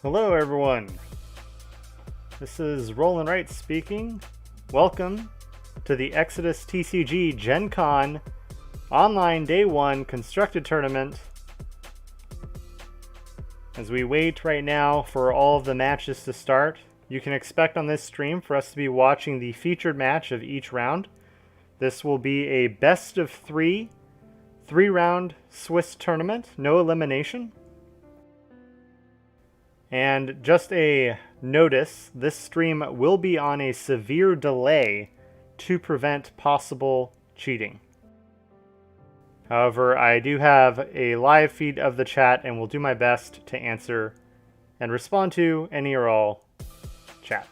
Hello everyone, this is Roland Wright speaking. Welcome to the Exodus TCG Gen Con Online Day 1 Constructed Tournament. As we wait right now for all of the matches to start, you can expect on this stream for us to be watching the featured match of each round. This will be a best of three-round Swiss tournament, no elimination. And just a notice, this stream will be on a severe delay to prevent possible cheating. However, I do have a live feed of the chat and will do my best to answer and respond to any or all chat.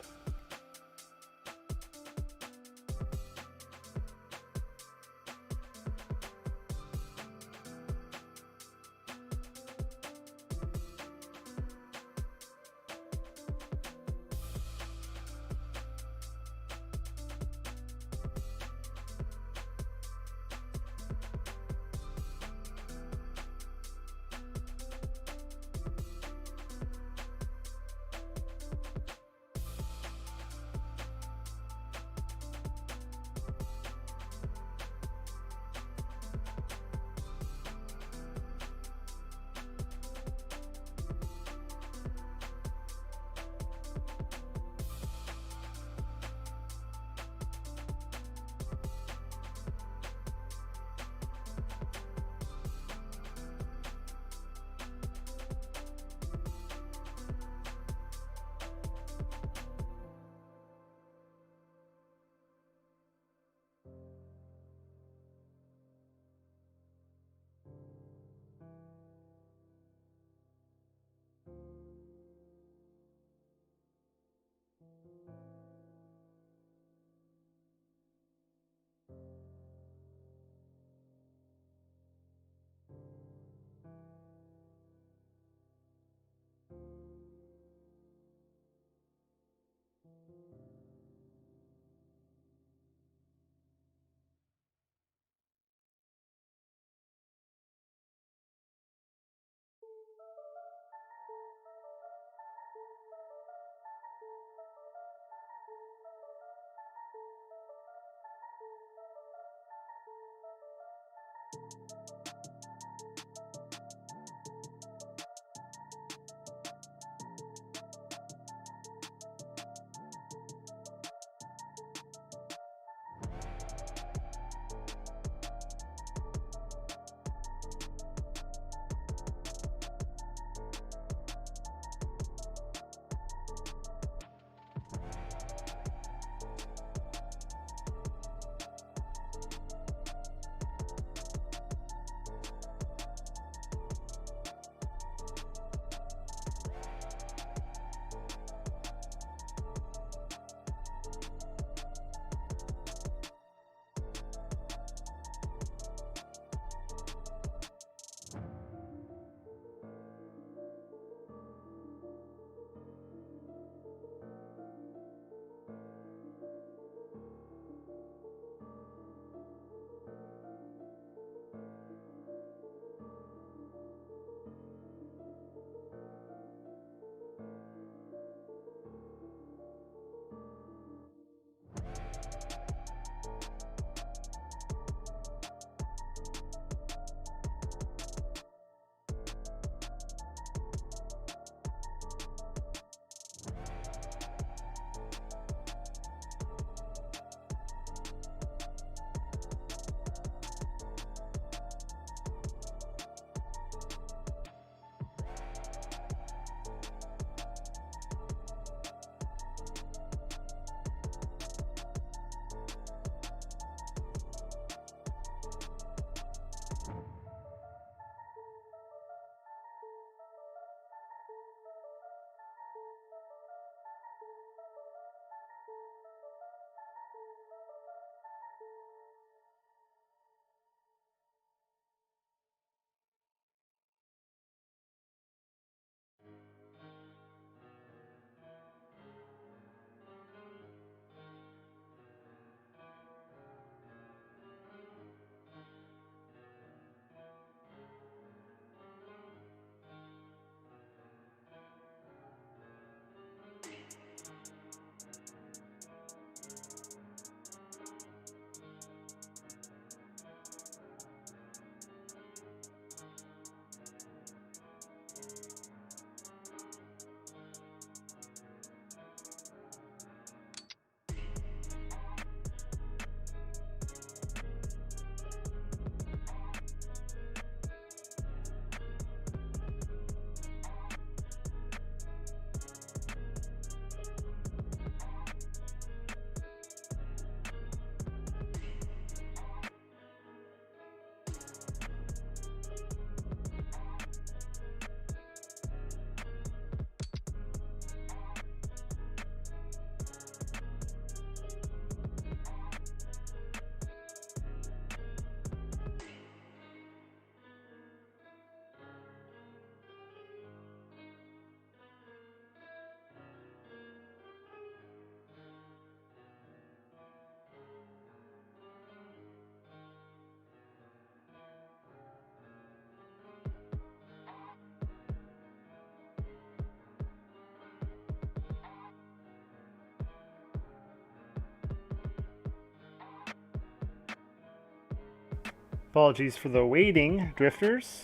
Apologies for the waiting, Drifters,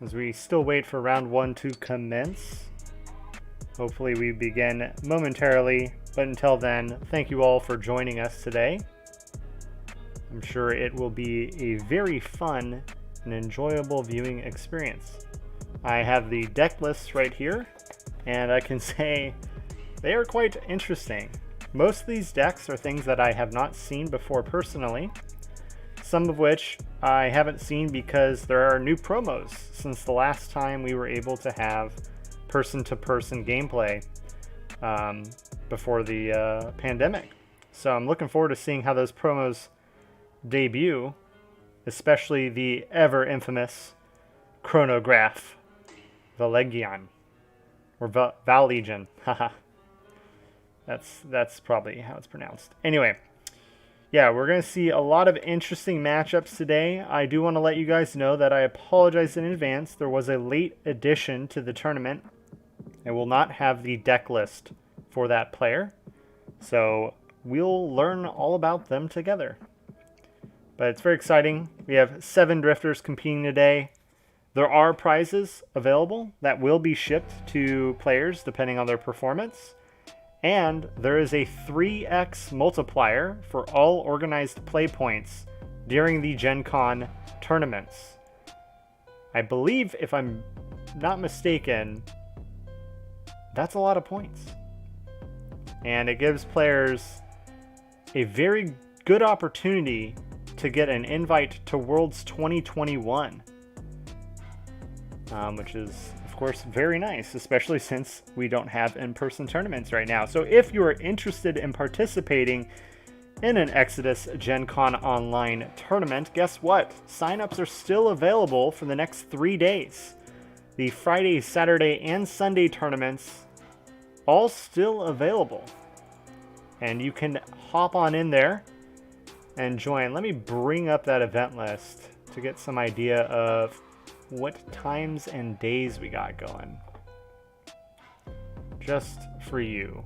as we still wait for round 1 to commence. Hopefully we begin momentarily, but until then, thank you all for joining us today. I'm sure it will be a very fun and enjoyable viewing experience. I have the deck lists right here, and I can say they are quite interesting. Most of these decks are things that I have not seen before personally, some of which I haven't seen because there are new promos since the last time we were able to have person-to-person gameplay before the pandemic. So I'm looking forward to seeing how those promos debut, especially the ever infamous Chronograph Valegion, or Valegion, haha. That's probably how it's pronounced. Anyway, yeah, we're going to see a lot of interesting matchups today. I do want to let you guys know that I apologize in advance. There was a late addition to the tournament. I will not have the deck list for that player, so we'll learn all about them together. But it's very exciting. We have 7 Drifters competing today. There are prizes available that will be shipped to players depending on their performance. And there is a 3x multiplier for all organized play points during the Gen Con tournaments. I believe, if I'm not mistaken, that's a lot of points. And it gives players a very good opportunity to get an invite to Worlds 2021, which is, of course, very nice, especially since we don't have in-person tournaments right now. So if you are interested in participating in an Exodus Gen Con online tournament, guess what? Sign-ups are still available for the next 3 days. The Friday, Saturday, and Sunday tournaments all still available. And you can hop on in there and join. Let me bring up that event list to get some idea of what times and days we got going, just for you.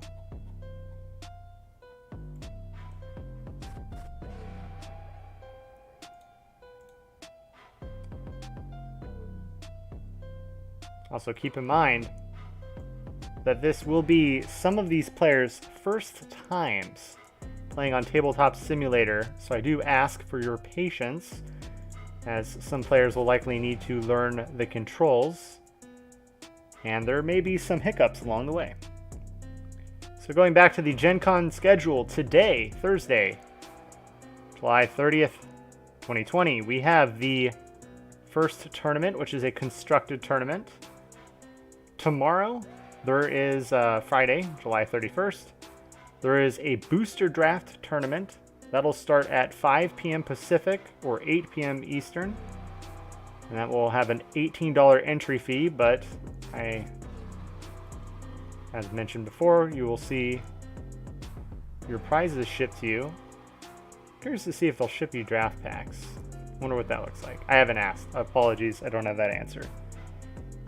Also keep in mind that this will be some of these players' first times playing on Tabletop Simulator, so I do ask for your patience, as some players will likely need to learn the controls, and there may be some hiccups along the way. So going back to the Gen Con schedule, today, Thursday, July 30th, 2020, we have the first tournament, which is a constructed tournament. Tomorrow, there is Friday, July 31st, there is a booster draft tournament. That'll start at 5 p.m. Pacific or 8 p.m. Eastern. And that will have an $18 entry fee, but as mentioned before, you will see your prizes shipped to you. Curious to see if they'll ship you draft packs. Wonder what that looks like. I haven't asked. Apologies, I don't have that answer.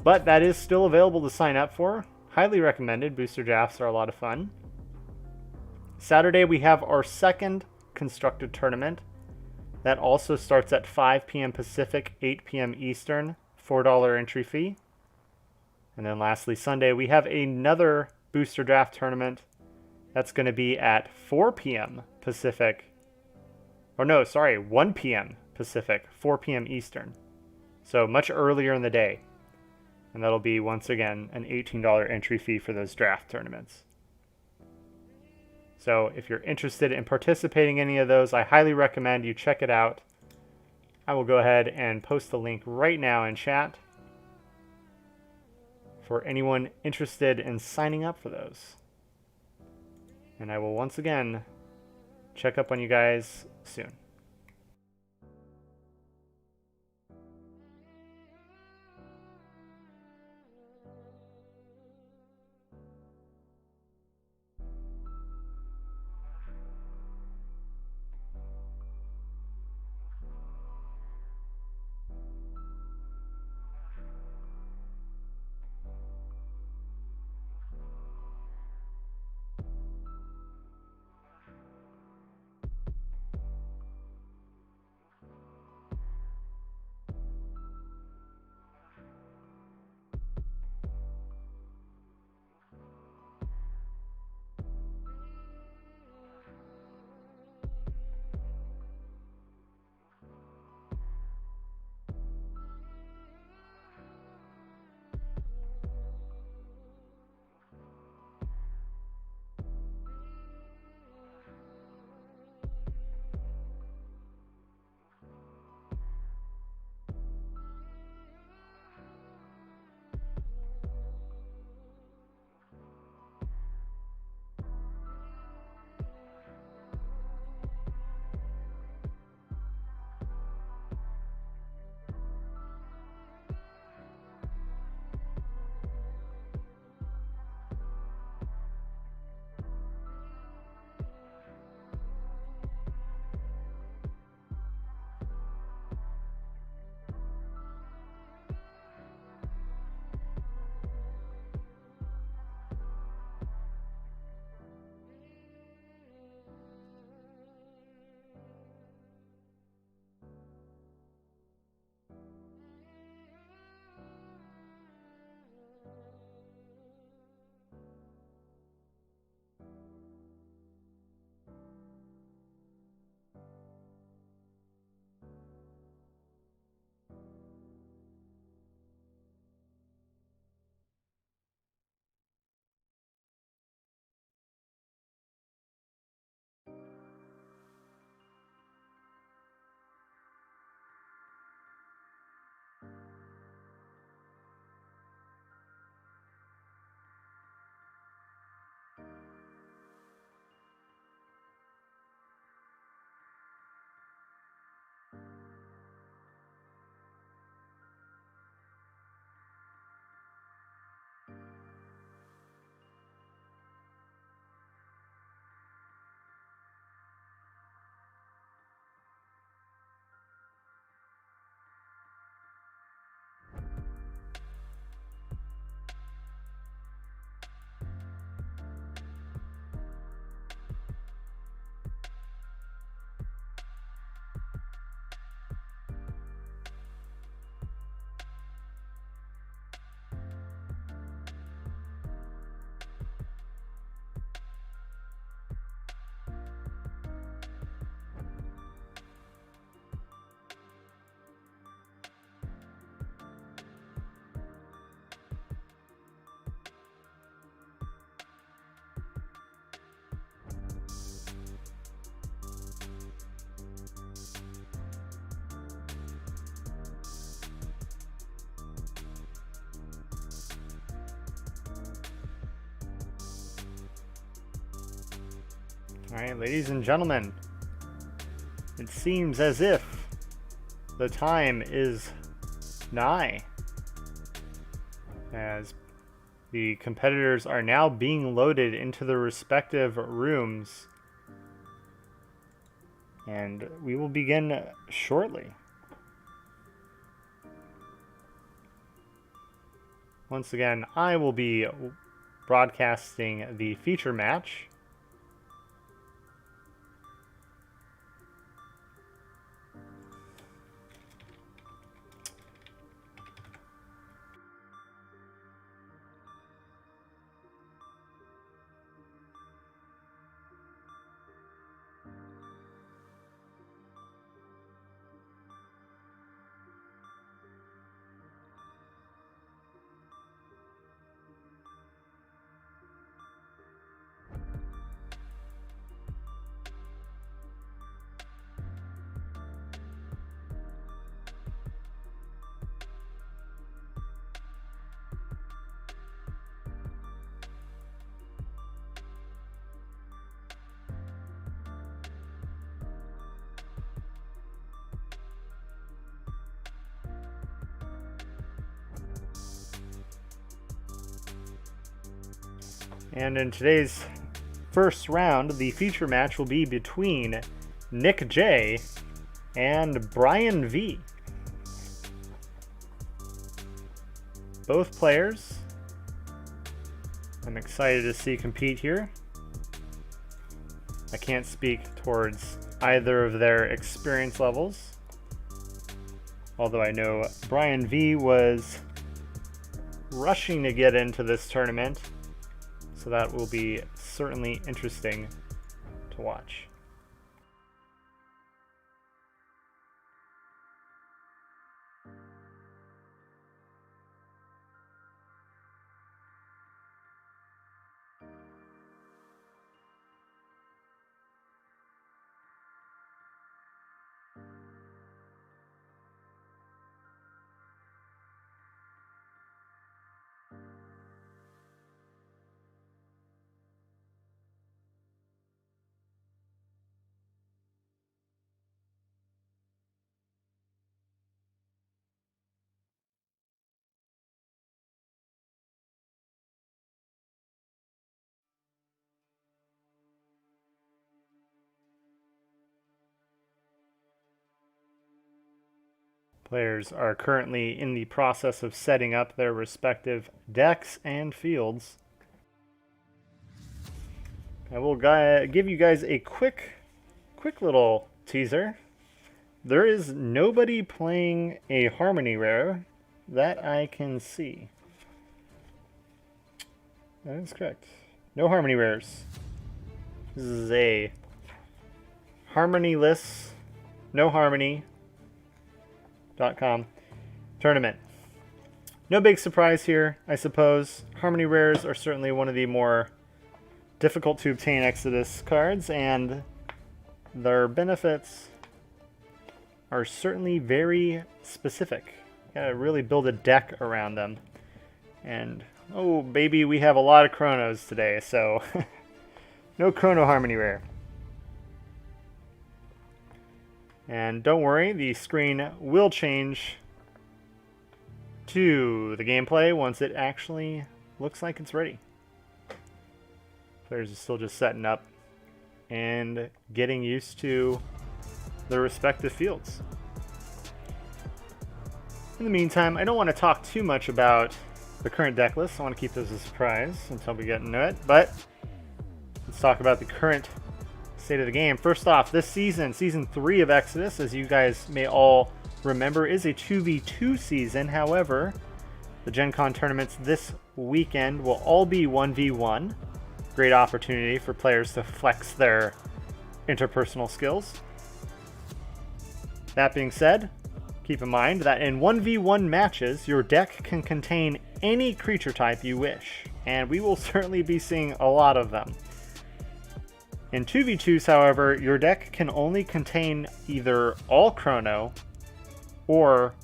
But that is still available to sign up for. Highly recommended. Booster drafts are a lot of fun. Saturday, we have our second constructed tournament. That also starts at 5 p.m. Pacific, 8 p.m. Eastern, $4 entry fee. And then lastly, Sunday, we have another booster draft tournament. That's going to be at 4 p.m. Pacific. Or no, sorry, 1 p.m. Pacific, 4 p.m. Eastern. So much earlier in the day. And that'll be, once again, an $18 entry fee for those draft tournaments. So if you're interested in participating in any of those, I highly recommend you check it out. I will go ahead and post the link right now in chat for anyone interested in signing up for those. And I will once again check up on you guys soon. Alright, ladies and gentlemen, it seems as if the time is nigh, as the competitors are now being loaded into their respective rooms, and we will begin shortly. Once again, I will be broadcasting the feature match. And in today's first round, the feature match will be between Nick J and Brian V. Both players I'm excited to see compete here. I can't speak towards either of their experience levels, although I know Brian V was rushing to get into this tournament. So that will be certainly interesting to watch. Players are currently in the process of setting up their respective decks and fields. I will give you guys a quick little teaser. There is nobody playing a Harmony Rare that I can see. That is correct. No Harmony Rares. This is a Harmony-less, no Harmony .com tournament. No big surprise here, I suppose. Harmony Rares are certainly one of the more difficult to obtain Exodus cards, and their benefits are certainly very specific. You gotta really build a deck around them. And oh baby, we have a lot of Chronos today, so no Chrono Harmony Rare. And don't worry, the screen will change to the gameplay once it actually looks like it's ready. Players are still just setting up and getting used to their respective fields. In the meantime, I don't want to talk too much about the current deck list. I want to keep this a surprise until we get into it, but let's talk about the current state of the game. First off, this season, Season 3 of Exodus, as you guys may all remember, is a 2v2 season. However, the Gen Con tournaments this weekend will all be 1v1. Great opportunity for players to flex their interpersonal skills. That being said, keep in mind that in 1v1 matches, your deck can contain any creature type you wish, and we will certainly be seeing a lot of them. In 2v2s, however, your deck can only contain either all Chrono or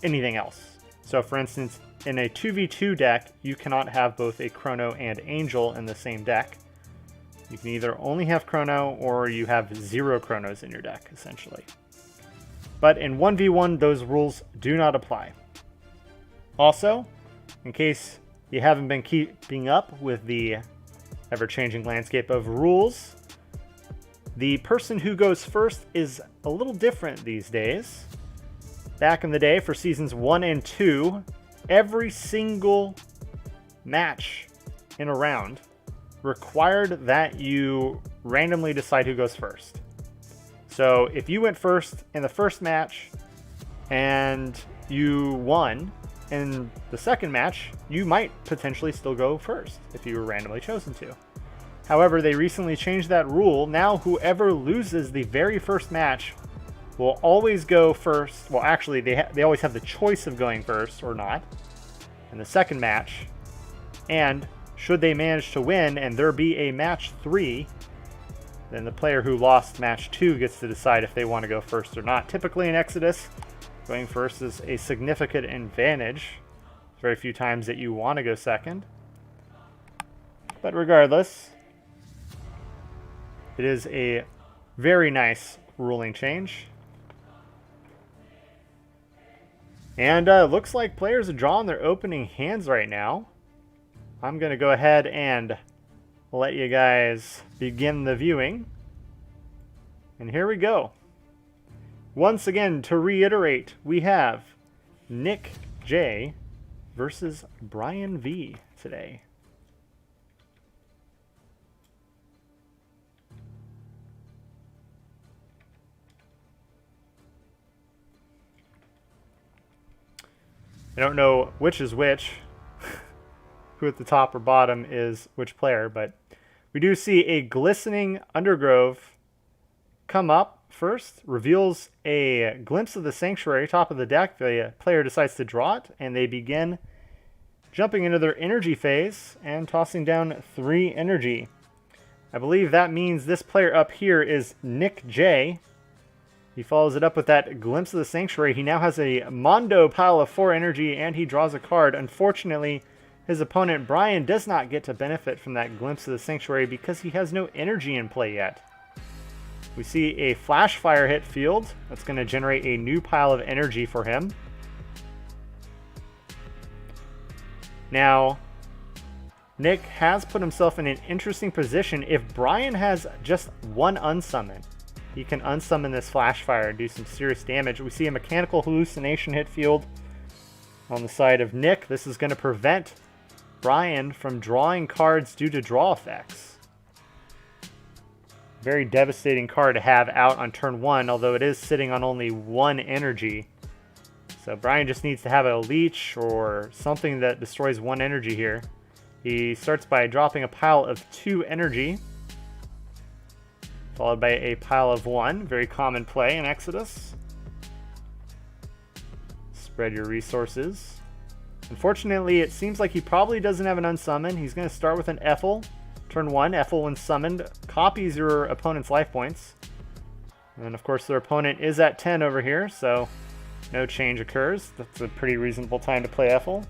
anything else. So for instance, in a 2v2 deck, you cannot have both a Chrono and Angel in the same deck. You can either only have Chrono or you have 0 Chronos in your deck, essentially. But in 1v1, those rules do not apply. Also, in case you haven't been keeping up with the ever-changing landscape of rules, the person who goes first is a little different these days. Back in the day, for seasons 1 and 2, every single match in a round required that you randomly decide who goes first. So if you went first in the first match and you won, in the second match, you might potentially still go first if you were randomly chosen to. However, they recently changed that rule. Now whoever loses the very first match will always go first. Well, actually, they always have the choice of going first or not in the second match. And should they manage to win and there be a match 3, then the player who lost match 2 gets to decide if they want to go first or not. Typically in Exodus, going first is a significant advantage. There's very few times that you want to go second. But regardless, it is a very nice ruling change. And looks like players are drawing their opening hands right now. I'm going to go ahead and let you guys begin the viewing. And here we go. Once again, to reiterate, we have Nick J versus Brian V today. I don't know which is which, who at the top or bottom is which player, but we do see a glistening Undergrove come up first, reveals a glimpse of the Sanctuary, top of the deck. The player decides to draw it, and they begin jumping into their energy phase and tossing down 3 energy. I believe that means this player up here is Nick J. He follows it up with that glimpse of the Sanctuary. He now has a Mondo pile of 4 energy, and he draws a card. Unfortunately, his opponent Brian does not get to benefit from that glimpse of the Sanctuary because he has no energy in play yet. We see a Flash Fire hit field. That's going to generate a new pile of energy for him. Now, Nick has put himself in an interesting position. If Brian has just 1 unsummon, he can unsummon this Flash Fire and do some serious damage. We see a Mechanical Hallucination hit field on the side of Nick. This is going to prevent Brian from drawing cards due to draw effects. Very devastating card to have out on turn 1, although it is sitting on only 1 energy. So Brian just needs to have a leech or something that destroys 1 energy here. He starts by dropping a pile of 2 energy, followed by a pile of 1. Very common play in Exodus. Spread your resources. Unfortunately, it seems like he probably doesn't have an unsummon. He's going to start with an Ethel. Turn 1, Ethel when summoned copies your opponent's life points. And of course their opponent is at 10 over here, so no change occurs. That's a pretty reasonable time to play Ethel.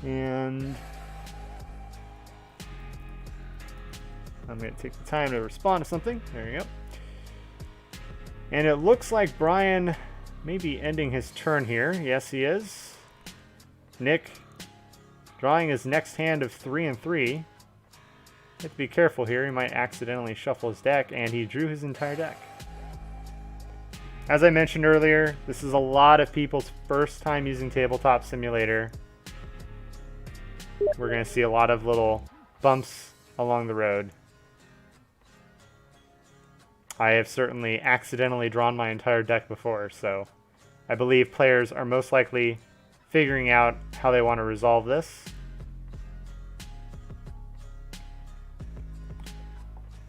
And I'm going to take the time to respond to something. There you go. And it looks like Brian may be ending his turn here. Yes, he is. Nick drawing his next hand of 3 and 3. You have to be careful here. He might accidentally shuffle his deck, and he drew his entire deck. As I mentioned earlier, this is a lot of people's first time using Tabletop Simulator. We're going to see a lot of little bumps along the road. I have certainly accidentally drawn my entire deck before, so I believe players are most likely figuring out how they want to resolve this.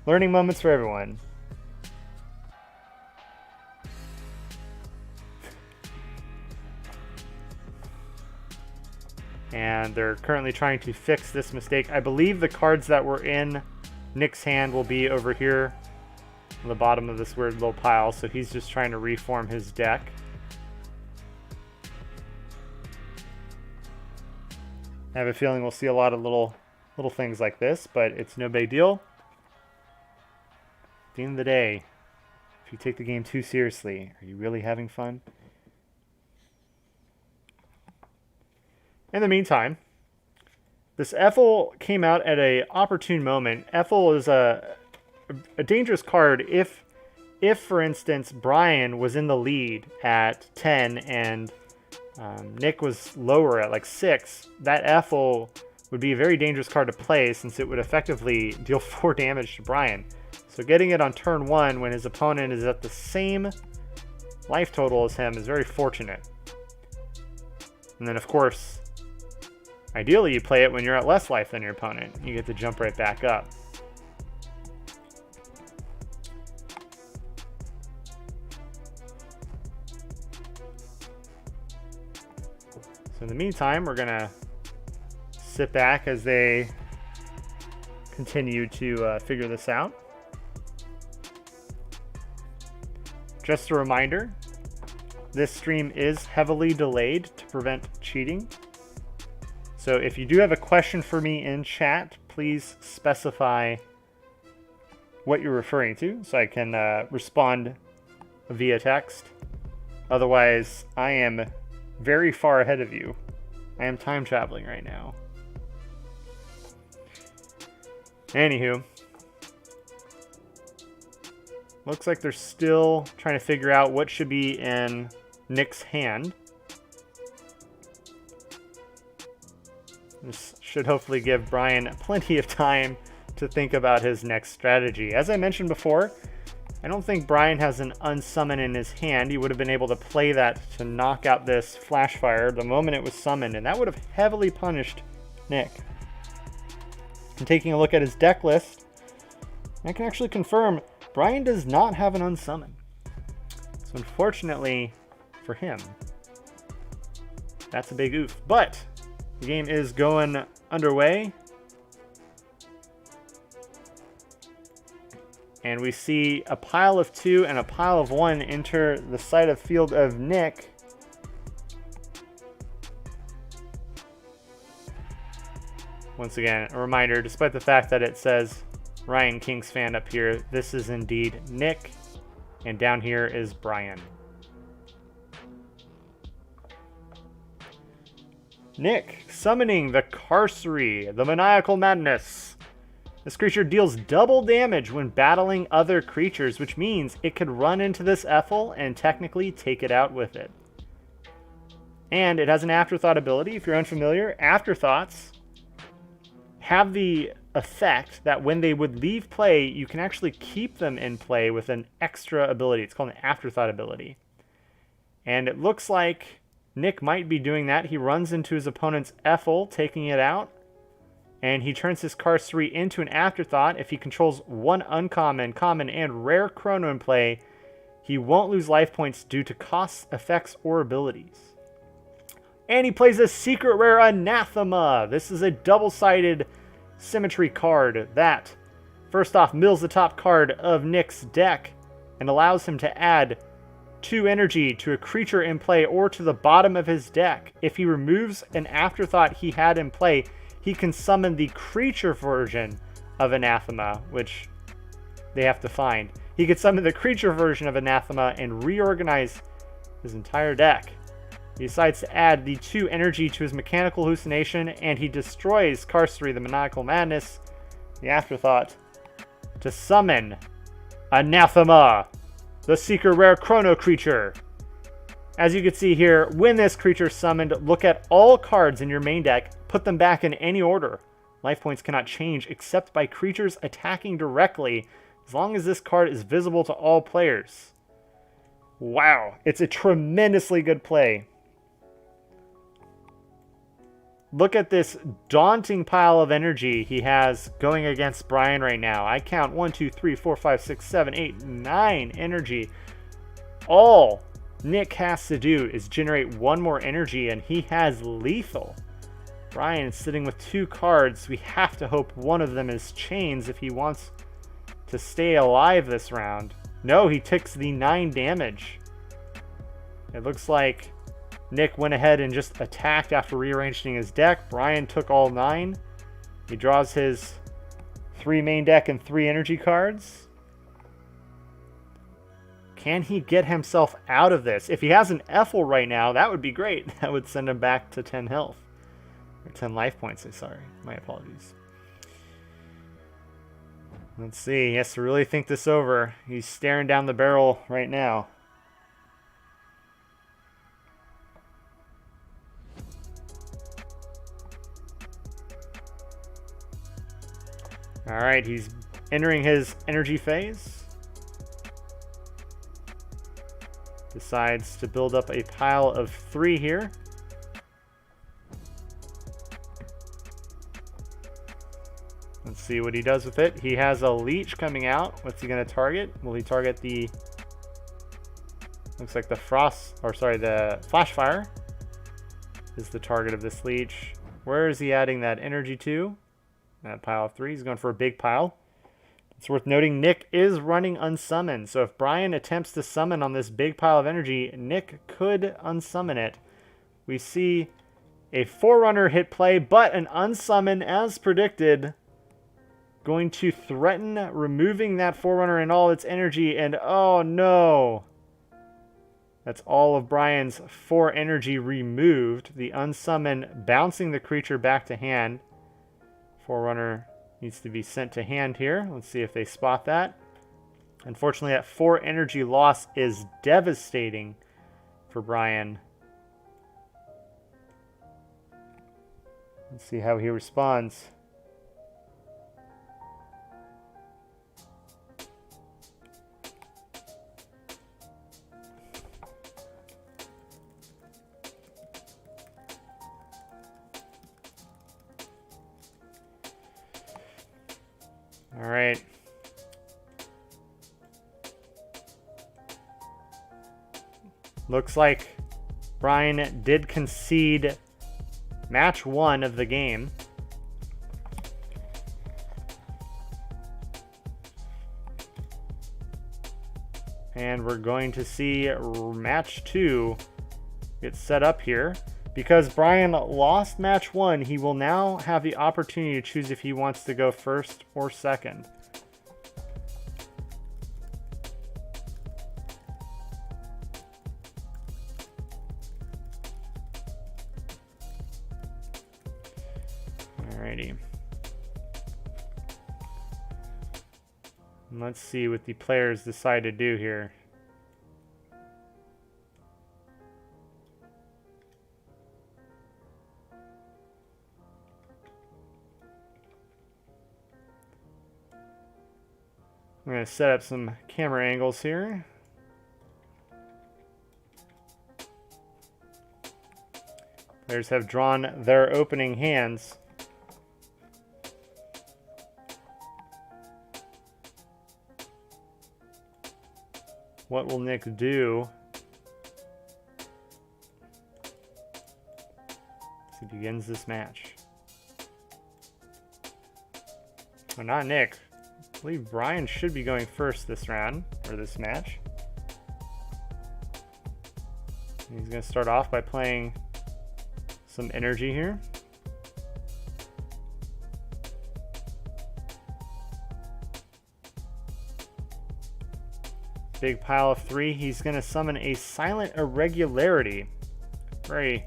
Learning moments for everyone. And they're currently trying to fix this mistake. I believe the cards that were in Nick's hand will be over here on the bottom of this weird little pile, so he's just trying to reform his deck. I have a feeling we'll see a lot of little things like this, but it's no big deal. At the end of the day, if you take the game too seriously, are you really having fun? In the meantime, this Ethel came out at an opportune moment. Ethel is a dangerous card if, for instance, Brian was in the lead at 10 and Nick was lower at like 6. That Ethel would be a very dangerous card to play since it would effectively deal 4 damage to Brian. So getting it on turn 1 when his opponent is at the same life total as him is very fortunate. And then, of course, ideally you play it when you're at less life than your opponent. You get to jump right back up. So in the meantime, we're going to sit back as they continue to figure this out. Just a reminder, this stream is heavily delayed to prevent cheating. So if you do have a question for me in chat, please specify what you're referring to so I can respond via text. Otherwise, I am very far ahead of you. I am time traveling right now. Anywho, looks like they're still trying to figure out what should be in Nick's hand. This should hopefully give Brian plenty of time to think about his next strategy. As I mentioned before, I don't think Brian has an unsummon in his hand. He would have been able to play that to knock out this flash fire the moment it was summoned, and that would have heavily punished Nick. And taking a look at his deck list, I can actually confirm Brian does not have an unsummon. So unfortunately for him, that's a big oof. But the game is going underway. And we see a pile of 2 and a pile of 1 enter the side of field of Nick. Once again, a reminder, despite the fact that it says Ryan King's fan up here, this is indeed Nick, and down here is Brian. Nick, summoning the Carcery, the Maniacal Madness. This creature deals double damage when battling other creatures, which means it could run into this Ethel and technically take it out with it. And it has an Afterthought ability. If you're unfamiliar, Afterthoughts have the effect that when they would leave play, you can actually keep them in play with an extra ability. It's called an Afterthought ability. And it looks like Nick might be doing that. He runs into his opponent's Ethel, taking it out. And he turns his Carcery into an Afterthought. If he controls one uncommon, common, and rare chrono in play, he won't lose life points due to costs, effects, or abilities. And he plays a secret rare Anathema. This is a double-sided symmetry card that, first off, mills the top card of Nick's deck and allows him to add 2 energy to a creature in play or to the bottom of his deck. If he removes an Afterthought he had in play, he can summon the creature version of Anathema, which they have to find. He could summon the creature version of Anathema and reorganize his entire deck. He decides to add the 2 energy to his Mechanical Hallucination, and he destroys Carcery, the Maniacal Madness, the Afterthought, to summon Anathema, the secret rare chrono creature. As you can see here, when this creature is summoned, look at all cards in your main deck, put them back in any order. Life points cannot change except by creatures attacking directly, as long as this card is visible to all players. Wow, it's a tremendously good play. Look at this daunting pile of energy he has going against Brian right now. I count 1, 2, 3, 4, 5, 6, 7, 8, 9 energy. All Nick has to do is generate 1 more energy and he has lethal. Brian is sitting with 2 cards. We have to hope one of them is chains if he wants to stay alive this round. No, he takes the 9 damage. It looks like Nick went ahead and just attacked after rearranging his deck. Brian took all 9. He draws his 3 main deck and 3 energy cards. Can he get himself out of this? If he has an Ethel right now, that would be great. That would send him back to 10 health. Or 10 life points, sorry. My apologies. Let's see. He has to really think this over. He's staring down the barrel right now. Alright, he's entering his energy phase. Decides to build up a pile of 3 here. Let's see what he does with it. He has a leech coming out. What's he going to target? Will he target the... Looks like the frost... Or sorry, the flash fire is the target of this leech. Where is he adding that energy to? That pile of 3. He's going for a big pile. It's worth noting Nick is running unsummoned. So if Brian attempts to summon on this big pile of energy, Nick could unsummon it. We see a Forerunner hit play, but an unsummon as predicted. Going to threaten removing that Forerunner and all its energy. And oh no. That's all of Brian's 4 energy removed. The unsummon bouncing the creature back to hand. Forerunner needs to be sent to hand here. Let's see if they spot that. Unfortunately, that 4 energy loss is devastating for Brian. Let's see how he responds. All right. Looks like Brian did concede match 1 of the game. And we're going to see match 2 get set up here. Because Brian lost match 1, he will now have the opportunity to choose if he wants to go first or second. Alrighty. Let's see what the players decide to do here. I'm going to set up some camera angles here. Players have drawn their opening hands. What will Nick do? As he begins this match. Well, not Nick. I believe Brian should be going first this round, or this match. He's going to start off by playing some energy here. Big pile of 3. He's going to summon a Silent Irregularity. Very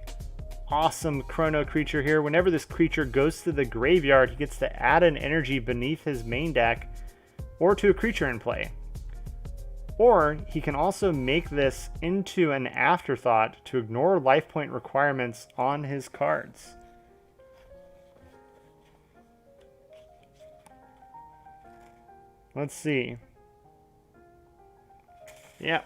awesome chrono creature here. Whenever this creature goes to the graveyard, he gets to add an energy beneath his main deck or to a creature in play. Or he can also make this into an afterthought to ignore life point requirements on his cards. Let's see. Yeah.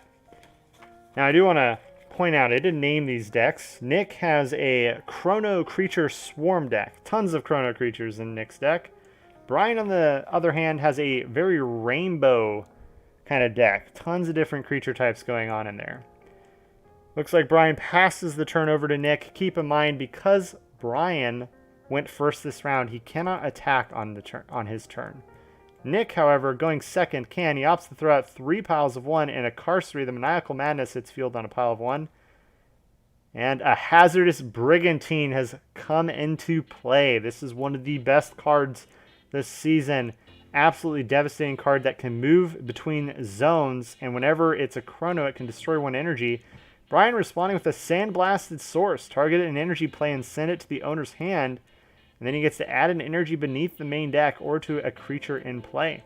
Now I do want to point out, I didn't name these decks. Nick has a Chrono Creature Swarm deck. Tons of Chrono Creatures in Nick's deck. Brian, on the other hand, has a very rainbow kind of deck. Tons of different creature types going on in there. Looks like Brian passes the turn over to Nick. Keep in mind, because Brian went first this round, he cannot attack on his turn. Nick, however, going second can. He opts to throw out 3 piles of 1 and a Carcery. The Maniacal Madness hits field on a pile of 1. And a Hazardous Brigantine has come into play. This is one of the best cards this season. Absolutely devastating card that can move between zones, and whenever it's a chrono, it can destroy one energy. Brian responding with a Sandblasted Source. Target an energy play and send it to the owner's hand, and then he gets to add an energy beneath the main deck or to a creature in play.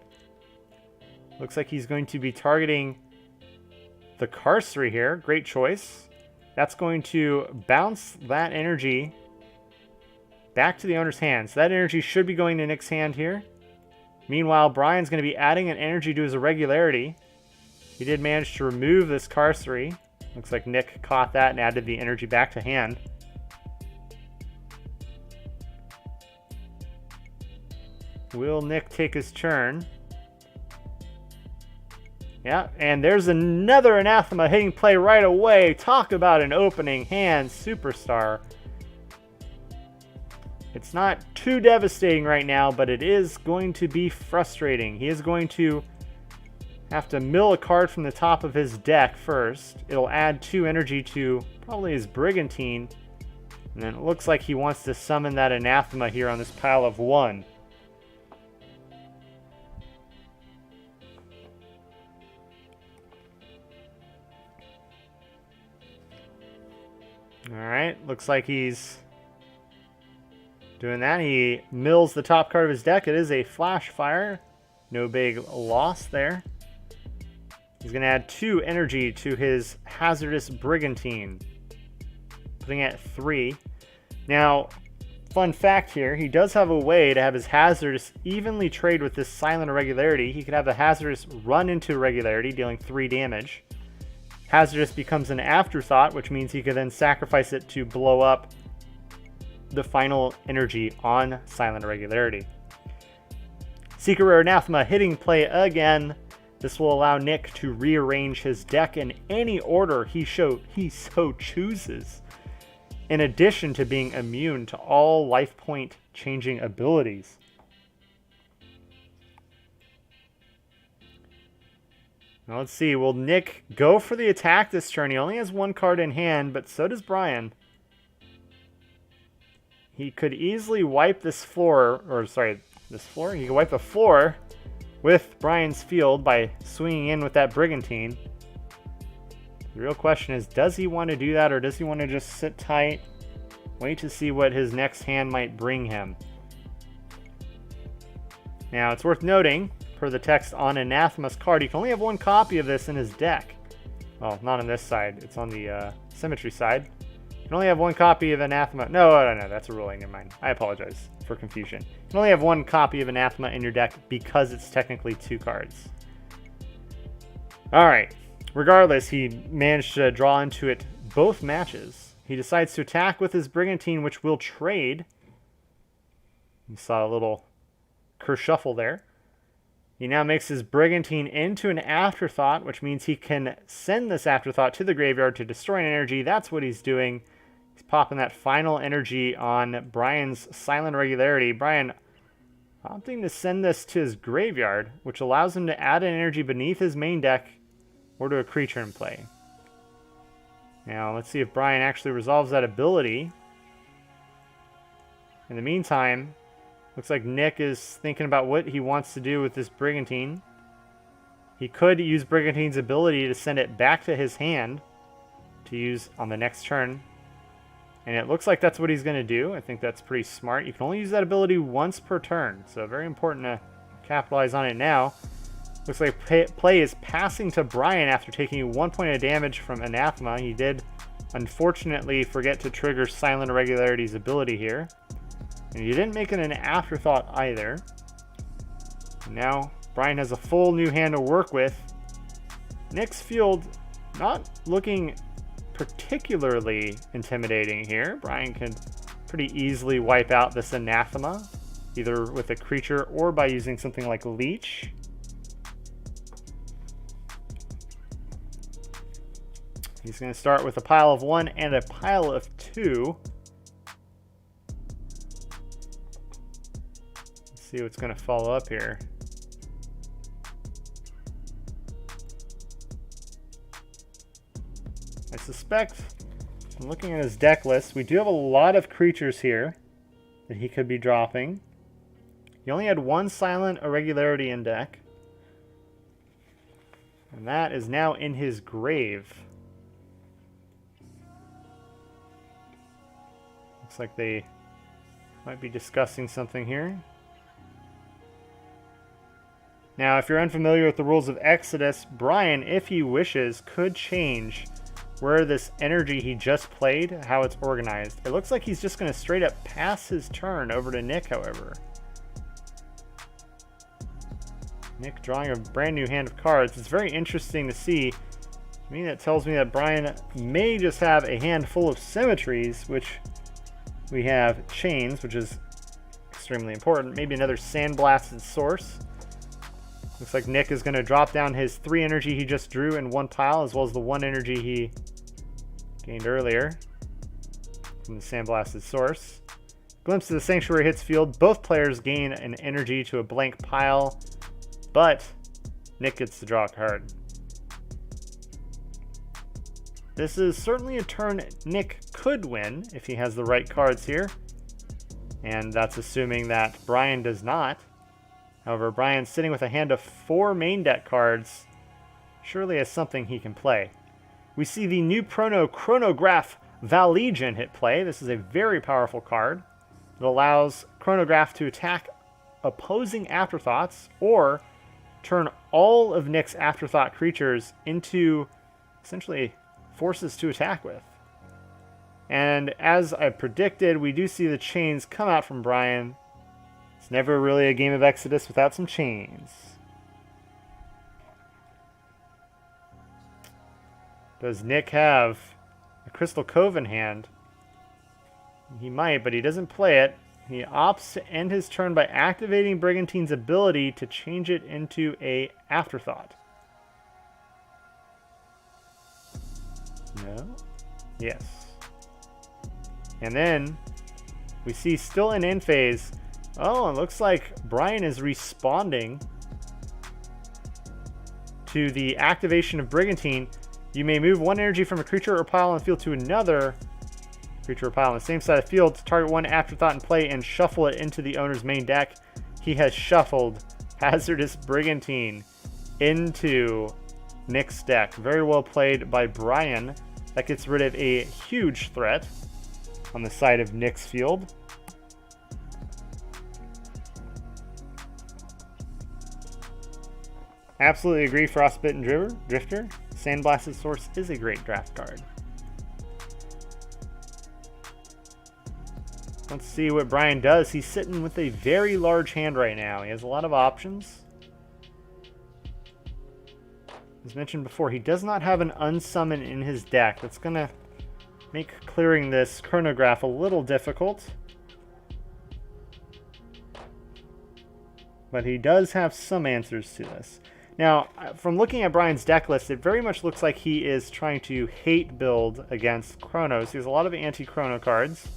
Looks like he's going to be targeting the Carcery here. Great choice. That's going to bounce that energy back to the owner's hand. So that energy should be going to Nick's hand here. Meanwhile, Brian's going to be adding an energy to his Irregularity. He did manage to remove this Carcery. Looks like Nick caught that and added the energy back to hand. Will Nick take his turn? Yeah, and there's another Anathema hitting play right away. Talk about an opening hand superstar. It's not too devastating right now, but it is going to be frustrating. He is going to have to mill a card from the top of his deck first. It'll add 2 energy to probably his Brigantine. And then it looks like he wants to summon that Anathema here on this pile of 1. Alright, looks like he's doing that. He mills the top card of his deck. It is a Flash Fire. No big loss there. He's going to add 2 energy to his Hazardous Brigantine, putting it at 3. Now, fun fact here, he does have a way to have his Hazardous evenly trade with this Silent Irregularity. He could have the Hazardous run into Irregularity, dealing 3 damage. Hazardous becomes an afterthought, which means he could then sacrifice it to blow up the final energy on Silent Irregularity. Secret Rare Anathema hitting play again. This will allow Nick to rearrange his deck in any order he so chooses, in addition to being immune to all life point changing abilities. Now let's see, will Nick go for the attack this turn? He only has 1 card in hand, but so does Brian. He could easily wipe this floor, he could wipe the floor with Brian's field by swinging in with that Brigantine. The real question is, does he want to do that, or does he want to just sit tight, wait to see what his next hand might bring him? Now, it's worth noting, per the text on Anathema's card, he can only have 1 copy of this in his deck. Well, not on this side. It's on the Symmetry side. You can only have 1 copy of Anathema. No, that's a ruling. Never mind. I apologize for confusion. You can only have 1 copy of Anathema in your deck because it's technically 2 cards. Alright. Regardless, he managed to draw into it both matches. He decides to attack with his Brigantine, which will trade. You saw a little kershuffle there. He now makes his Brigantine into an Afterthought, which means he can send this Afterthought to the graveyard to destroy an energy. That's what he's doing. He's popping that final energy on Brian's Silent Irregularity. Brian opting to send this to his graveyard, which allows him to add an energy beneath his main deck or to a creature in play. Now, let's see if Brian actually resolves that ability. In the meantime, looks like Nick is thinking about what he wants to do with this Brigantine. He could use Brigantine's ability to send it back to his hand to use on the next turn. And it looks like that's what he's going to do. I think that's pretty smart. You can only use that ability once per turn, so very important to capitalize on it now. Looks like play is passing to Brian after taking 1 point of damage from Anathema. He did, unfortunately, forget to trigger Silent Irregularity's ability here. And he didn't make it an afterthought either. And now Brian has a full new hand to work with. Nick's field not looking particularly intimidating here. Brian can pretty easily wipe out this Anathema, either with a creature or by using something like Leech. He's going to start with a pile of 1 and a pile of 2. Let's see what's going to follow up here. I suspect Looking at his deck list, we do have a lot of creatures here that he could be dropping. He only had one Silent Irregularity in deck. And that is now in his grave. Looks like they might be discussing something here. Now, if you're unfamiliar with the rules of Exodus, Brian, if he wishes, could change where this energy he just played, how it's organized. It looks like he's just going to straight up pass his turn over to Nick, however. Nick drawing a brand new hand of cards. It's very interesting to see. To me, that tells me that Brian may just have a hand full of symmetries, which we have chains, which is extremely important. Maybe another Sandblasted Source. Looks like Nick is going to drop down his 3 energy he just drew in one pile, as well as the 1 energy he gained earlier from the Sandblasted Source. Glimpse of the Sanctuary hits field. Both players gain an energy to a blank pile, but Nick gets to draw a card. This is certainly a turn Nick could win if he has the right cards here, and that's assuming that Brian does not. However, Brian's sitting with a hand of 4 main deck cards, surely has something he can play. We see the new Chronograph Vallegian hit play. This is a very powerful card. It allows Chronograph to attack opposing Afterthoughts or turn all of Nick's Afterthought creatures into essentially forces to attack with. And as I predicted, we do see the chains come out from Brian. It's never really a game of Exodus without some chains. Does Nick have a Crystal Cove in hand? He might, but he doesn't play it. He opts to end his turn by activating Brigantine's ability to change it into a Afterthought. No? Yes. And then we see still in end phase. Oh, it looks like Brian is responding to the activation of Brigantine. You may move 1 energy from a creature or pile on the field to another creature or pile on the same side of the field to target 1 Afterthought in play and shuffle it into the owner's main deck. He has shuffled Hazardous Brigantine into Nick's deck. Very well played by Brian. That gets rid of a huge threat on the side of Nick's field. Absolutely agree, Frostbitten Drifter. Sandblasted Source is a great draft card. Let's see what Brian does. He's sitting with a very large hand right now. He has a lot of options. As mentioned before, he does not have an unsummon in his deck. That's going to make clearing this Chronograph a little difficult. But he does have some answers to this. Now, from looking at Brian's deck list, it very much looks like he is trying to hate build against Chronos. He has a lot of anti-Chrono cards.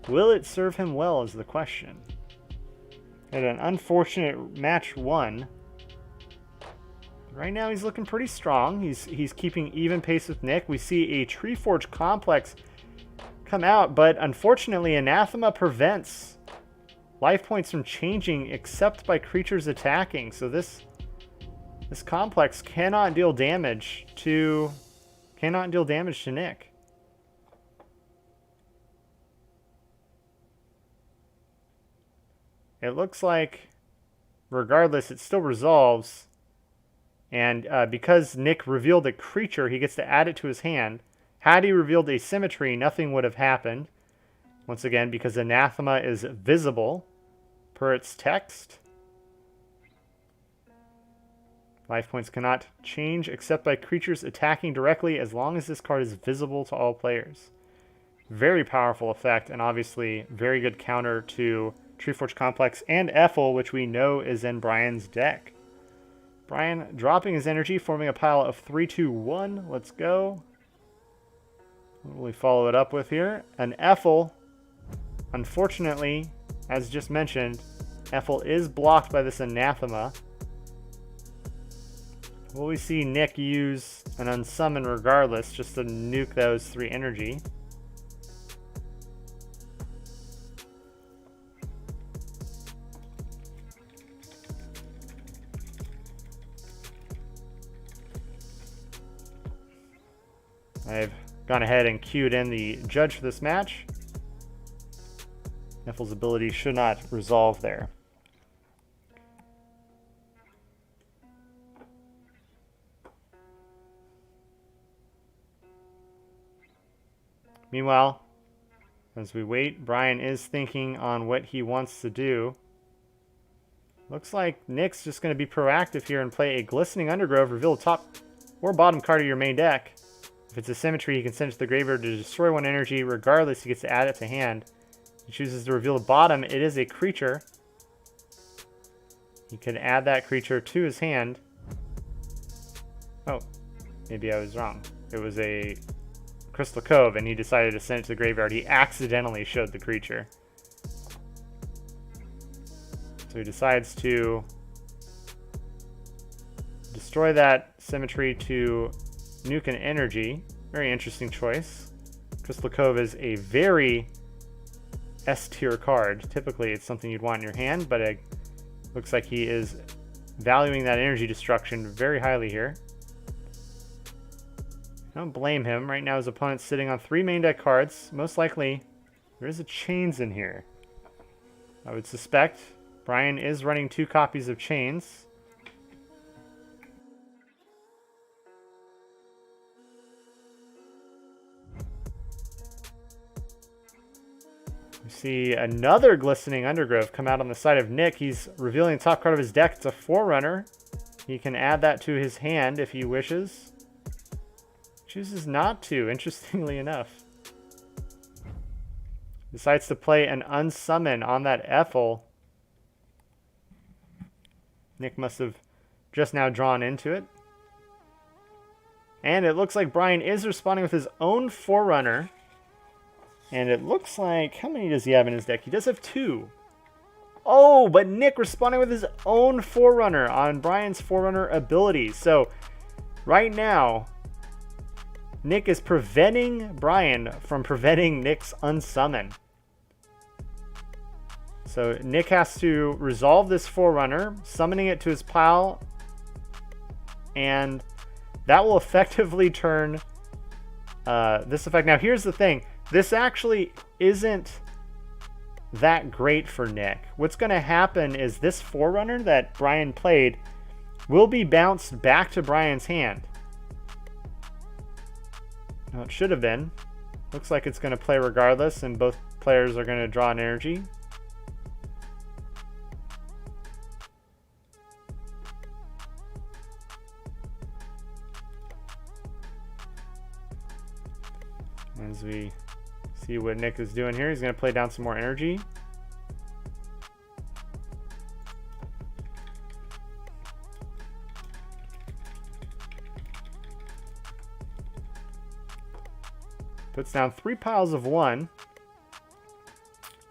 Will it serve him well is the question. Had an unfortunate match 1. Right now he's looking pretty strong. He's keeping even pace with Nick. We see a Treeforge Complex come out, but unfortunately Anathema prevents life points from changing except by creatures attacking. So this complex cannot deal damage to Nick. It looks like regardless it still resolves, and because Nick revealed a creature, he gets to add it to his hand. Had he revealed a symmetry, nothing would have happened. Once again, because Anathema is visible per its text. Life points cannot change except by creatures attacking directly as long as this card is visible to all players. Very powerful effect, and obviously very good counter to Treeforge Complex and Ethel, which we know is in Brian's deck. Brian dropping his energy, forming a pile of 3, 2, 1. Let's go. What will we follow it up with here? An Ethel. Unfortunately, as just mentioned, Ethel is blocked by this Anathema. Will we see Nick use an unsummon regardless just to nuke those 3 energy? I've gone ahead and queued in the judge for this match. Nifl's ability should not resolve there. Meanwhile, as we wait, Brian is thinking on what he wants to do. Looks like Nick's just going to be proactive here and play a Glistening Undergrove, reveal the top or bottom card of your main deck. If it's a Symmetry, he can send it to the graveyard to destroy 1 energy. Regardless, he gets to add it to hand. He chooses to reveal the bottom. It is a creature. He can add that creature to his hand. Oh, maybe I was wrong. It was a Crystal Cove, and he decided to send it to the graveyard. He accidentally showed the creature. So he decides to destroy that Symmetry to nuke an energy. Very interesting choice. Crystal Cove is a very S-tier card. Typically, it's something you'd want in your hand, but it looks like he is valuing that energy destruction very highly here. I don't blame him. Right now, his opponent's sitting on 3 main deck cards. Most likely, there is a Chains in here. I would suspect Brian is running 2 copies of Chains. We see another Glistening Undergrove come out on the side of Nick. He's revealing the top card of his deck. It's a Forerunner. He can add that to his hand if he wishes. Chooses not to, interestingly enough. Decides to play an Unsummon on that Ethel. Nick must have just now drawn into it. And it looks like Brian is responding with his own Forerunner. And it looks like, how many does he have in his deck? He does have 2. Oh, but Nick responding with his own Forerunner on Brian's Forerunner ability. So, right now, Nick is preventing Brian from preventing Nick's Unsummon. So Nick has to resolve this Forerunner, summoning it to his pile, and that will effectively turn this effect. Now here's the thing, this actually isn't that great for Nick. What's going to happen is this Forerunner that Brian played will be bounced back to Brian's hand. Now it should have been. Looks like it's going to play regardless, and both players are going to draw an energy. As we see what Nick is doing here, he's going to play down some more energy. Puts down 3 piles of 1.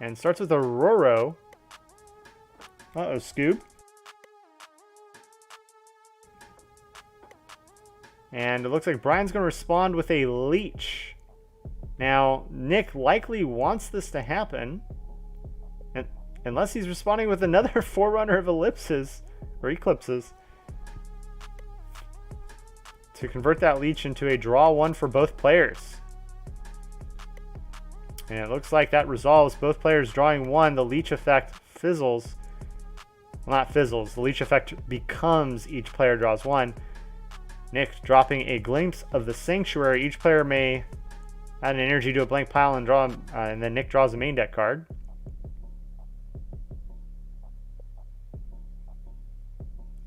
And starts with a Roro. Uh-oh, Scoob. And it looks like Brian's going to respond with a Leech. Now, Nick likely wants this to happen. And unless he's responding with another Forerunner of Ellipses, or Eclipses, to convert that Leech into a draw 1 for both players. And it looks like that resolves, both players drawing 1. The Leech effect fizzles. Well, not fizzles. The Leech effect becomes each player draws 1. Nick dropping a Glimpse of the Sanctuary. Each player may add an energy to a blank pile and draw, and then Nick draws a main deck card.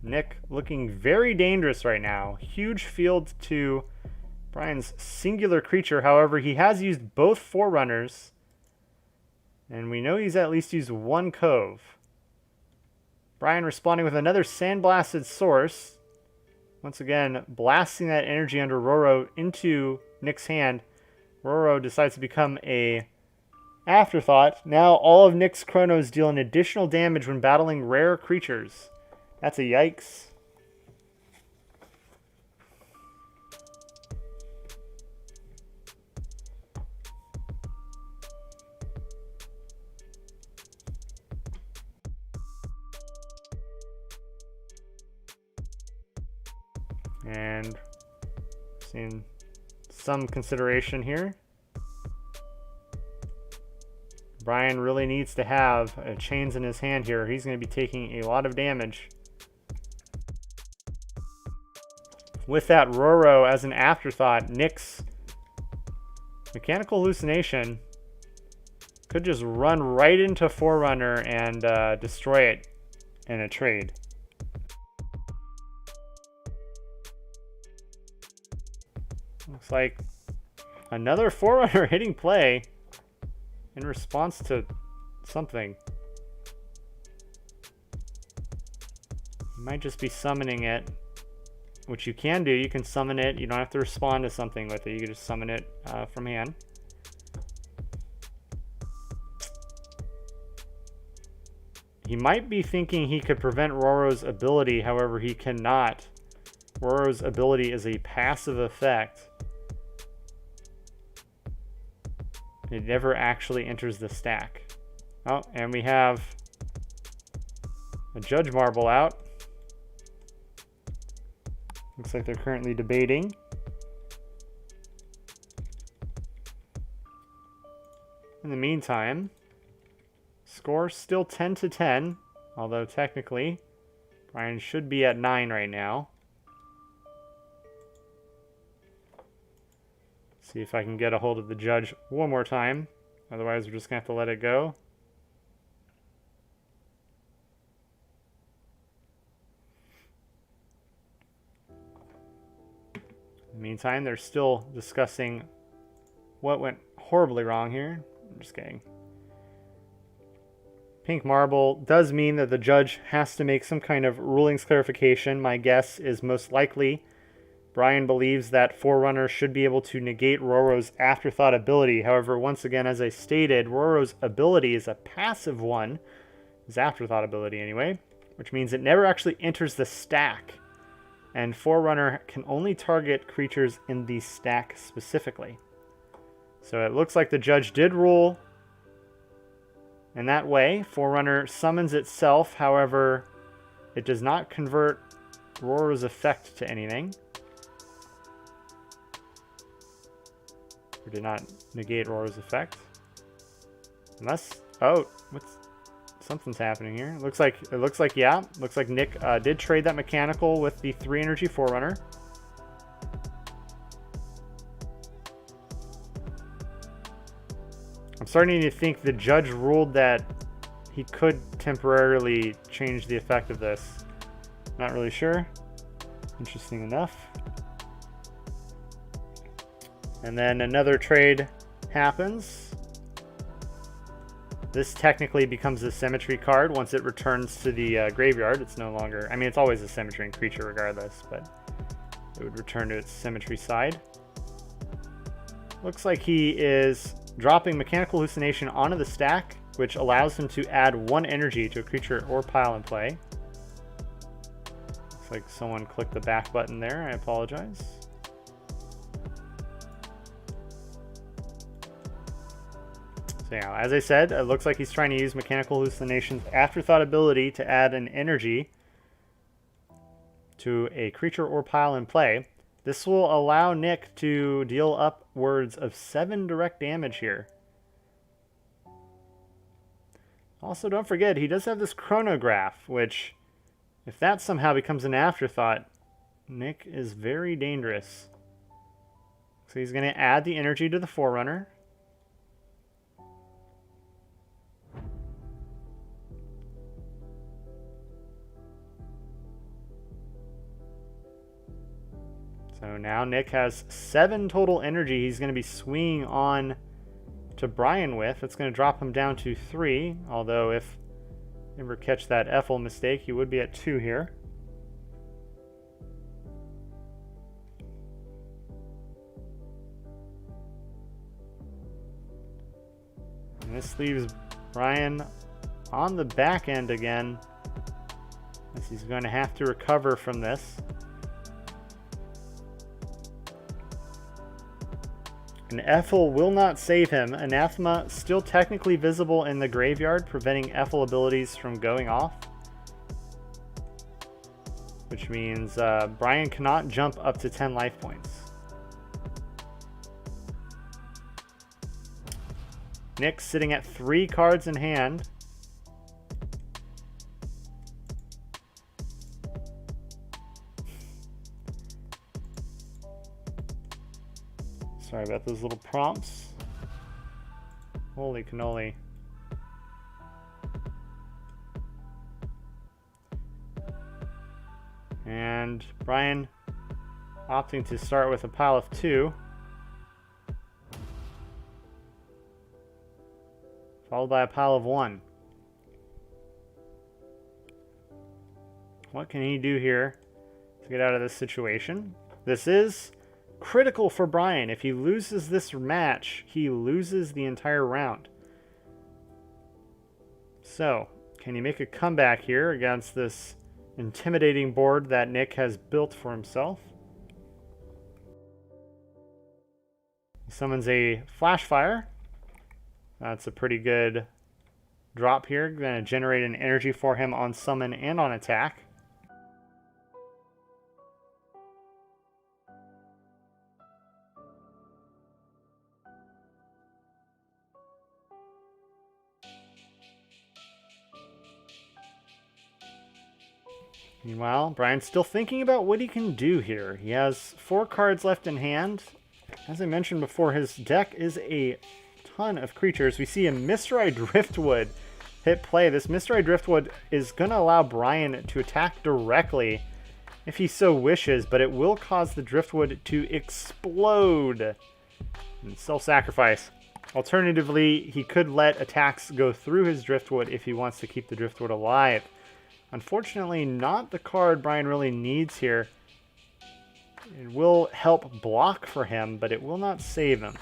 Nick looking very dangerous right now. Huge field to Brian's singular creature. However, he has used both Forerunners, and we know he's at least used 1 Cove. Brian responding with another Sandblasted Source. Once again, blasting that energy under Roro into Nick's hand. Roro decides to become a afterthought. Now all of Nick's Chronos deal an additional damage when battling rare creatures. That's a yikes. And seeing some consideration here. Brian really needs to have chains in his hand here. He's going to be taking a lot of damage. With that Roro as an afterthought, Nick's Mechanical Hallucination could just run right into Forerunner and destroy it in a trade. Looks like another Forerunner hitting play in response to something. You might just be summoning it, which you can do. You can summon it. You don't have to respond to something with it. You can just summon it from hand. He might be thinking he could prevent Roro's ability, however he cannot. Roro's ability is a passive effect. It never actually enters the stack. Oh, and we have a Judge Marble out. Looks like they're currently debating. In the meantime, score still 10-10, although technically Brian should be at 9 right now. See if I can get a hold of the judge one more time. Otherwise, we're just going to have to let it go. In the meantime, they're still discussing what went horribly wrong here. I'm just kidding. Pink marble does mean that the judge has to make some kind of rulings clarification. My guess is most likely Brian believes that Forerunner should be able to negate Roro's afterthought ability. However, once again, as I stated, Roro's ability is a passive one, his afterthought ability anyway, which means it never actually enters the stack. And Forerunner can only target creatures in the stack specifically. So it looks like the judge did rule in that way. Forerunner summons itself, however, it does not convert Roro's effect to anything. Or did not negate Roro's effect. Unless, oh, something's happening here. Looks like Nick did trade that mechanical with the 3 energy Forerunner. I'm starting to think the judge ruled that he could temporarily change the effect of this. Not really sure. Interesting enough. And then another trade happens. This technically becomes a symmetry card once it returns to the graveyard. It's no longer, I mean, it's always a symmetry and creature regardless, but it would return to its symmetry side. Looks like he is dropping Mechanical Hallucination onto the stack, which allows him to add 1 energy to a creature or pile in play. Looks like someone clicked the back button there. I apologize. So yeah, as I said, it looks like he's trying to use Mechanical Hallucination's afterthought ability to add an energy to a creature or pile in play. This will allow Nick to deal upwards of 7 direct damage here. Also, don't forget, he does have this chronograph, which, if that somehow becomes an afterthought, Nick is very dangerous. So he's going to add the energy to the Forerunner. So now Nick has 7 total energy he's going to be swinging on to Brian with. It's going to drop him down to 3, although if you ever catch that Ethel mistake, he would be at 2 here. And this leaves Brian on the back end again, as he's going to have to recover from this. And Ethel will not save him. Anathema still technically visible in the graveyard, preventing Ethel abilities from going off. which means Brian cannot jump up to 10 life points. Nick's sitting at 3 cards in hand. Sorry about those little prompts. Holy cannoli. And Brian opting to start with a pile of 2. Followed by a pile of 1. What can he do here to get out of this situation? This is critical for Brian. If he loses this match, he loses the entire round. So, can he make a comeback here against this intimidating board that Nick has built for himself? He summons a Flash Fire. That's a pretty good drop here. Going to generate an energy for him on summon and on attack. Meanwhile, Brian's still thinking about what he can do here. He has 4 cards left in hand. As I mentioned before, his deck is a ton of creatures. We see a Mystery Driftwood hit play. This Mystery Driftwood is going to allow Brian to attack directly if he so wishes, but it will cause the Driftwood to explode and self-sacrifice. Alternatively, he could let attacks go through his Driftwood if he wants to keep the Driftwood alive. Unfortunately, not the card Brian really needs here. It will help block for him, but it will not save him.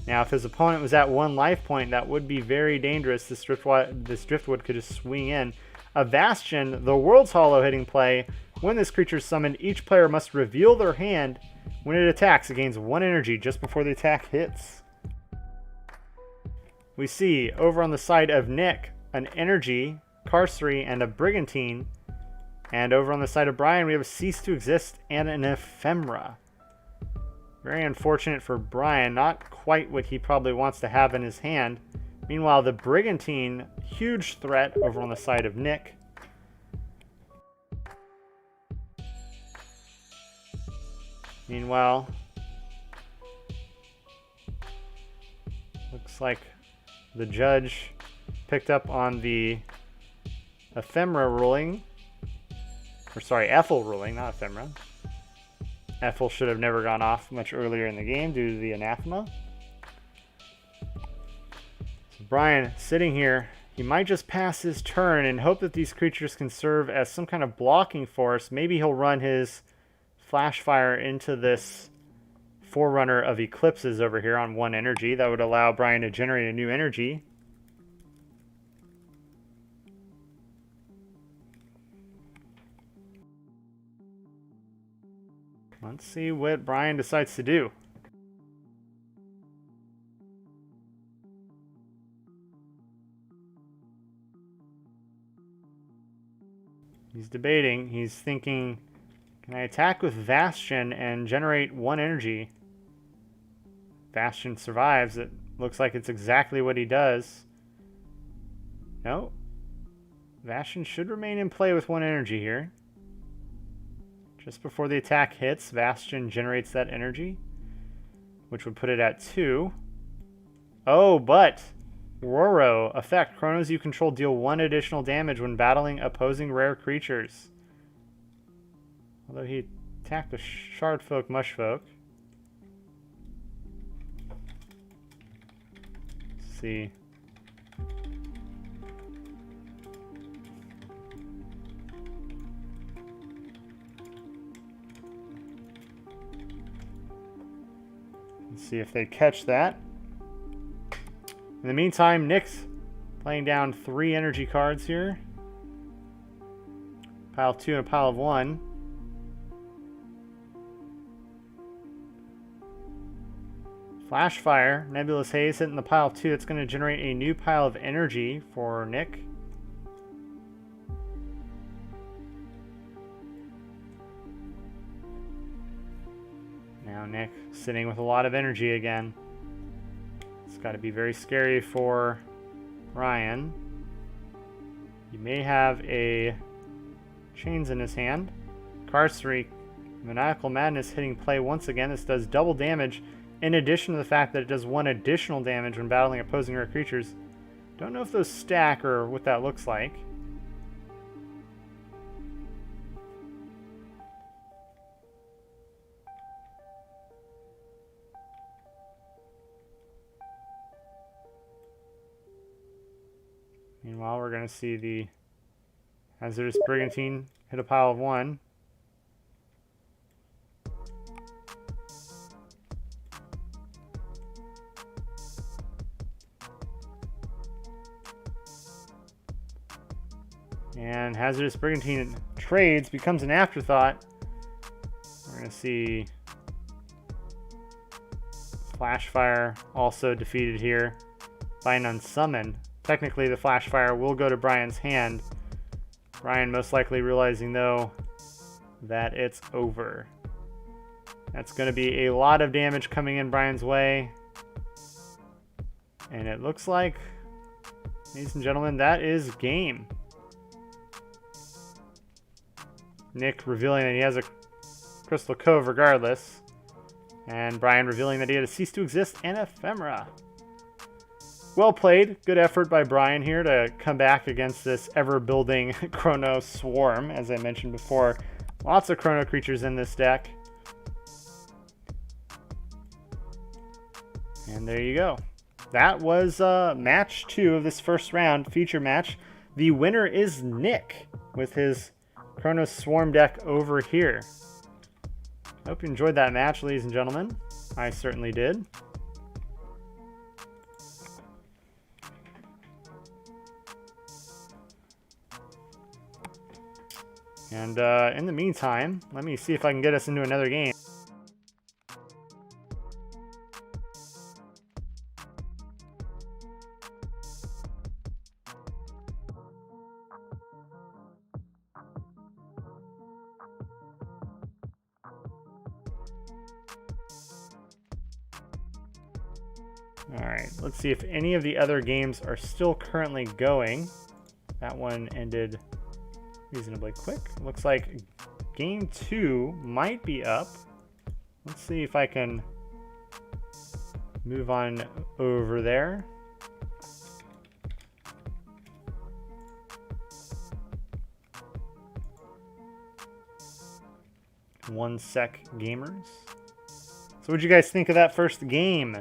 Now, if his opponent was at 1 life point, that would be very dangerous. This Driftwood could just swing in. A Bastion, the World's Hollow hitting play. When this creature is summoned, each player must reveal their hand. When it attacks, it gains 1 energy just before the attack hits. We see, over on the side of Nick, an energy, Carcery, and a Brigantine. And over on the side of Brian, we have a Cease to Exist and an Ephemera. Very unfortunate for Brian, not quite what he probably wants to have in his hand. Meanwhile, the Brigantine, huge threat over on the side of Nick. Meanwhile, looks like the judge picked up on the Ephemera ruling. Or sorry, Ethel ruling, not Ephemera. Ethel should have never gone off much earlier in the game due to the anathema. So Brian, sitting here, he might just pass his turn and hope that these creatures can serve as some kind of blocking force. Maybe he'll run his Flash Fire into this Forerunner of Eclipses over here on 1 energy. That would allow Brian to generate a new energy. Let's see what Brian decides to do. He's debating. He's thinking, can I attack with Bastion and generate 1 energy? Bastion survives. It looks like it's exactly what he does. No. Bastion should remain in play with 1 energy here. Just before the attack hits, Bastion generates that energy, which would put it at 2. Oh, but Roro effect. Chronos you control deal 1 additional damage when battling opposing rare creatures. Although he attacked the Shardfolk Mushfolk. Let's see. See if they catch that. In the meantime, Nick's playing down 3 energy cards here. Pile of 2 and a pile of 1. Flash Fire, Nebulous Haze hitting the pile of 2. It's going to generate a new pile of energy for Nick. Now Nick sitting with a lot of energy again. It's got to be very scary for Ryan. He may have a chains in his hand. Cards 3. Maniacal Madness hitting play once again. This does double damage in addition to the fact that it does 1 additional damage when battling opposing rare creatures. Don't know if those stack or what that looks like. Meanwhile, we're going to see the Hazardous Brigantine hit a pile of 1. And Hazardous Brigantine trades, becomes an afterthought. We're going to see Flashfire also defeated here by an unsummon. Technically, the Flashfire will go to Brian's hand. Brian most likely realizing, though, that it's over. That's going to be a lot of damage coming in Brian's way. And it looks like, ladies and gentlemen, that is game. Nick revealing that he has a Crystal Cove regardless. And Brian revealing that he had a Cease to Exist and Ephemera. Well played. Good effort by Brian here to come back against this ever-building Chrono Swarm, as I mentioned before. Lots of Chrono creatures in this deck. And there you go. That was match 2 of this first round, feature match. The winner is Nick with his Chrono Swarm deck over here. Hope you enjoyed that match, ladies and gentlemen. I certainly did. And in the meantime, let me see if I can get us into another game. Alright, let's see if any of the other games are still currently going. That one ended reasonably quick. Looks like game 2 might be up. Let's see if I can move on over there. One sec, gamers. So what'd you guys think of that first game?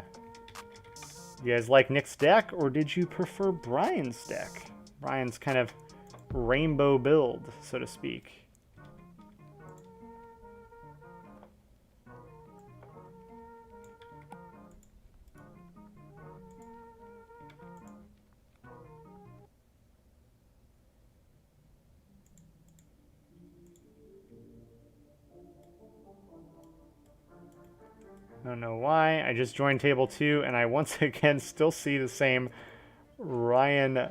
You guys like Nick's deck, or did you prefer Brian's deck? Brian's kind of rainbow build, so to speak. I don't know why. I just joined table 2 and I once again still see the same Ryan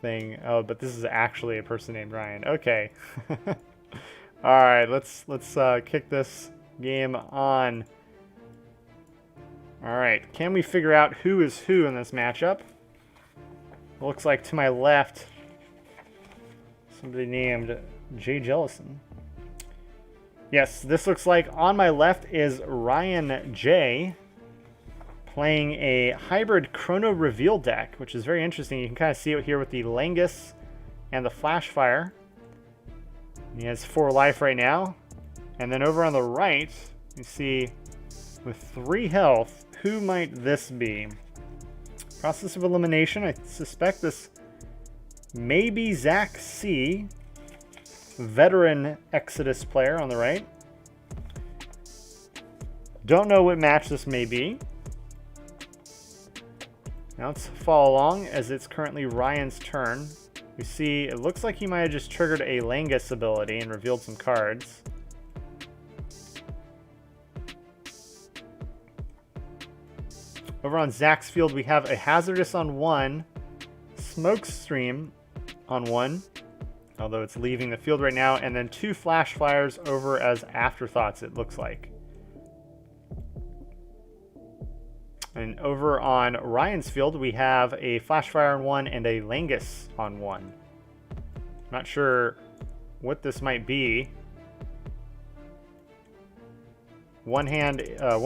thing. Oh, but this is actually a person named Ryan. Okay. All right, let's kick this game on. All right, can we figure out who is who in this matchup? It looks like to my left, somebody named Jay Jellison. Yes, this looks like on my left is Ryan J. playing a hybrid Chrono Reveal deck, which is very interesting. You can kind of see it here with the Langus and the Flashfire. He has 4 life right now. And then over on the right, you see with 3 health, who might this be? Process of elimination. I suspect this may be Zach C., veteran Exodus player on the right. Don't know what match this may be. Now let's follow along as it's currently Ryan's turn. You see, it looks like he might have just triggered a Langus ability and revealed some cards. Over on Zach's field, we have a Hazardous on 1, Smokestream on 1, although it's leaving the field right now, and then 2 Flashfires over as afterthoughts, it looks like. And over on Ryan's field, we have a Flashfire on 1 and a Langus on 1. Not sure what this might be. One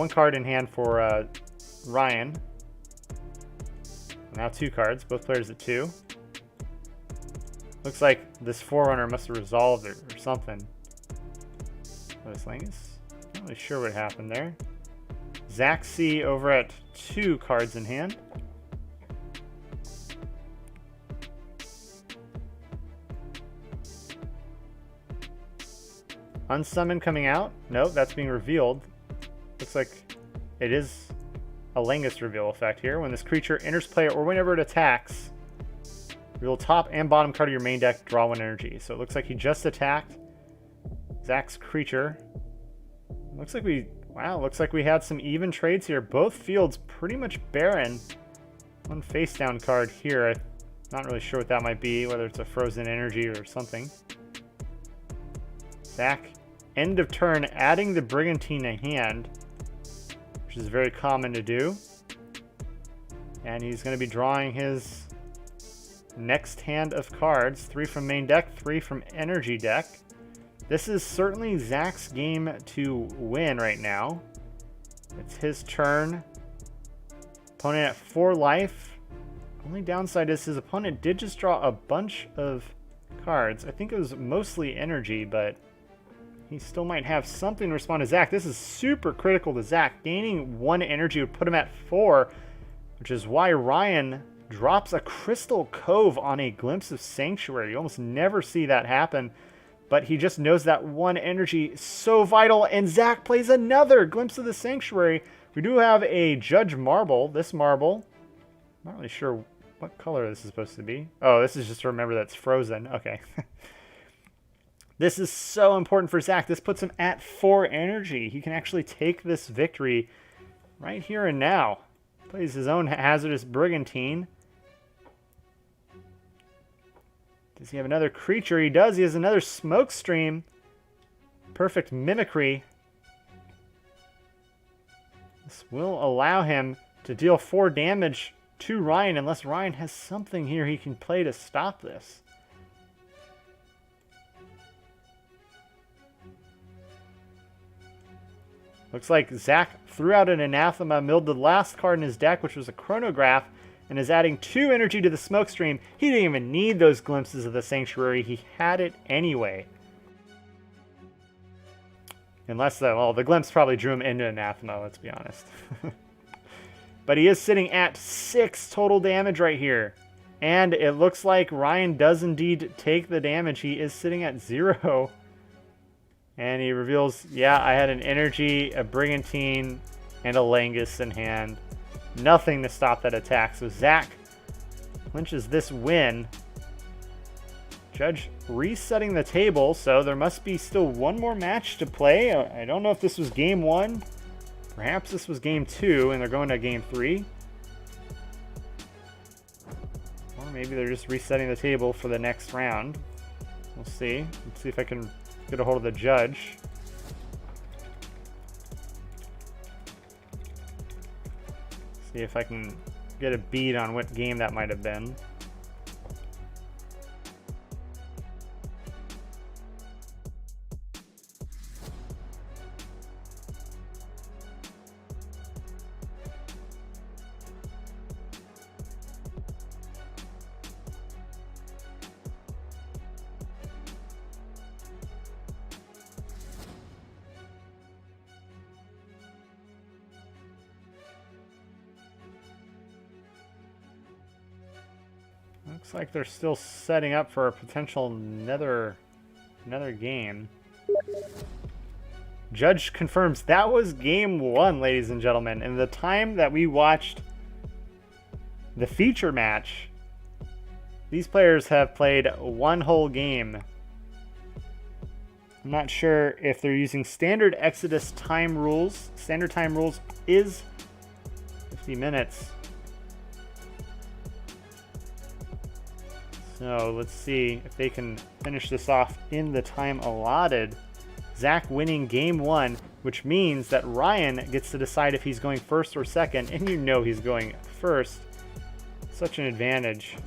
card in hand for Ryan. Now 2 cards, both players at 2. Looks like this Forerunner must have resolved it or something. Oh, this Langus? Not really sure what happened there. Zach C over at 2 cards in hand. Unsummon coming out. Nope, that's being revealed. Looks like it is a Langus reveal effect here. When this creature enters play or whenever it attacks, reveal top and bottom card of your main deck, draw 1 energy. So it looks like he just attacked Zach's creature. Looks like we had some even trades here. Both fields pretty much barren. One face down card here. I'm not really sure what that might be, whether it's a frozen energy or something. Zach, end of turn, adding the Brigantine to hand, which is very common to do. And he's going to be drawing his next hand of cards. 3 from main deck, 3 from energy deck. This is certainly Zach's game to win right now. It's his turn. Opponent at 4 life. Only downside is his opponent did just draw a bunch of cards. I think it was mostly energy, but he still might have something to respond to Zach. This is super critical to Zach. Gaining 1 energy would put him at 4, which is why Ryan drops a Crystal Cove on a Glimpse of Sanctuary. You almost never see that happen, but he just knows that 1 energy is so vital, and Zach plays another Glimpse of the Sanctuary. We do have a Judge Marble. This marble, I'm not really sure what color this is supposed to be. Oh, this is just to remember that's frozen. Okay. This is so important for Zach. This puts him at 4 energy. He can actually take this victory right here and now. Plays his own Hazardous Brigantine. Does he have another creature? He does. He has another Smoke Stream. Perfect Mimicry. This will allow him to deal 4 damage to Ryan, unless Ryan has something here he can play to stop this. Looks like Zach threw out an Anathema, milled the last card in his deck, which was a Chronograph, and is adding 2 energy to the Smoke Stream. He didn't even need those Glimpses of the Sanctuary. He had it anyway. Unless, well, the Glimpse probably drew him into Anathema, let's be honest. But he is sitting at 6 total damage right here. And it looks like Ryan does indeed take the damage. He is sitting at 0. And he reveals, yeah, I had an energy, a Brigantine, and a Langus in hand. Nothing to stop that attack. So Zach clinches this win. Judge resetting the table, so there must be still one more match to play. I don't know if this was game 1. Perhaps this was game 2, and they're going to game 3. Or maybe they're just resetting the table for the next round. We'll see. Let's see if I can get a hold of the judge. See if I can get a bead on what game that might have been. Looks like they're still setting up for a potential another game. Judge confirms that was game 1, ladies and gentlemen. And the time that we watched the feature match, these players have played 1 whole game. I'm not sure if they're using standard Exodus time rules. Standard time rules is 50 minutes. So let's see if they can finish this off in the time allotted. Zach winning game 1. which means that Ryan gets to decide if he's going first or second, and you know he's going first. Such an advantage.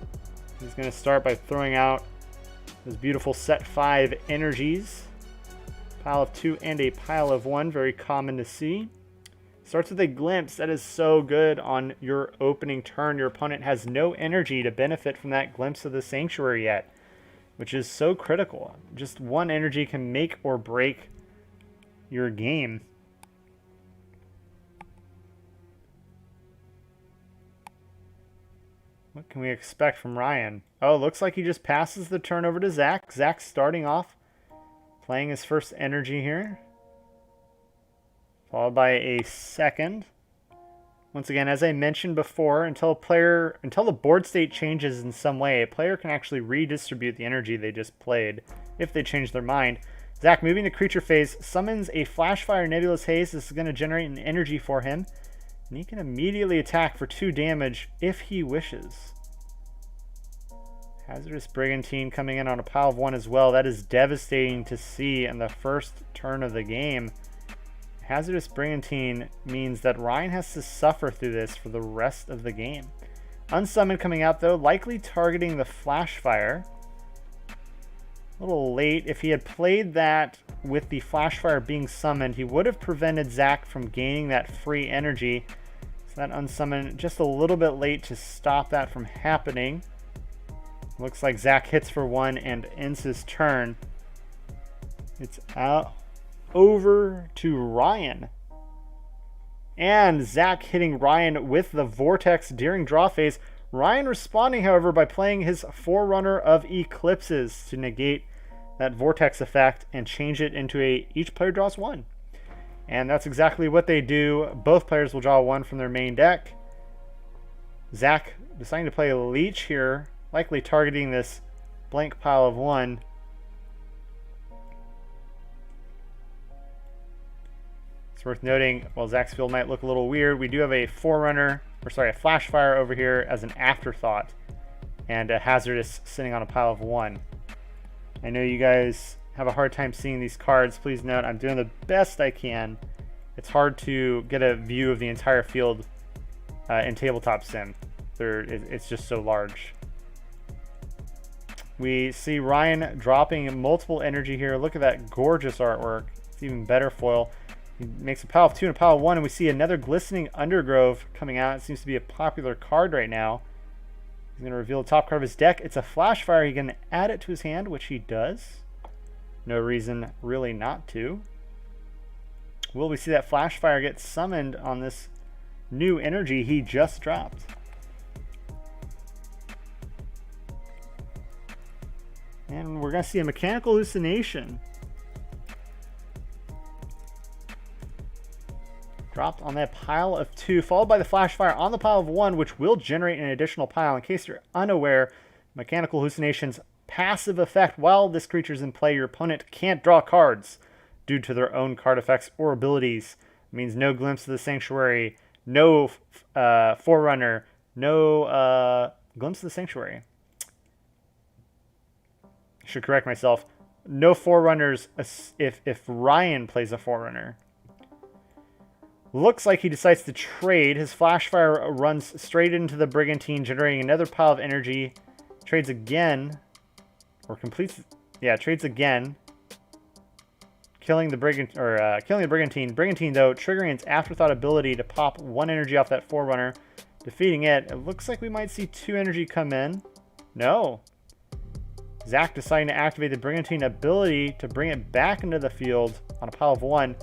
He's going to start by throwing out those beautiful set 5 energies. Pile of 2 and a pile of 1, very common to see. Starts with a glimpse. That is so good on your opening turn. Your opponent has no energy to benefit from that glimpse of the sanctuary yet, which is so critical. Just one energy can make or break your game. What can we expect from Ryan? Oh, looks like he just passes the turn over to Zach. Zach's starting off, playing his first energy here, followed by a second. Once again, as I mentioned before, until the board state changes in some way, a player can actually redistribute the energy they just played if they change their mind. Zach, moving to creature phase, summons a Flashfire Nebulous Haze. This is going to generate an energy for him, and he can immediately attack for 2 damage if he wishes. Hazardous Brigantine coming in on a pile of 1 as well. That is devastating to see in the first turn of the game. Hazardous Brigantine means that Ryan has to suffer through this for the rest of the game. Unsummoned coming out though, likely targeting the Flashfire. A little late. If he had played that with the Flashfire being summoned, he would have prevented Zach from gaining that free energy. So that unsummoned just a little bit late to stop that from happening. Looks like Zach hits for 1 and ends his turn. It's out. Over to Ryan. And Zach hitting Ryan with the Vortex during draw phase. Ryan responding, however, by playing his Forerunner of Eclipses to negate that Vortex effect and change it into a each player draws 1. And that's exactly what they do. Both players will draw 1 from their main deck. Zach deciding to play a Leech here, likely targeting this blank pile of 1. It's worth noting, while Zach's field might look a little weird, we do have a Forerunner, a Flashfire over here as an afterthought, and a Hazardous sitting on a pile of 1. I know you guys have a hard time seeing these cards. Please note, I'm doing the best I can. It's hard to get a view of the entire field in Tabletop Sim. It's just so large. We see Ryan dropping multiple energy here. Look at that gorgeous artwork. It's even better foil. He makes a pile of 2 and a pile of 1, and we see another Glistening Undergrove coming out. It seems to be a popular card right now. He's going to reveal the top card of his deck. It's a Flashfire. He can add it to his hand, which he does. No reason really not to. Will we see that Flashfire get summoned on this new energy he just dropped? And we're going to see a Mechanical Hallucination dropped on that pile of 2, followed by the Flashfire on the pile of 1, which will generate an additional pile. In case you're unaware, Mechanical Hallucination's passive effect: while this creature's in play, your opponent can't draw cards due to their own card effects or abilities. It means no Glimpse of the Sanctuary, no Forerunner, no Glimpse of the Sanctuary. I should correct myself. No Forerunners if Ryan plays a Forerunner. Looks like he decides to trade. His Flashfire runs straight into the Brigantine, generating another pile of energy. Trades again, or completes. Yeah, trades again, killing the Brigantine. Brigantine, though, triggering its Afterthought ability to pop 1 energy off that Forerunner, defeating it. It looks like we might see 2 energy come in. No. Zach deciding to activate the Brigantine ability to bring it back into the field on a pile of 1.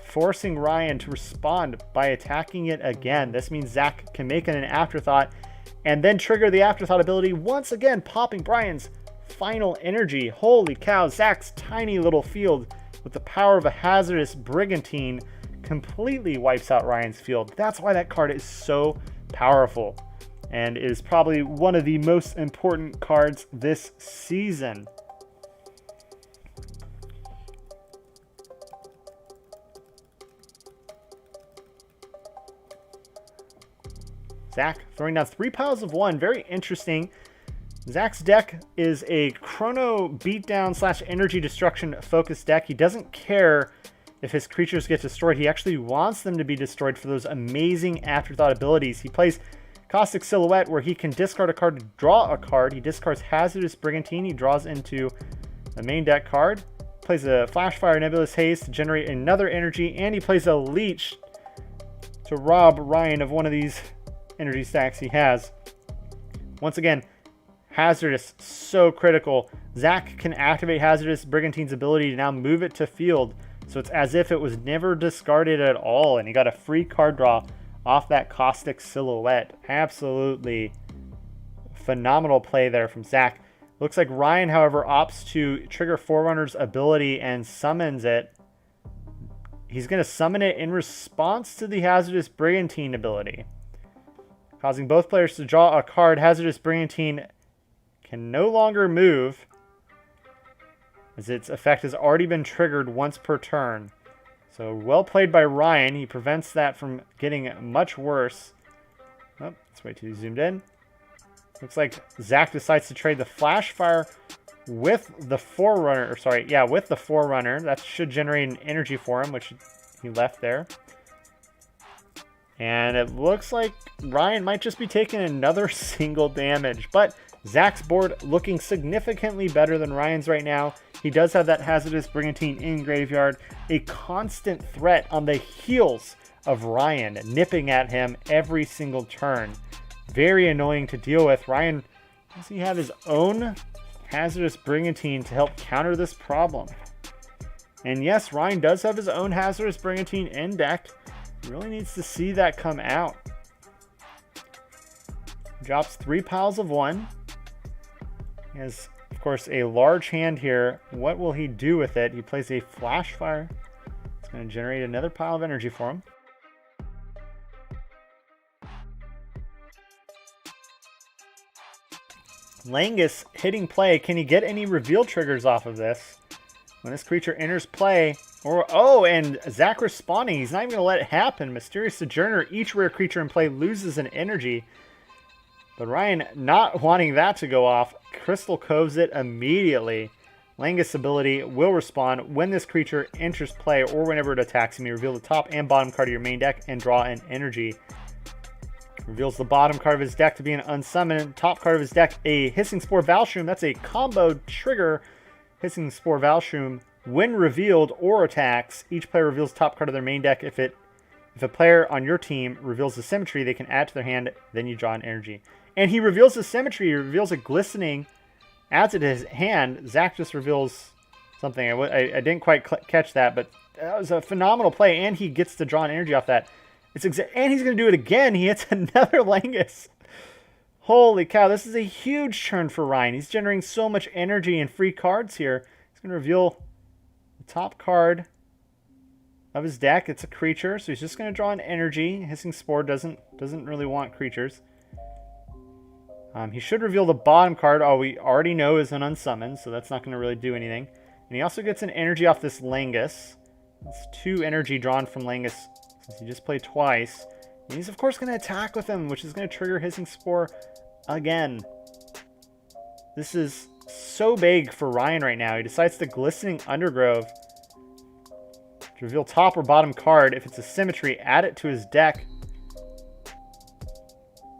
Forcing Ryan to respond by attacking it again. This means Zach can make it an Afterthought and then trigger the Afterthought ability, once again popping Brian's final energy. Holy cow, Zach's tiny little field with the power of a Hazardous Brigantine completely wipes out Ryan's field. That's why that card is so powerful and is probably one of the most important cards this season. Zach throwing down 3 piles of 1. Very interesting. Zach's deck is a Chrono Beatdown / Energy Destruction focused deck. He doesn't care if his creatures get destroyed, he actually wants them to be destroyed for those amazing afterthought abilities. He plays Caustic Silhouette, where he can discard a card to draw a card. He discards Hazardous Brigantine. He draws into the main deck card. Plays a Flashfire Nebulous Haze to generate another energy. And he plays a Leech to rob Ryan of one of these energy stacks he has. Once again, Hazardous, so critical. Zach can activate Hazardous Brigantine's ability to now move it to field. So it's as if it was never discarded at all. And he got a free card draw off that Caustic Silhouette. Absolutely phenomenal play there from Zach. Looks like Ryan, however, opts to trigger Forerunner's ability and summons it. He's going to summon it in response to the Hazardous Brigantine ability, causing both players to draw a card. Hazardous Brigantine can no longer move, as its effect has already been triggered once per turn. So well played by Ryan. He prevents that from getting much worse. Oh, let's wait till he's zoomed in. Looks like Zach decides to trade the Flashfire with the Forerunner. Or sorry, yeah, with the Forerunner. That should generate an energy for him, which he left there. And it looks like Ryan might just be taking another single damage. But Zach's board looking significantly better than Ryan's right now. He does have that Hazardous Brigantine in graveyard. A constant threat on the heels of Ryan, nipping at him every single turn. Very annoying to deal with. Ryan, does he have his own Hazardous Brigantine to help counter this problem? And yes, Ryan does have his own Hazardous Brigantine in deck. He really needs to see that come out. Drops 3 piles of 1. He has, of course, a large hand here. What will he do with it? He plays a Flashfire. It's going to generate another pile of energy for him. Langus hitting play. Can he get any reveal triggers off of this? When this creature enters play, and Zach responding. He's not even going to let it happen. Mysterious Sojourner. Each rare creature in play loses an energy. But Ryan not wanting that to go off, Crystal Coves it immediately. Langus' ability will respond when this creature enters play or whenever it attacks him. You reveal the top and bottom card of your main deck and draw an energy. Reveals the bottom card of his deck to be an unsummoned. Top card of his deck, a Hissing Spore Valshroom. That's a combo trigger. Hissing Spore Valshroom, when revealed or attacks, each player reveals top card of their main deck. If a player on your team reveals the Symmetry, they can add to their hand, then you draw an energy. And he reveals the Symmetry, he reveals a Glistening, adds it to his hand. Zach just reveals something. I didn't quite catch that, but that was a phenomenal play, and he gets to draw an energy off that. And he's going to do it again. He hits another Langus. Holy cow, this is a huge turn for Ryan. He's generating so much energy and free cards here. He's going to reveal the top card of his deck. It's a creature, so he's just going to draw an energy. Hissing Spore doesn't really want creatures. He should reveal the bottom card. Oh, we already know is an unsummoned, so that's not going to really do anything. And he also gets an energy off this Langus. It's 2 energy drawn from Langus since he just played twice. And he's, of course, going to attack with him, which is going to trigger Hissing Spore again. This is so big for Ryan right now. He decides to Glistening Undergrove to reveal top or bottom card. If it's a Symmetry, add it to his deck.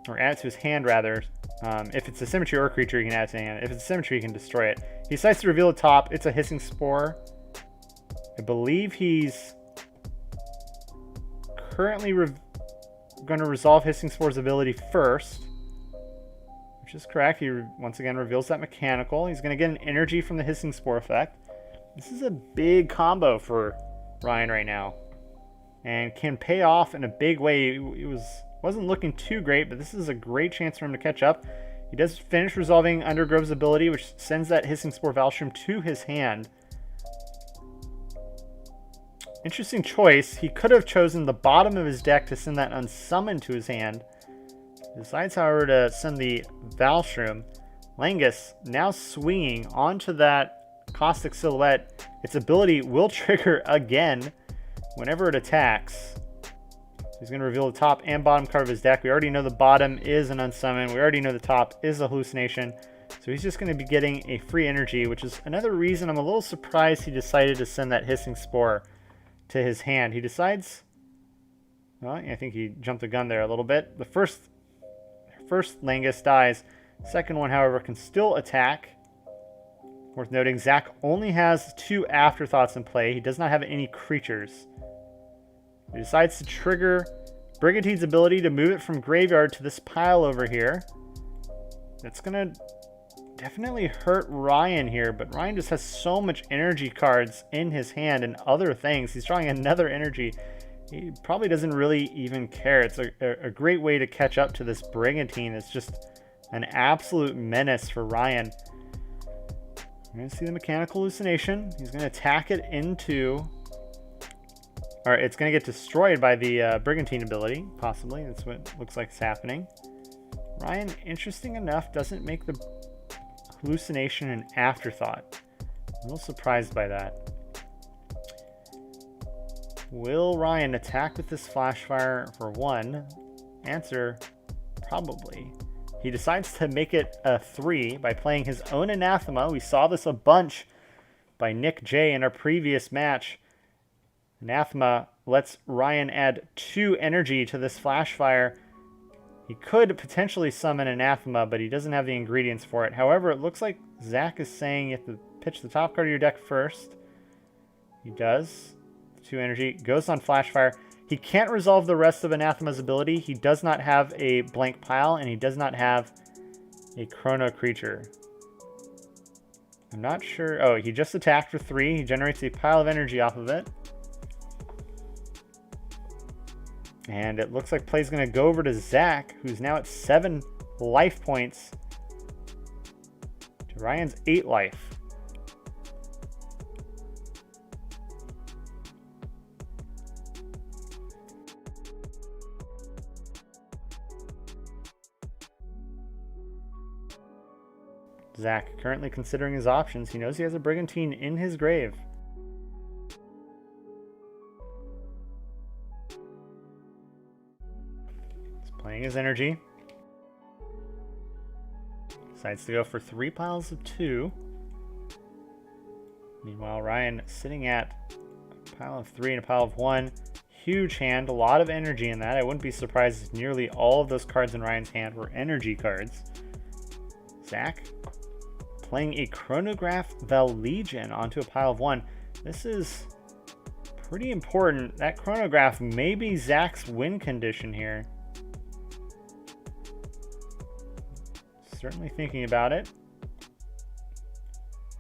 Or add it to his hand, rather. If it's a Symmetry or a creature, you can add it to his hand. If it's a Symmetry, you can destroy it. He decides to reveal the top. It's a Hissing Spore. I believe he's currently going to resolve Hissing Spore's ability first, which is correct. He once again reveals that mechanical. He's going to get an energy from the Hissing Spore effect. This is a big combo for Ryan right now, and can pay off in a big way. It wasn't looking too great, but this is a great chance for him to catch up. He does finish resolving Undergrove's ability, which sends that Hissing Spore Valshroom to his hand. Interesting choice. He could have chosen the bottom of his deck to send that unsummoned to his hand. He decides, however, to send the Valshroom. Langus now swinging onto that Caustic Silhouette. Its ability will trigger again whenever it attacks. So he's going to reveal the top and bottom card of his deck. We already know the bottom is an unsummoned. We already know the top is a hallucination. So he's just going to be getting a free energy, which is another reason I'm a little surprised he decided to send that Hissing Spore to his hand. He decides... Well, I think he jumped the gun there a little bit. The first Langus dies. Second one, however, can still attack. Worth noting, Zach only has 2 afterthoughts in play. He does not have any creatures. He decides to trigger Brigantine's ability to move it from graveyard to this pile over here. That's going to definitely hurt Ryan here, but Ryan just has so much energy cards in his hand and other things. He's drawing another energy. He probably doesn't really even care. It's a great way to catch up to this Brigantine. It's just an absolute menace for Ryan. You're going to see the mechanical hallucination. He's going to attack it into... Or it's going to get destroyed by the Brigantine ability, possibly. That's what it looks like is happening. Ryan, interesting enough, doesn't make the hallucination an afterthought. I'm a little surprised by that. Will Ryan attack with this Flashfire for 1? Answer, probably. He decides to make it a 3 by playing his own Anathema. We saw this a bunch by Nick J in our previous match. Anathema lets Ryan add 2 energy to this Flashfire. He could potentially summon Anathema, but he doesn't have the ingredients for it. However, it looks like Zach is saying you have to pitch the top card of your deck first. He does. 2 energy. Goes on Flashfire. He can't resolve the rest of Anathema's ability. He does not have a blank pile, and he does not have a chrono creature. I'm not sure. Oh, he just attacked for 3. He generates a pile of energy off of it. And it looks like play's going to go over to Zach, who's now at 7 life points to Ryan's 8 life. Zach currently considering his options. He knows he has a Brigantine in his grave. Playing his energy. Decides to go for 3 piles of 2. Meanwhile, Ryan sitting at a pile of 3 and a pile of 1. Huge hand, a lot of energy in that. I wouldn't be surprised if nearly all of those cards in Ryan's hand were energy cards. Zach playing a Chronograph Vallegian onto a pile of 1. This is pretty important. That Chronograph may be Zach's win condition here. Certainly thinking about it.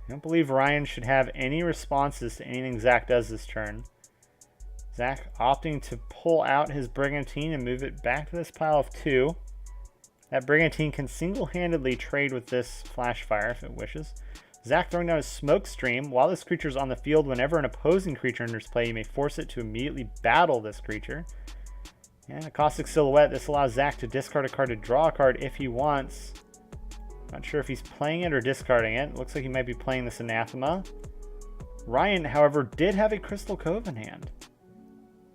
I don't believe Ryan should have any responses to anything Zach does this turn. Zach opting to pull out his Brigantine and move it back to this pile of 2. That Brigantine can single-handedly trade with this Flashfire if it wishes. Zach throwing down his Smoke Stream. While this creature is on the field, whenever an opposing creature enters play, you may force it to immediately battle this creature. And a Caustic Silhouette. This allows Zach to discard a card to draw a card if he wants. Not sure if he's playing it or discarding it. Looks like he might be playing this Anathema. Ryan, however, did have a Crystal Cove in hand.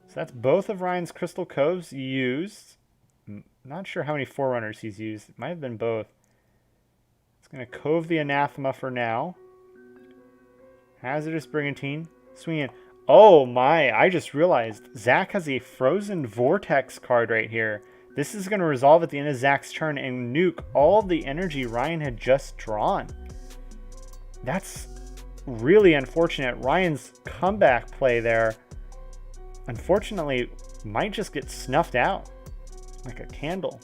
So that's both of Ryan's Crystal Coves used. Not sure how many Forerunners he's used. It might have been both. It's going to Cove the Anathema for now. Hazardous Brigantine. Swing in. Oh my, I just realized Zach has a Frozen Vortex card right here. This is going to resolve at the end of Zach's turn and nuke all the energy Ryan had just drawn. That's really unfortunate. Ryan's comeback play there, unfortunately, might just get snuffed out like a candle.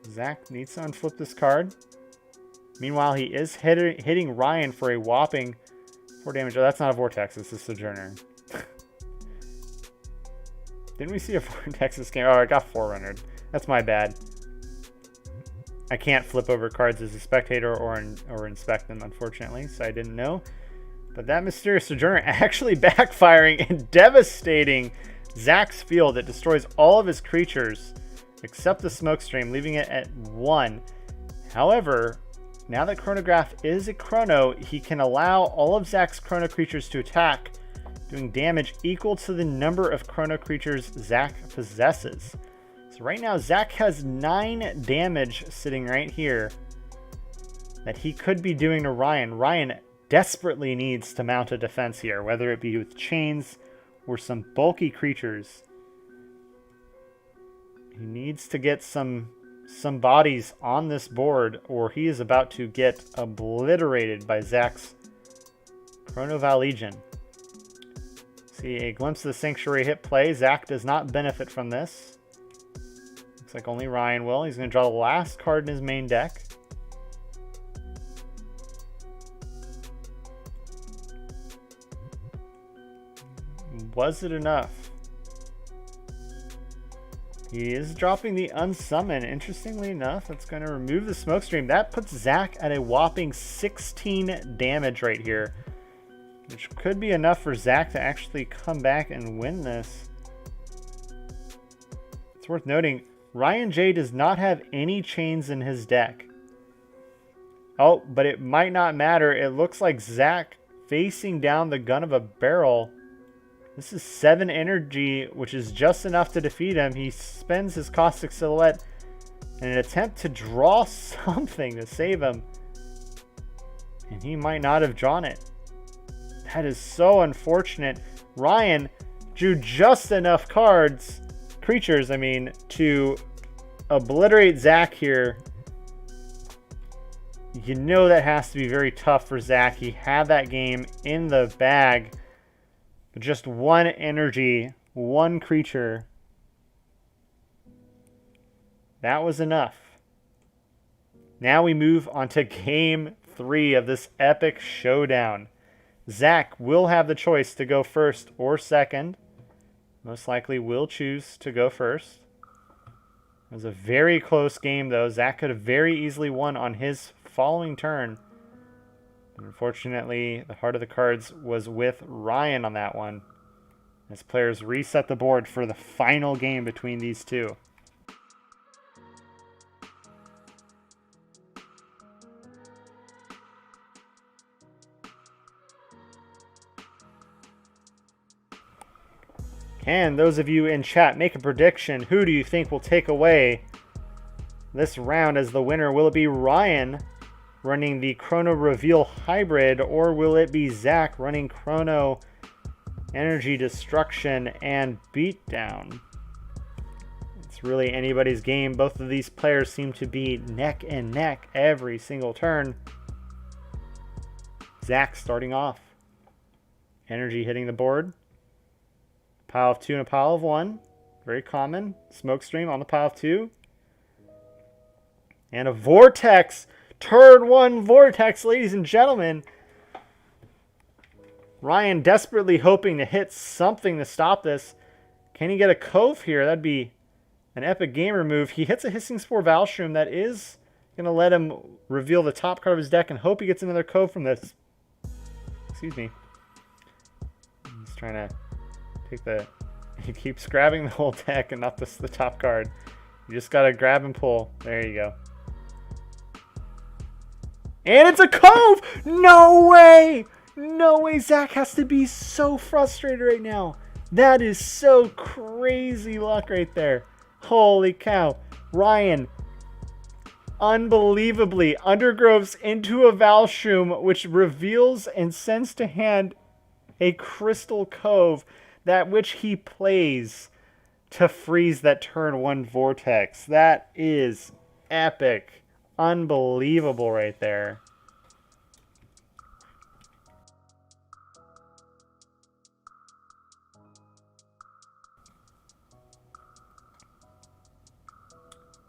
Zach needs to unflip this card. Meanwhile, he is hitting Ryan for a whopping 4 damage. Oh, that's not a Vortex. It's a Sojourner. Didn't we see a Vortex this game? Oh, I got Forerunner. That's my bad. I can't flip over cards as a spectator or inspect them, unfortunately, so I didn't know. But that Mysterious Sojourner actually backfiring and devastating Zach's field. It destroys all of his creatures except the Smokestream, leaving it at 1. However, now that Chronograph is a Chrono, he can allow all of Zach's Chrono creatures to attack, doing damage equal to the number of Chrono creatures Zach possesses. So right now, Zach has 9 damage sitting right here that he could be doing to Ryan. Ryan desperately needs to mount a defense here, whether it be with chains or some bulky creatures. He needs to get some bodies on this board, or he is about to get obliterated by Zach's Chronoval Legion. See a glimpse of the Sanctuary hit play. Zach does not benefit from this. Looks like only Ryan will. He's going to draw the last card in his main deck. Was it enough? He is dropping the Unsummon. Interestingly enough, that's going to remove the Smokestream. That puts Zach at a whopping 16 damage right here, which could be enough for Zach to actually come back and win this. It's worth noting, Ryan J does not have any chains in his deck. Oh, but it might not matter. It looks like Zach facing down the gun of a barrel. This is 7 energy, which is just enough to defeat him. He spends his Caustic Silhouette in an attempt to draw something to save him. And he might not have drawn it. That is so unfortunate. Ryan drew just enough creatures, to obliterate Zach here. You know that has to be very tough for Zach. He had that game in the bag. But just 1 energy, 1 creature. That was enough. Now we move on to game 3 of this epic showdown. Zach will have the choice to go first or second. Most likely will choose to go first. It was a very close game, though. Zach could have very easily won on his following turn. Unfortunately, the heart of the cards was with Ryan on that one, as players reset the board for the final game between these two. Can those of you in chat make a prediction? Who do you think will take away this round as the winner? Will it be Ryan running the Chrono Reveal Hybrid, or will it be Zach running Chrono Energy Destruction and Beatdown? It's really anybody's game. Both of these players seem to be neck and neck every single turn. Zach starting off. Energy hitting the board. Pile of 2 and a pile of 1. Very common. Smokestream on the pile of 2. And a Vortex. Turn 1 Vortex, ladies and gentlemen. Ryan desperately hoping to hit something to stop this. Can he get a Cove here? That'd be an epic gamer move. He hits a Hissing Spore Valstrom. That is going to let him reveal the top card of his deck and hope he gets another Cove from this. Excuse me. He's trying to take the... He keeps grabbing the whole deck and not the top card. You just got to grab and pull. There you go. And it's a Cove! No way! No way. Zach has to be so frustrated right now. That is so crazy luck right there. Holy cow. Ryan unbelievably undergroves into a Valstrom, which reveals and sends to hand a Crystal Cove, that which he plays to freeze that turn 1 Vortex. That is epic. Unbelievable right there.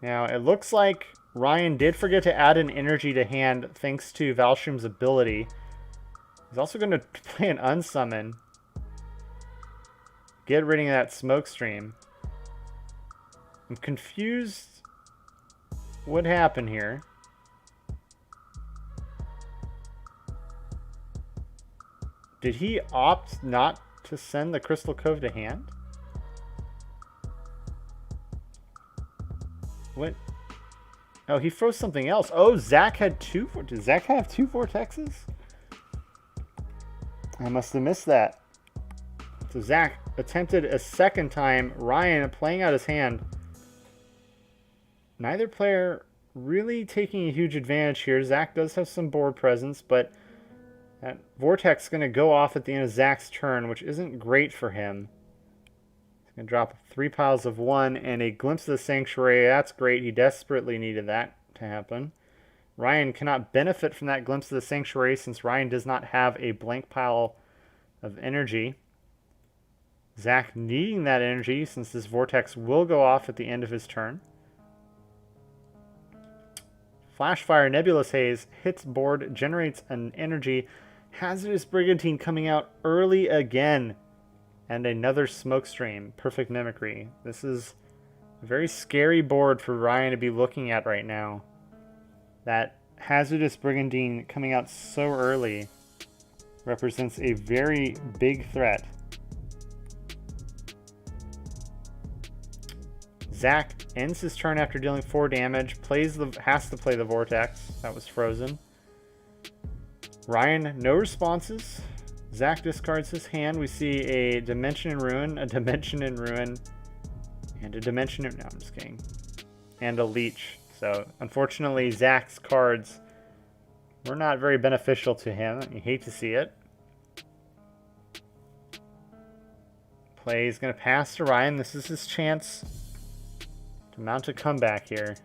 Now, it looks like Ryan did forget to add an energy to hand thanks to Valstrom's ability. He's also going to play an Unsummon. Get rid of that Smokestream. I'm confused what happened here. Did he opt not to send the Crystal Cove to hand? What? Oh, he froze something else. Oh, Zach had 2. Did Zach have 2 Vortexes? I must have missed that. So Zach attempted a second time. Ryan playing out his hand. Neither player really taking a huge advantage here. Zach does have some board presence, but That Vortex is going to go off at the end of Zach's turn, which isn't great for him. He's going to drop 3 piles of 1 and a Glimpse of the Sanctuary. That's great. He desperately needed that to happen. Ryan cannot benefit from that Glimpse of the Sanctuary since Ryan does not have a blank pile of energy. Zach needing that energy since this Vortex will go off at the end of his turn. Flashfire Nebulous Haze hits board, generates an energy. Hazardous Brigantine coming out early again. And another Smoke Stream. Perfect Mimicry. This is a very scary board for Ryan to be looking at right now. That Hazardous Brigantine coming out so early represents a very big threat. Zach ends his turn after dealing 4 damage, has to play the Vortex. That was frozen. Ryan, no responses. Zach discards his hand. We see a Dimension in Ruin, a Dimension in Ruin, and a Dimension in... No, I'm just kidding. And a Leech. So, unfortunately, Zach's cards were not very beneficial to him. You hate to see it. Play is going to pass to Ryan. This is his chance to mount a comeback here.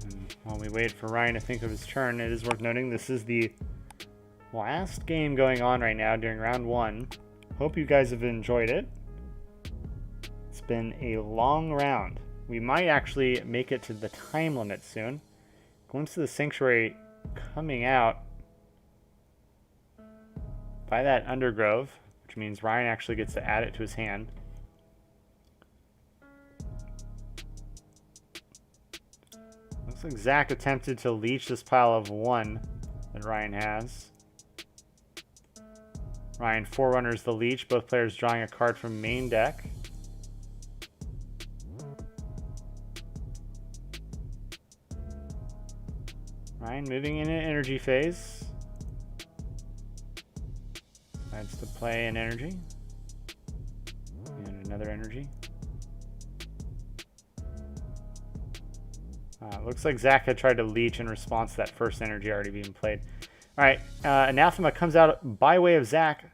And while we wait for Ryan to think of his turn, it is worth noting this is the last game going on right now during round 1. Hope you guys have enjoyed it. It's been a long round. We might actually make it to the time limit soon. Glimpse of the Sanctuary coming out by that Undergrove, which means Ryan actually gets to add it to his hand. Looks like Zach attempted to leech this pile of 1 that Ryan has. Ryan forerunners the leech, both players drawing a card from main deck. Ryan moving in an energy phase. Decides to play an energy. And another energy. Looks like Zach had tried to leech in response to that first energy already being played. Alright, Anathema comes out by way of Zach.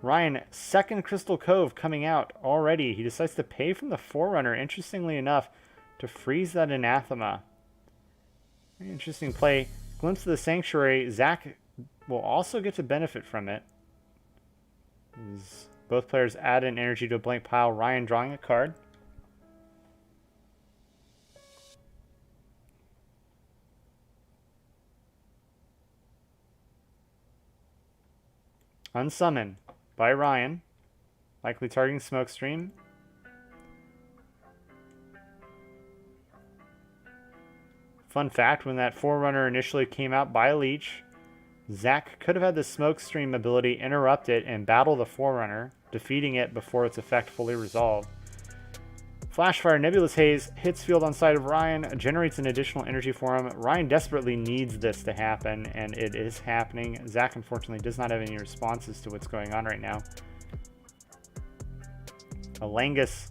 Ryan, second Crystal Cove coming out already. He decides to pay from the Forerunner, interestingly enough, to freeze that Anathema. Very interesting play. Glimpse of the Sanctuary. Zach will also get to benefit from it. As both players add an energy to a blank pile. Ryan drawing a card. Unsummon by Ryan, likely targeting Smokestream. Fun fact, when that Forerunner initially came out by Leech, Zach could have had the Smokestream ability interrupt it and battle the Forerunner, defeating it before its effect fully resolved. Flashfire Nebulous Haze hits field on side of Ryan, generates an additional energy for him. Ryan desperately needs this to happen, and it is happening. Zach, unfortunately, does not have any responses to what's going on right now. A Langus,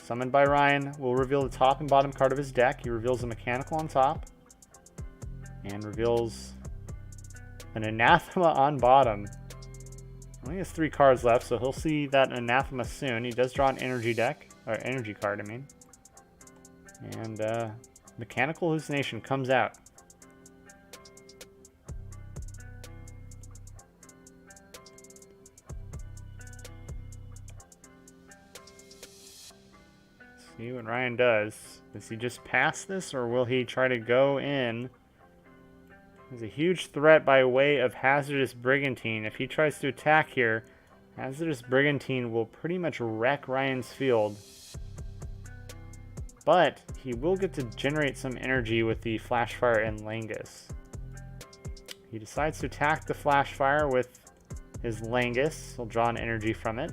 summoned by Ryan, will reveal the top and bottom card of his deck. He reveals a Mechanical on top, and reveals an Anathema on bottom. Only has 3 cards left, so he'll see that Anathema soon. He does draw an energy deck. Or energy card, I mean. And Mechanical Hallucination comes out. See what Ryan does. Does he just pass this, or will he try to go in? There's a huge threat by way of Hazardous Brigantine. If he tries to attack here, Hazardous Brigantine will pretty much wreck Ryan's field. But he will get to generate some energy with the Flashfire and Langus. He decides to attack the Flashfire with his Langus. He'll draw an energy from it.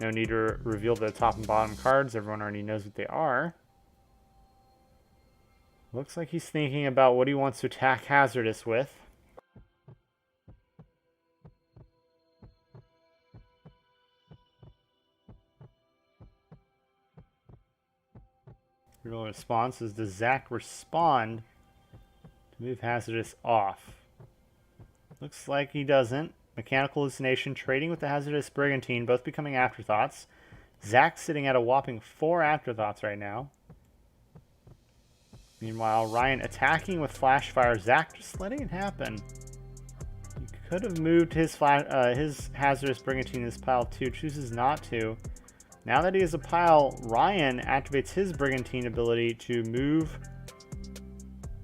No need to reveal the top and bottom cards. Everyone already knows what they are. Looks like he's thinking about what he wants to attack Hazardous with. Real response is, does Zach respond to move Hazardous off? Looks like he doesn't. Mechanical Hallucination trading with the Hazardous Brigantine, both becoming afterthoughts. Zach sitting at a whopping 4 afterthoughts right now. Meanwhile, Ryan attacking with Flash Fire. Zach just letting it happen. He could have moved his Hazardous Brigantine in his pile too. Chooses not to. Now that he has a pile, Ryan activates his Brigantine ability to move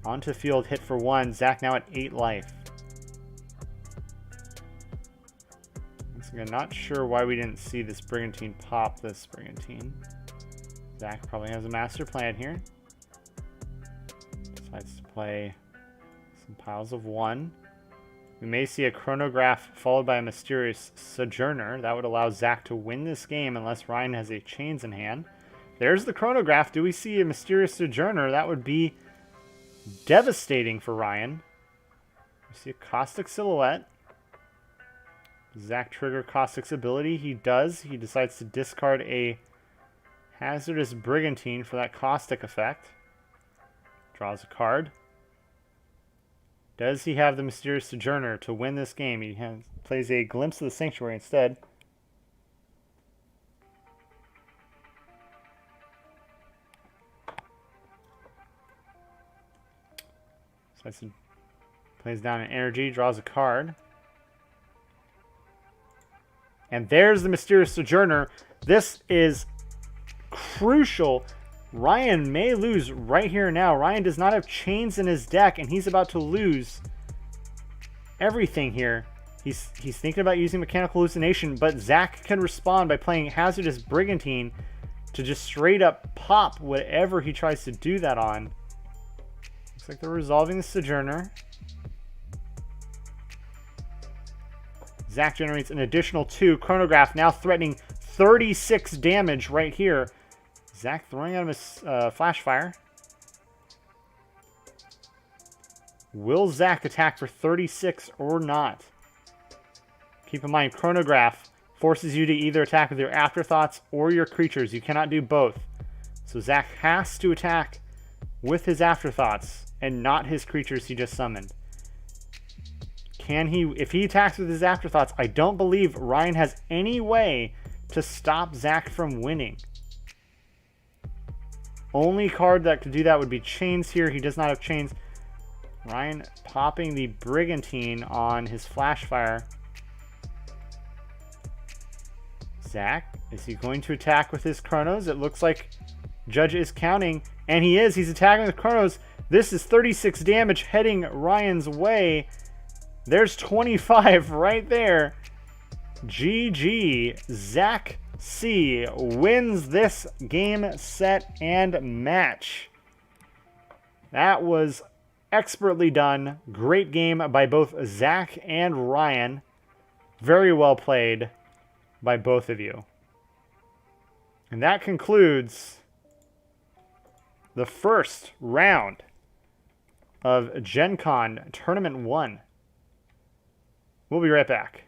onto field, hit for 1. Zach now at 8 life. Once again, not sure why we didn't see this Brigantine pop this Brigantine. Zach probably has a master plan here. Decides to play some piles of 1. We may see a Chronograph followed by a Mysterious Sojourner. That would allow Zach to win this game unless Ryan has a Chains in hand. There's the Chronograph. Do we see a Mysterious Sojourner? That would be devastating for Ryan. We see a Caustic Silhouette. Does Zach trigger Caustic's ability? He does. He decides to discard a Hazardous Brigantine for that Caustic effect. Draws a card. Does he have the Mysterious Sojourner to win this game? He plays a Glimpse of the Sanctuary instead. So plays down an energy, draws a card. And there's the Mysterious Sojourner. This is crucial. Ryan may lose right here now. Ryan does not have Chains in his deck, and he's about to lose everything here. He's thinking about using Mechanical Hallucination, but Zach can respond by playing Hazardous Brigantine to just straight up pop whatever he tries to do that on. Looks like they're resolving the Sojourner. Zach generates an additional 2. Chronograph now threatening 36 damage right here. Zach throwing out his Flash Fire. Will Zach attack for 36 or not? Keep in mind, Chronograph forces you to either attack with your Afterthoughts or your creatures. You cannot do both. So Zach has to attack with his Afterthoughts and not his creatures he just summoned. Can he? If he attacks with his Afterthoughts, I don't believe Ryan has any way to stop Zach from winning. Only card that could do that would be Chains here. He does not have Chains. Ryan popping the Brigantine on his Flash Fire. Zach, is he going to attack with his Chronos? It looks like Judge is counting, and he is. He's attacking with Chronos. This is 36 damage heading Ryan's way. There's 25 right there. GG. Zach C wins this game, set, and match. That was expertly done. Great game by both Zach and Ryan. Very well played by both of you. And that concludes the first round of Gen Con Tournament 1. We'll be right back.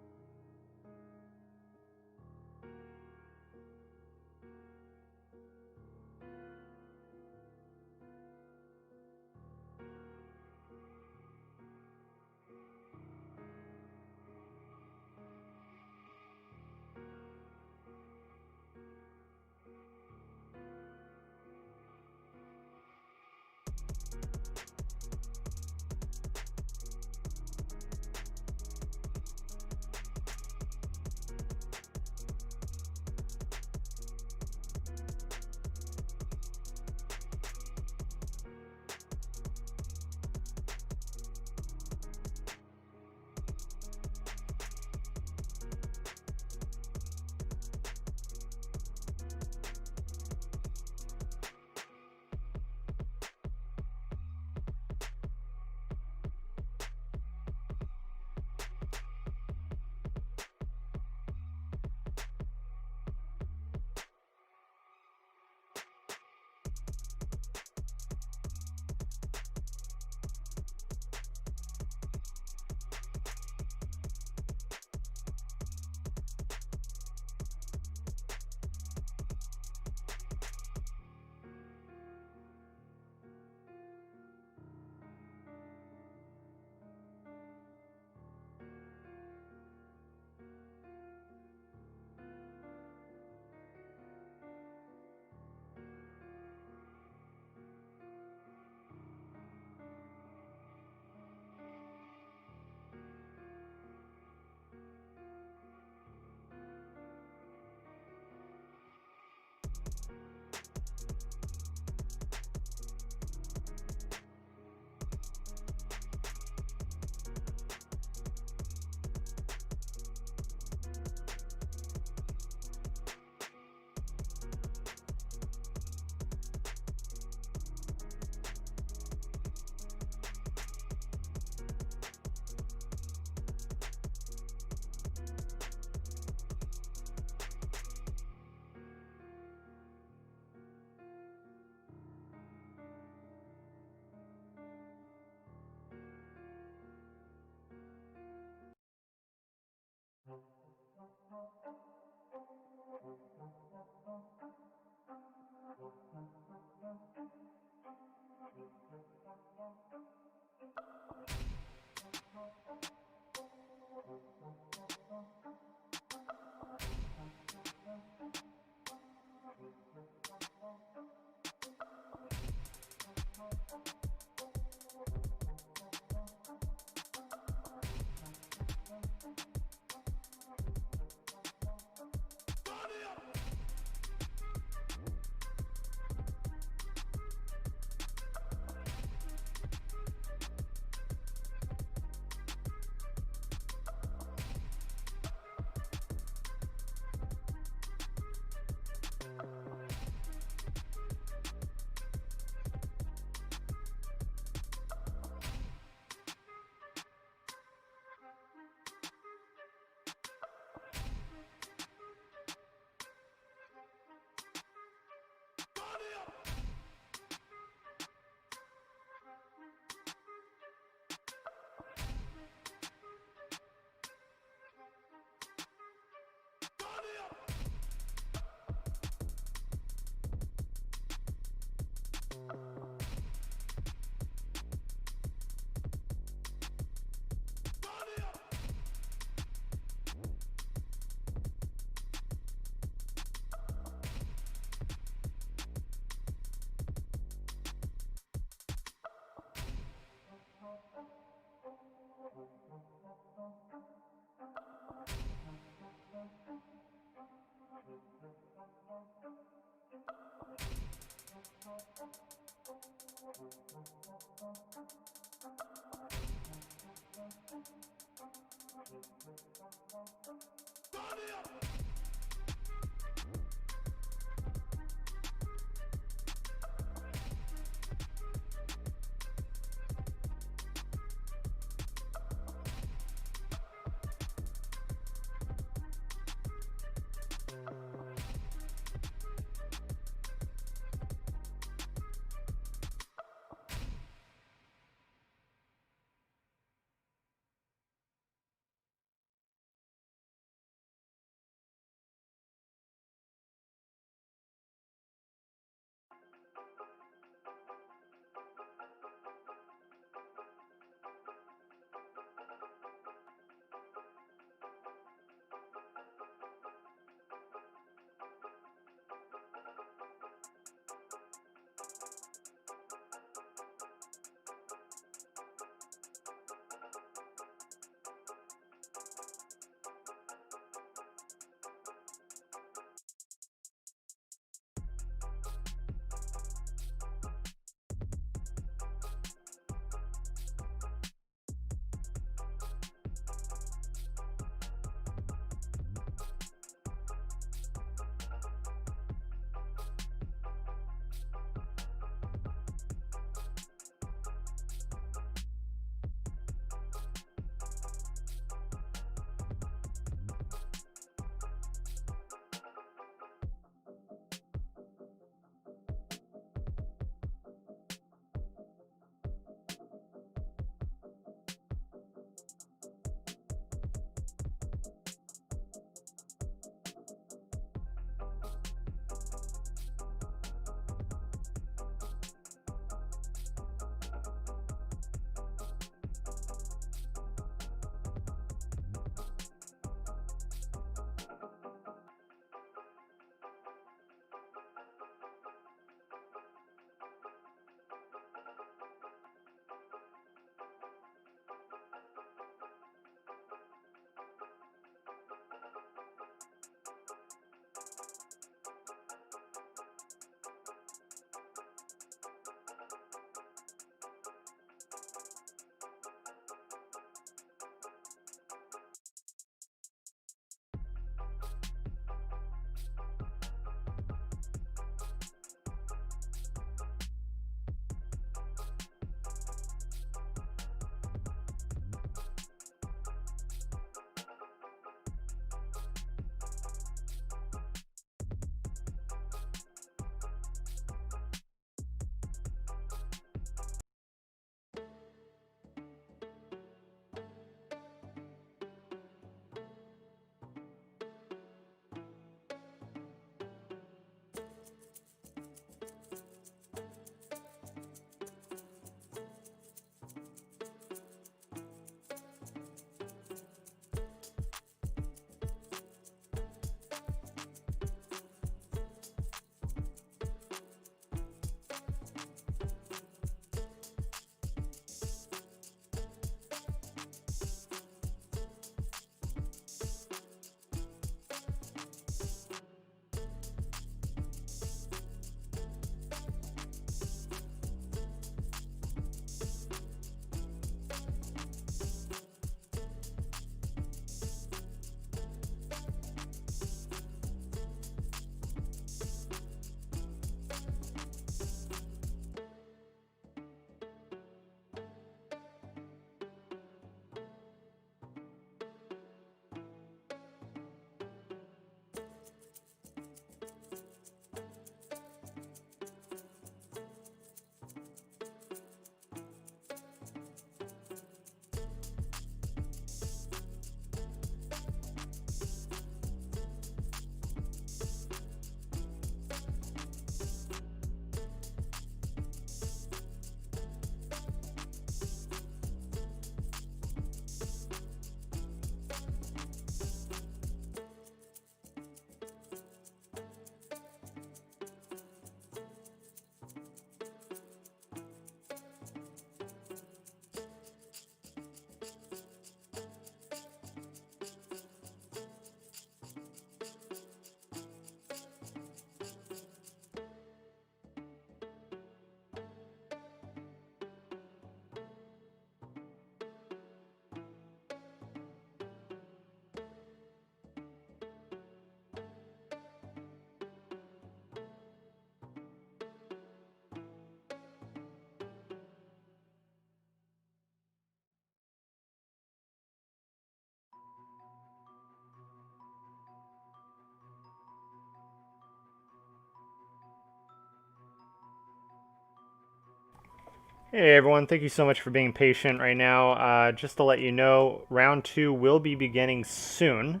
Hey everyone, thank you so much for being patient right now. Just to let you know, round 2 will be beginning soon.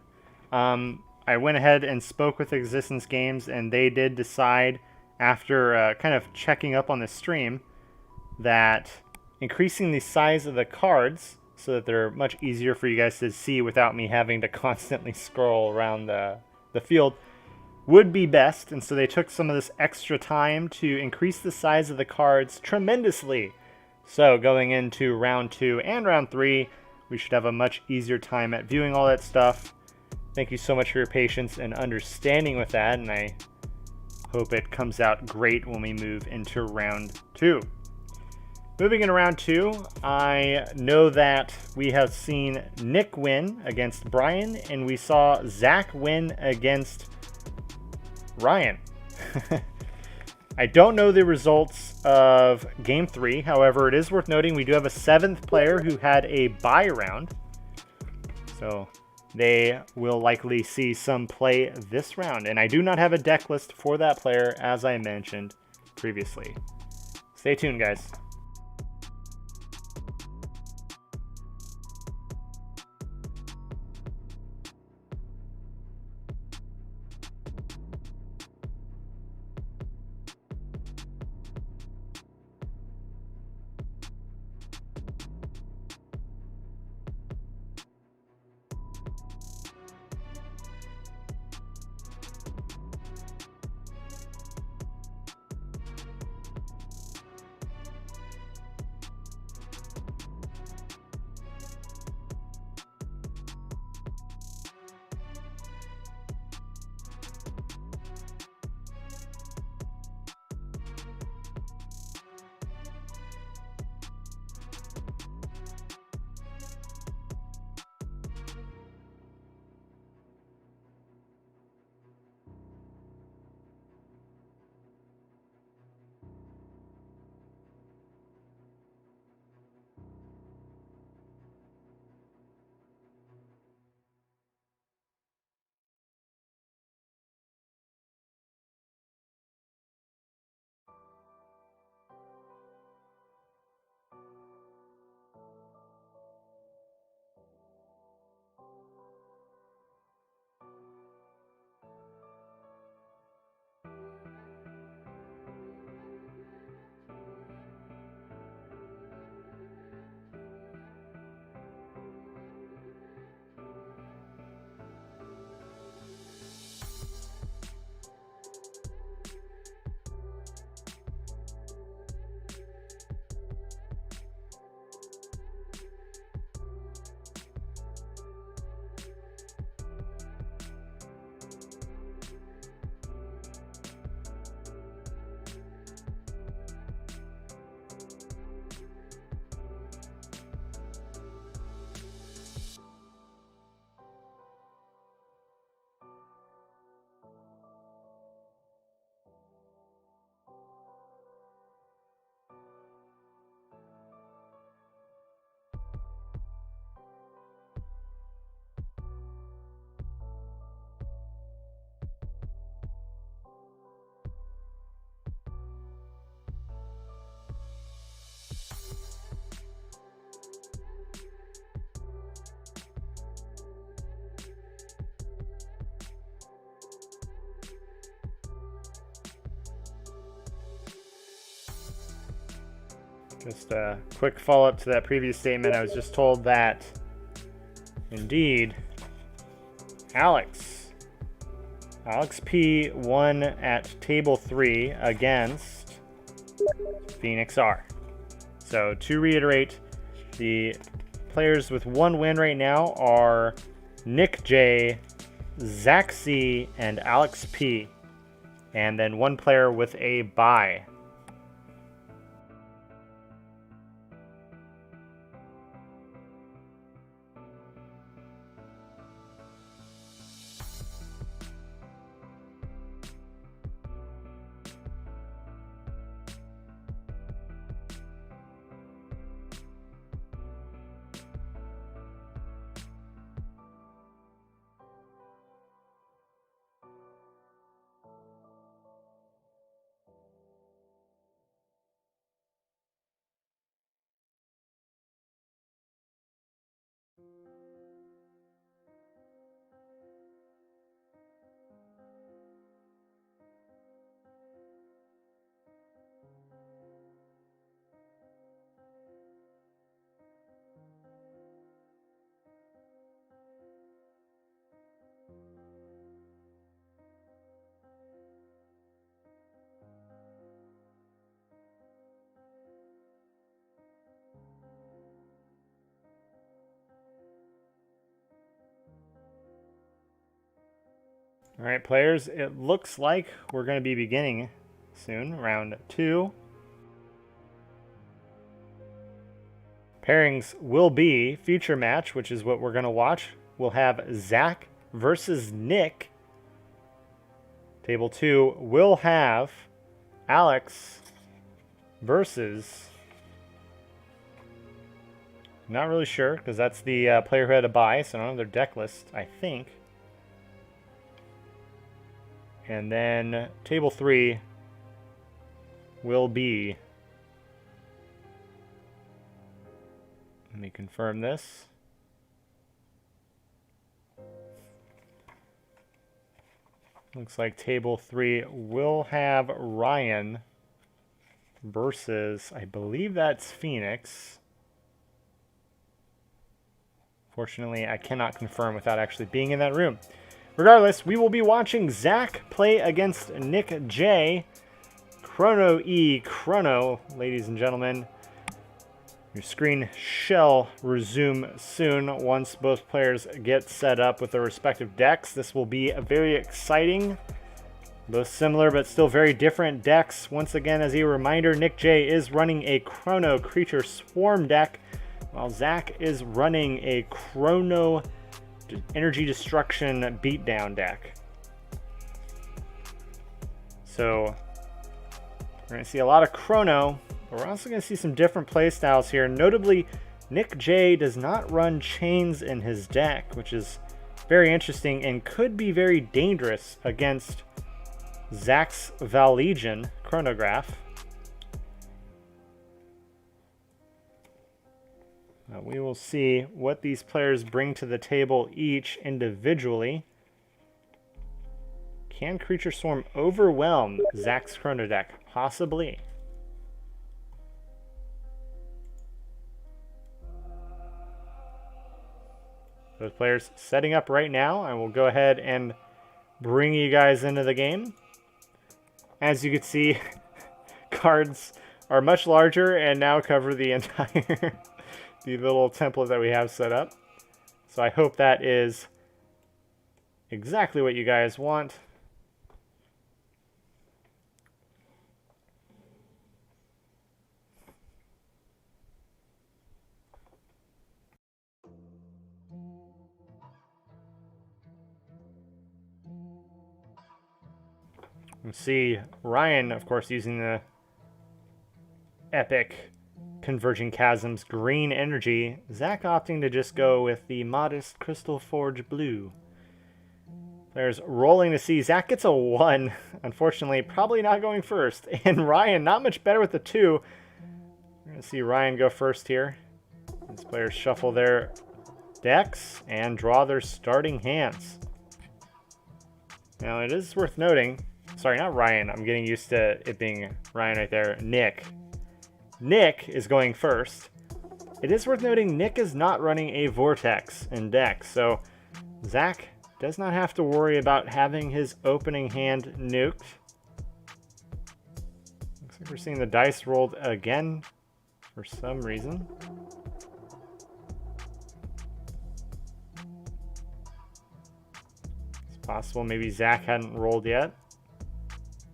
I went ahead and spoke with Existence Games, and they did decide, after kind of checking up on the stream, that increasing the size of the cards so that they're much easier for you guys to see without me having to constantly scroll around the field would be best, and so they took some of this extra time to increase the size of the cards tremendously. So going into round 2 and round 3, we should have a much easier time at viewing all that stuff. Thank you so much for your patience and understanding with that, and I hope it comes out great when we move into round 2. Moving into round 2, I know that we have seen Nick win against Brian, and we saw Zach win against Ryan. I don't know the results of Game 3. However, it is worth noting we do have a 7th player who had a bye round. So they will likely see some play this round. And I do not have a deck list for that player, as I mentioned previously. Stay tuned, guys. Just a quick follow-up to that previous statement. I was just told that, indeed, Alex P won at table 3 against Phoenix R. So to reiterate, the players with 1 win right now are Nick J, Zach C, and Alex P. And then 1 player with a bye. All right, players, it looks like we're going to be beginning soon, round 2. Pairings will be feature match, which is what we're going to watch. We'll have Zach versus Nick. Table 2 will have Alex versus... Not really sure, because that's the player who had a bye, so I don't know their deck list, I think. And then table 3 will be... Let me confirm this. Looks like table 3 will have Ryan versus, I believe that's Phoenix. Fortunately, I cannot confirm without actually being in that room. Regardless, we will be watching Zach play against Nick J. Chrono E. Chrono, ladies and gentlemen. Your screen shall resume soon once both players get set up with their respective decks. This will be very exciting. Both similar but still very different decks. Once again, as a reminder, Nick J is running a Chrono Creature Swarm deck, while Zach is running a Chrono Energy Destruction Beatdown deck. So, we're going to see a lot of Chrono, but we're also going to see some different play styles here. Notably, Nick J does not run Chains in his deck, which is very interesting and could be very dangerous against Zach's Vallegion Chronograph. We will see what these players bring to the table each individually. Can Creature Swarm overwhelm Zach's Chrono deck? Possibly. Those players setting up right now. I will go ahead and bring you guys into the game. As you can see, cards are much larger and now cover the entire the little template that we have set up. So I hope that is exactly what you guys want. You see Ryan, of course, using the epic Converging Chasms green energy. Zach opting to just go with the modest Crystal Forge blue. Players rolling to see. Zach gets a 1. Unfortunately, probably not going first. And Ryan, not much better with the 2. We're going to see Ryan go first here. These players shuffle their decks and draw their starting hands. Now, it is worth noting... Sorry, not Ryan. I'm getting used to it being Ryan right there. Nick. Nick is going first. It is worth noting Nick is not running a Vortex in deck, so Zach does not have to worry about having his opening hand nuked. Looks like we're seeing the dice rolled again for some reason. It's possible maybe Zach hadn't rolled yet.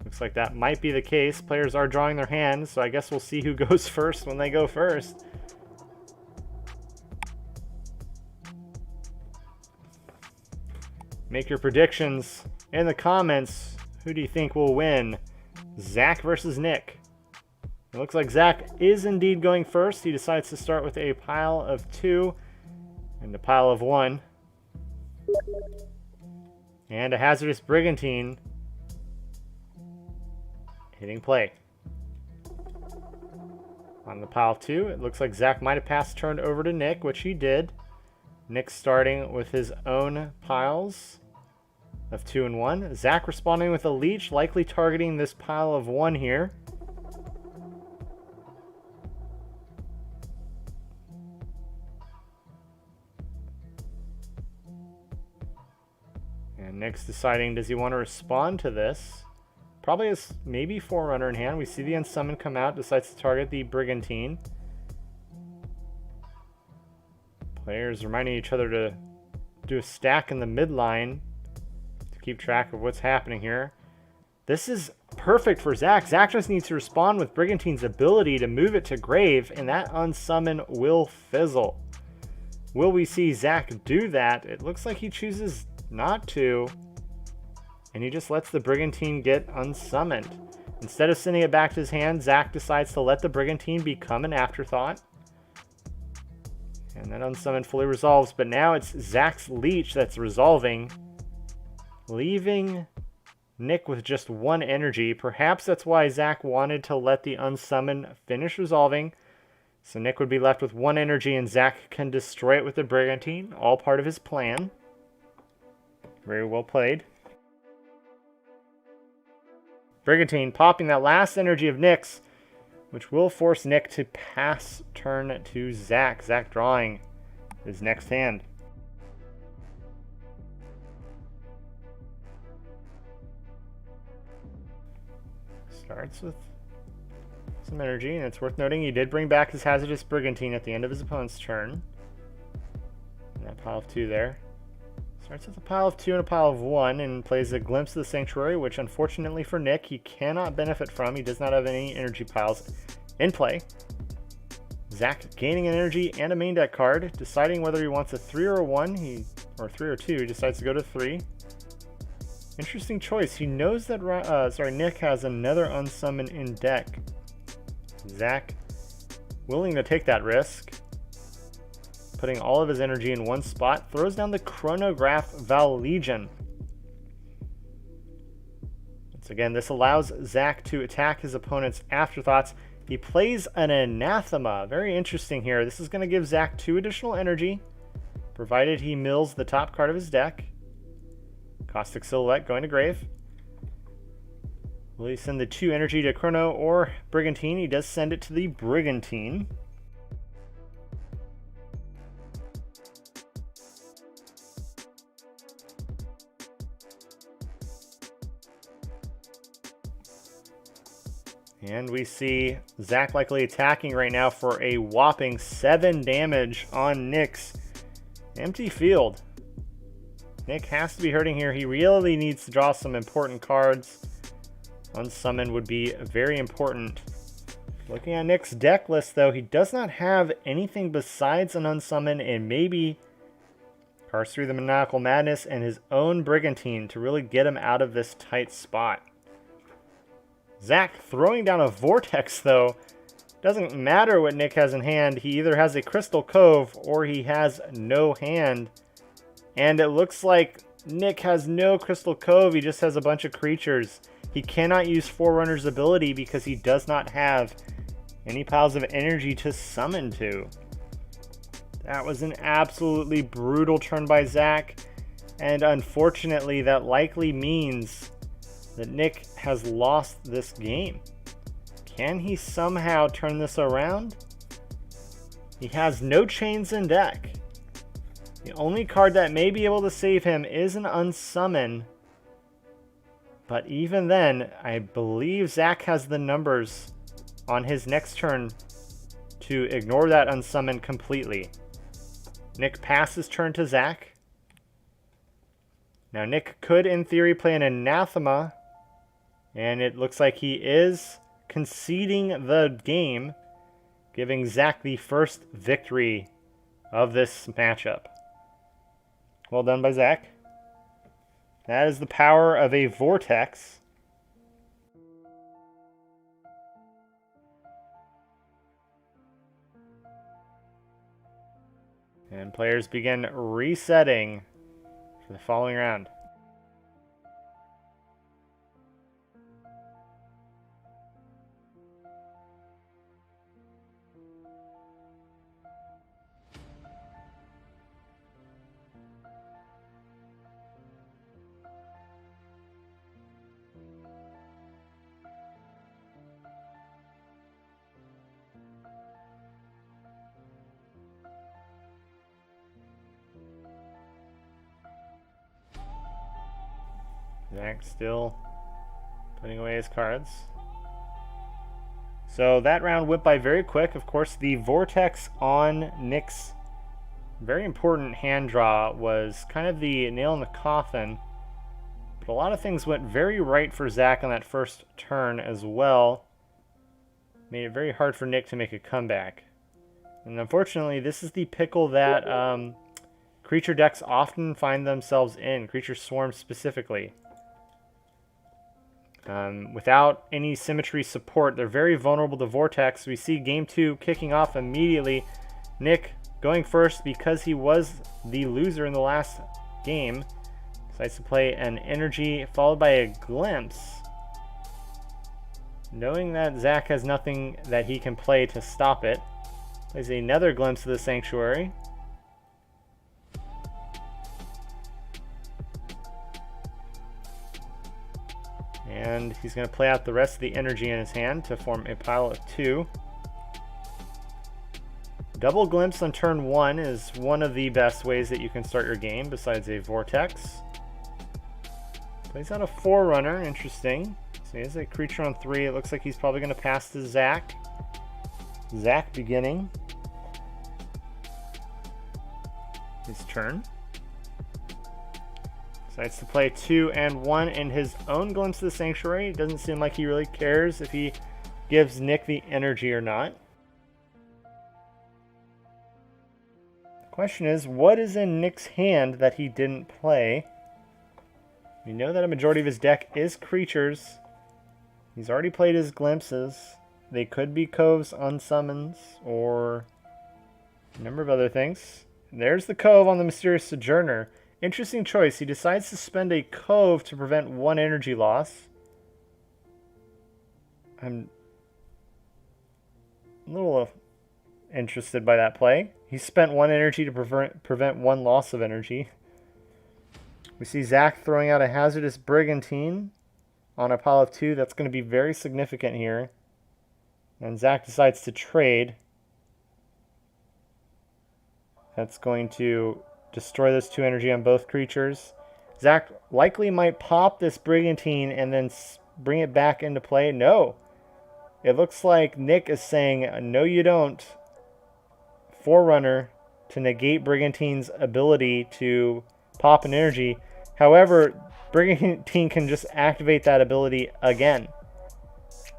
Looks like that might be the case. Players are drawing their hands, so I guess we'll see who goes first when they go first. Make your predictions in the comments. Who do you think will win? Zach versus Nick. It looks like Zach is indeed going first. He decides to start with a pile of 2 and a pile of 1. And a Hazardous Brigantine. Hitting play. On the pile 2, it looks like Zach might have passed turn over to Nick, which he did. Nick starting with his own piles of 2 and 1. Zach responding with a leech, likely targeting this pile of 1 here. And Nick's deciding, does he want to respond to this? Probably has maybe Forerunner in hand. We see the Unsummon come out, decides to target the Brigantine. Players reminding each other to do a stack in the midline to keep track of what's happening here. This is perfect for Zach. Zach just needs to respond with Brigantine's ability to move it to grave, and that unsummon will fizzle. Will we see Zach do that? It looks like he chooses not to, and he just lets the Brigantine get unsummoned. Instead of sending it back to his hand, Zach decides to let the Brigantine become an afterthought. And that unsummon fully resolves, but now it's Zach's Leech that's resolving, leaving Nick with just one energy. Perhaps that's why Zach wanted to let the unsummon finish resolving. So Nick would be left with one energy and Zach can destroy it with the Brigantine. All part of his plan. Very well played. Brigantine popping that last energy of Nick's, which will force Nick to pass turn to Zach. Zach drawing his next hand. Starts with some energy, and it's worth noting he did bring back his hazardous Brigantine at the end of his opponent's turn. And that pile of 2 there. Starts with a pile of 2 and a pile of 1 and plays a Glimpse of the Sanctuary, which unfortunately for Nick, he cannot benefit from. He does not have any energy piles in play. Zach gaining an energy and a main deck card, deciding whether he wants a 3 or a 1, or 3 or 2, he decides to go to 3. Interesting choice. He knows that Nick has another unsummon in deck. Zach willing to take that risk, putting all of his energy in one spot, throws down the Chronograph Vallegion. Once again, this allows Zach to attack his opponent's afterthoughts. He plays an Anathema. Very interesting here. This is going to give Zach 2 additional energy, provided he mills the top card of his deck. Caustic Silhouette going to grave. Will he send the 2 energy to Chrono or Brigantine? He does send it to the Brigantine. And we see Zach likely attacking right now for a whopping 7 damage on Nick's empty field. Nick has to be hurting here. He really needs to draw some important cards. Unsummon would be very important. Looking at Nick's deck list, though, he does not have anything besides an unsummon and maybe Cards Through the Maniacal Madness and his own Brigantine to really get him out of this tight spot. Zach throwing down a Vortex, though. Doesn't matter what Nick has in hand. He either has a Crystal Cove or he has no hand. And it looks like Nick has no Crystal Cove. He just has a bunch of creatures. He cannot use Forerunner's ability because he does not have any piles of energy to summon to. That was an absolutely brutal turn by Zach. And unfortunately, that likely means that Nick has lost this game. Can he somehow turn this around? He has no chains in deck. The only card that may be able to save him is an unsummon. But even then, I believe Zach has the numbers on his next turn to ignore that unsummon completely. Nick passes turn to Zach. Now Nick could, in theory, play an Anathema. And it looks like he is conceding the game, giving Zach the first victory of this matchup. Well done by Zach. That is the power of a Vortex. And players begin resetting for the following round. Zach still putting away his cards. So that round went by very quick. Of course, the Vortex on Nick's very important hand draw was kind of the nail in the coffin. But a lot of things went very right for Zach on that first turn as well. Made it very hard for Nick to make a comeback. And unfortunately, this is the pickle that creature decks often find themselves in, creature swarms specifically. Without any symmetry support, they're very vulnerable to Vortex. We see game 2 kicking off immediately. Nick going first because he was the loser in the last game. Decides to play an energy followed by a glimpse. Knowing that Zach has nothing that he can play to stop it. Plays another glimpse of the Sanctuary. And he's going to play out the rest of the energy in his hand to form a pile of 2. Double glimpse on turn 1 is one of the best ways that you can start your game besides a Vortex. Plays out a Forerunner, interesting. So he has a creature on 3. It looks like he's probably going to pass to Zach. Zach beginning his turn. Decides to play 2 and 1 in his own Glimpse of the Sanctuary. It doesn't seem like he really cares if he gives Nick the energy or not. The question is, what is in Nick's hand that he didn't play? We know that a majority of his deck is creatures. He's already played his glimpses. They could be coves, unsummons, or a number of other things. And there's the cove on the Mysterious Sojourner. Interesting choice. He decides to spend a cove to prevent 1 energy loss. I'm a little interested by that play. He spent 1 energy to prevent 1 loss of energy. We see Zach throwing out a Hazardous Brigantine on a pile of 2. That's going to be very significant here. And Zach decides to trade. That's going to destroy those 2 energy on both creatures. Zach likely might pop this Brigantine and then bring it back into play. No. It looks like Nick is saying, no you don't. Forerunner to negate Brigantine's ability to pop an energy. However, Brigantine can just activate that ability again.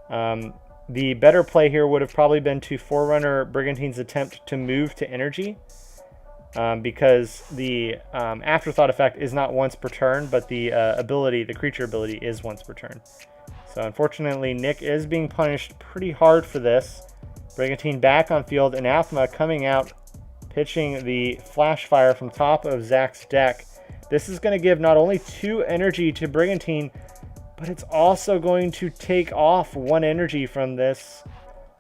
The better play here would have probably been to Forerunner Brigantine's attempt to move to energy. Because the afterthought effect is not once per turn, but the ability, the creature ability, is once per turn. So unfortunately, Nick is being punished pretty hard for this. Brigantine back on field, Anathema coming out, pitching the Flash Fire from top of Zach's deck. This is going to give not only 2 energy to Brigantine, but it's also going to take off 1 energy from this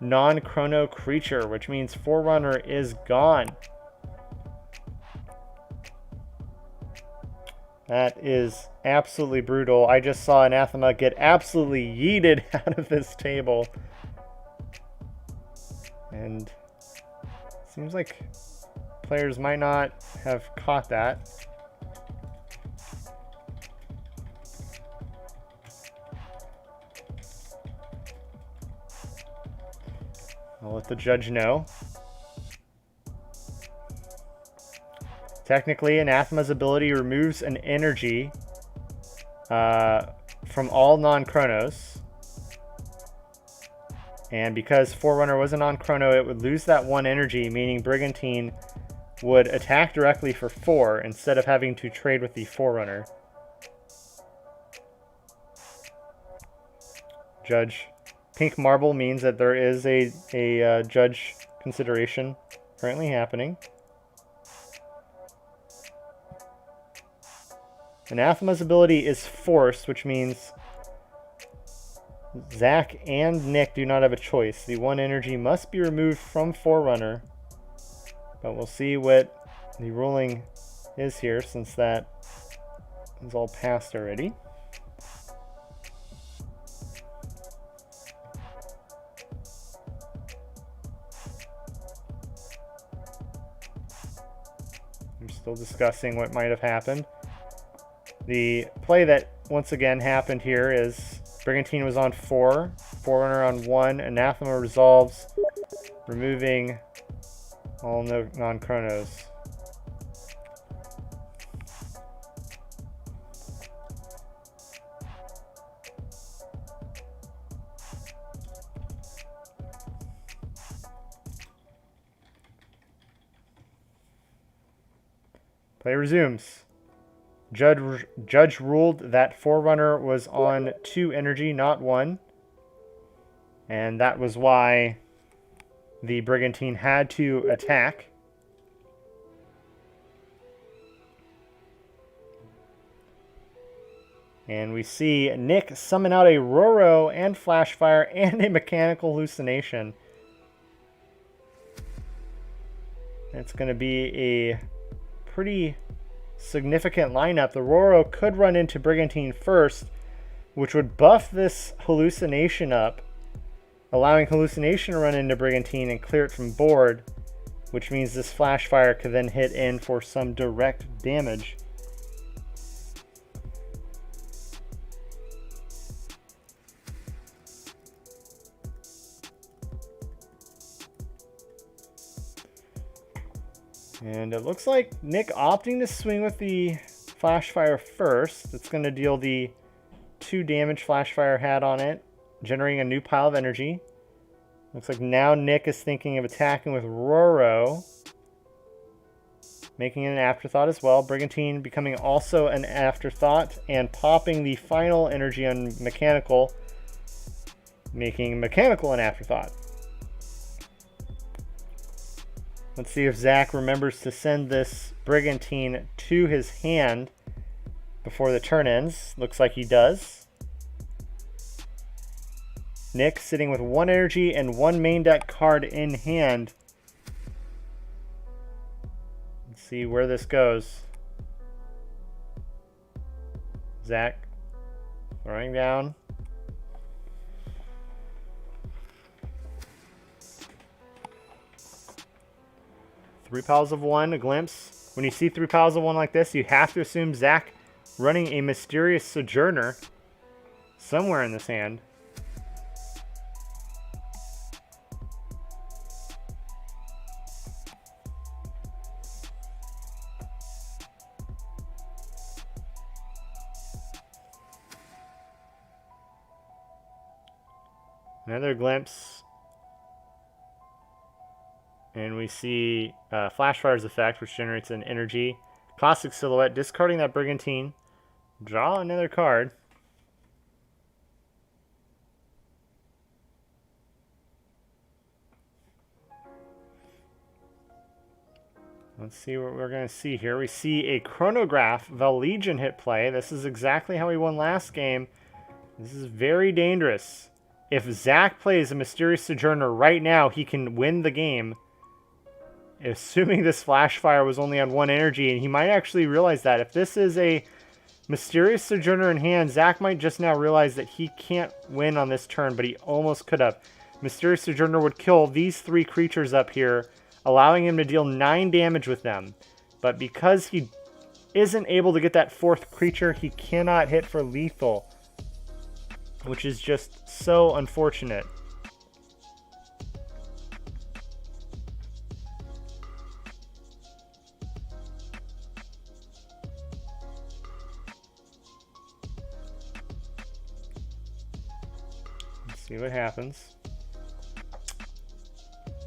non-chrono creature, which means Forerunner is gone. That is absolutely brutal. I just saw Anathema get absolutely yeeted out of this table. And seems like players might not have caught that. I'll let the judge know. Technically, Anathema's ability removes an energy from all non-chronos. And because Forerunner was a non-chrono, it would lose that 1 energy, meaning Brigantine would attack directly for 4 instead of having to trade with the Forerunner. Judge Pink Marble means that there is a judge consideration currently happening. Anathema's ability is Force, which means Zach and Nick do not have a choice. The 1 energy must be removed from Forerunner. But we'll see what the ruling is here, since that is all passed already. We're still discussing what might have happened. The play that once again happened here is Brigantine was on 4, Forerunner on 1, Anathema resolves, removing all non-chronos. Play resumes. Judge ruled that Forerunner was on 2 energy, not 1. And that was why the Brigantine had to attack. And we see Nick summon out a Roro and Flashfire and a Mechanical Hallucination. It's going to be a pretty significant lineup. The Roro could run into Brigantine first, which would buff this Hallucination up, allowing Hallucination to run into Brigantine and clear it from board, which means this Flashfire could then hit in for some direct damage. And it looks like Nick opting to swing with the Flashfire first. It's going to deal the 2 damage Flashfire had on it, generating a new pile of energy. Looks like now Nick is thinking of attacking with Roro, making it an afterthought as well. Brigantine becoming also an afterthought and popping the final energy on Mechanical, making Mechanical an afterthought. Let's see if Zach remembers to send this Brigantine to his hand before the turn ends. Looks like he does. Nick sitting with 1 energy and 1 main deck card in hand. Let's see where this goes. Zach throwing down. Three piles of 1, a glimpse. When you see 3 piles of 1 like this, you have to assume Zach running a Mysterious Sojourner somewhere in this hand. Another glimpse. And we see Flashfire's effect, which generates an energy. Caustic Silhouette, discarding that Brigantine. Draw another card. Let's see what we're going to see here. We see a Chronograph Vallegian hit play. This is exactly how he won last game. This is very dangerous. If Zach plays a Mysterious Sojourner right now, he can win the game. Assuming this Flashfire was only on 1 energy, and he might actually realize that. If this is a Mysterious Sojourner in hand, Zach might just now realize that he can't win on this turn, but he almost could have. Mysterious Sojourner would kill these 3 creatures up here, allowing him to deal 9 damage with them. But because he isn't able to get that 4th creature, he cannot hit for lethal, which is just so unfortunate. See what happens.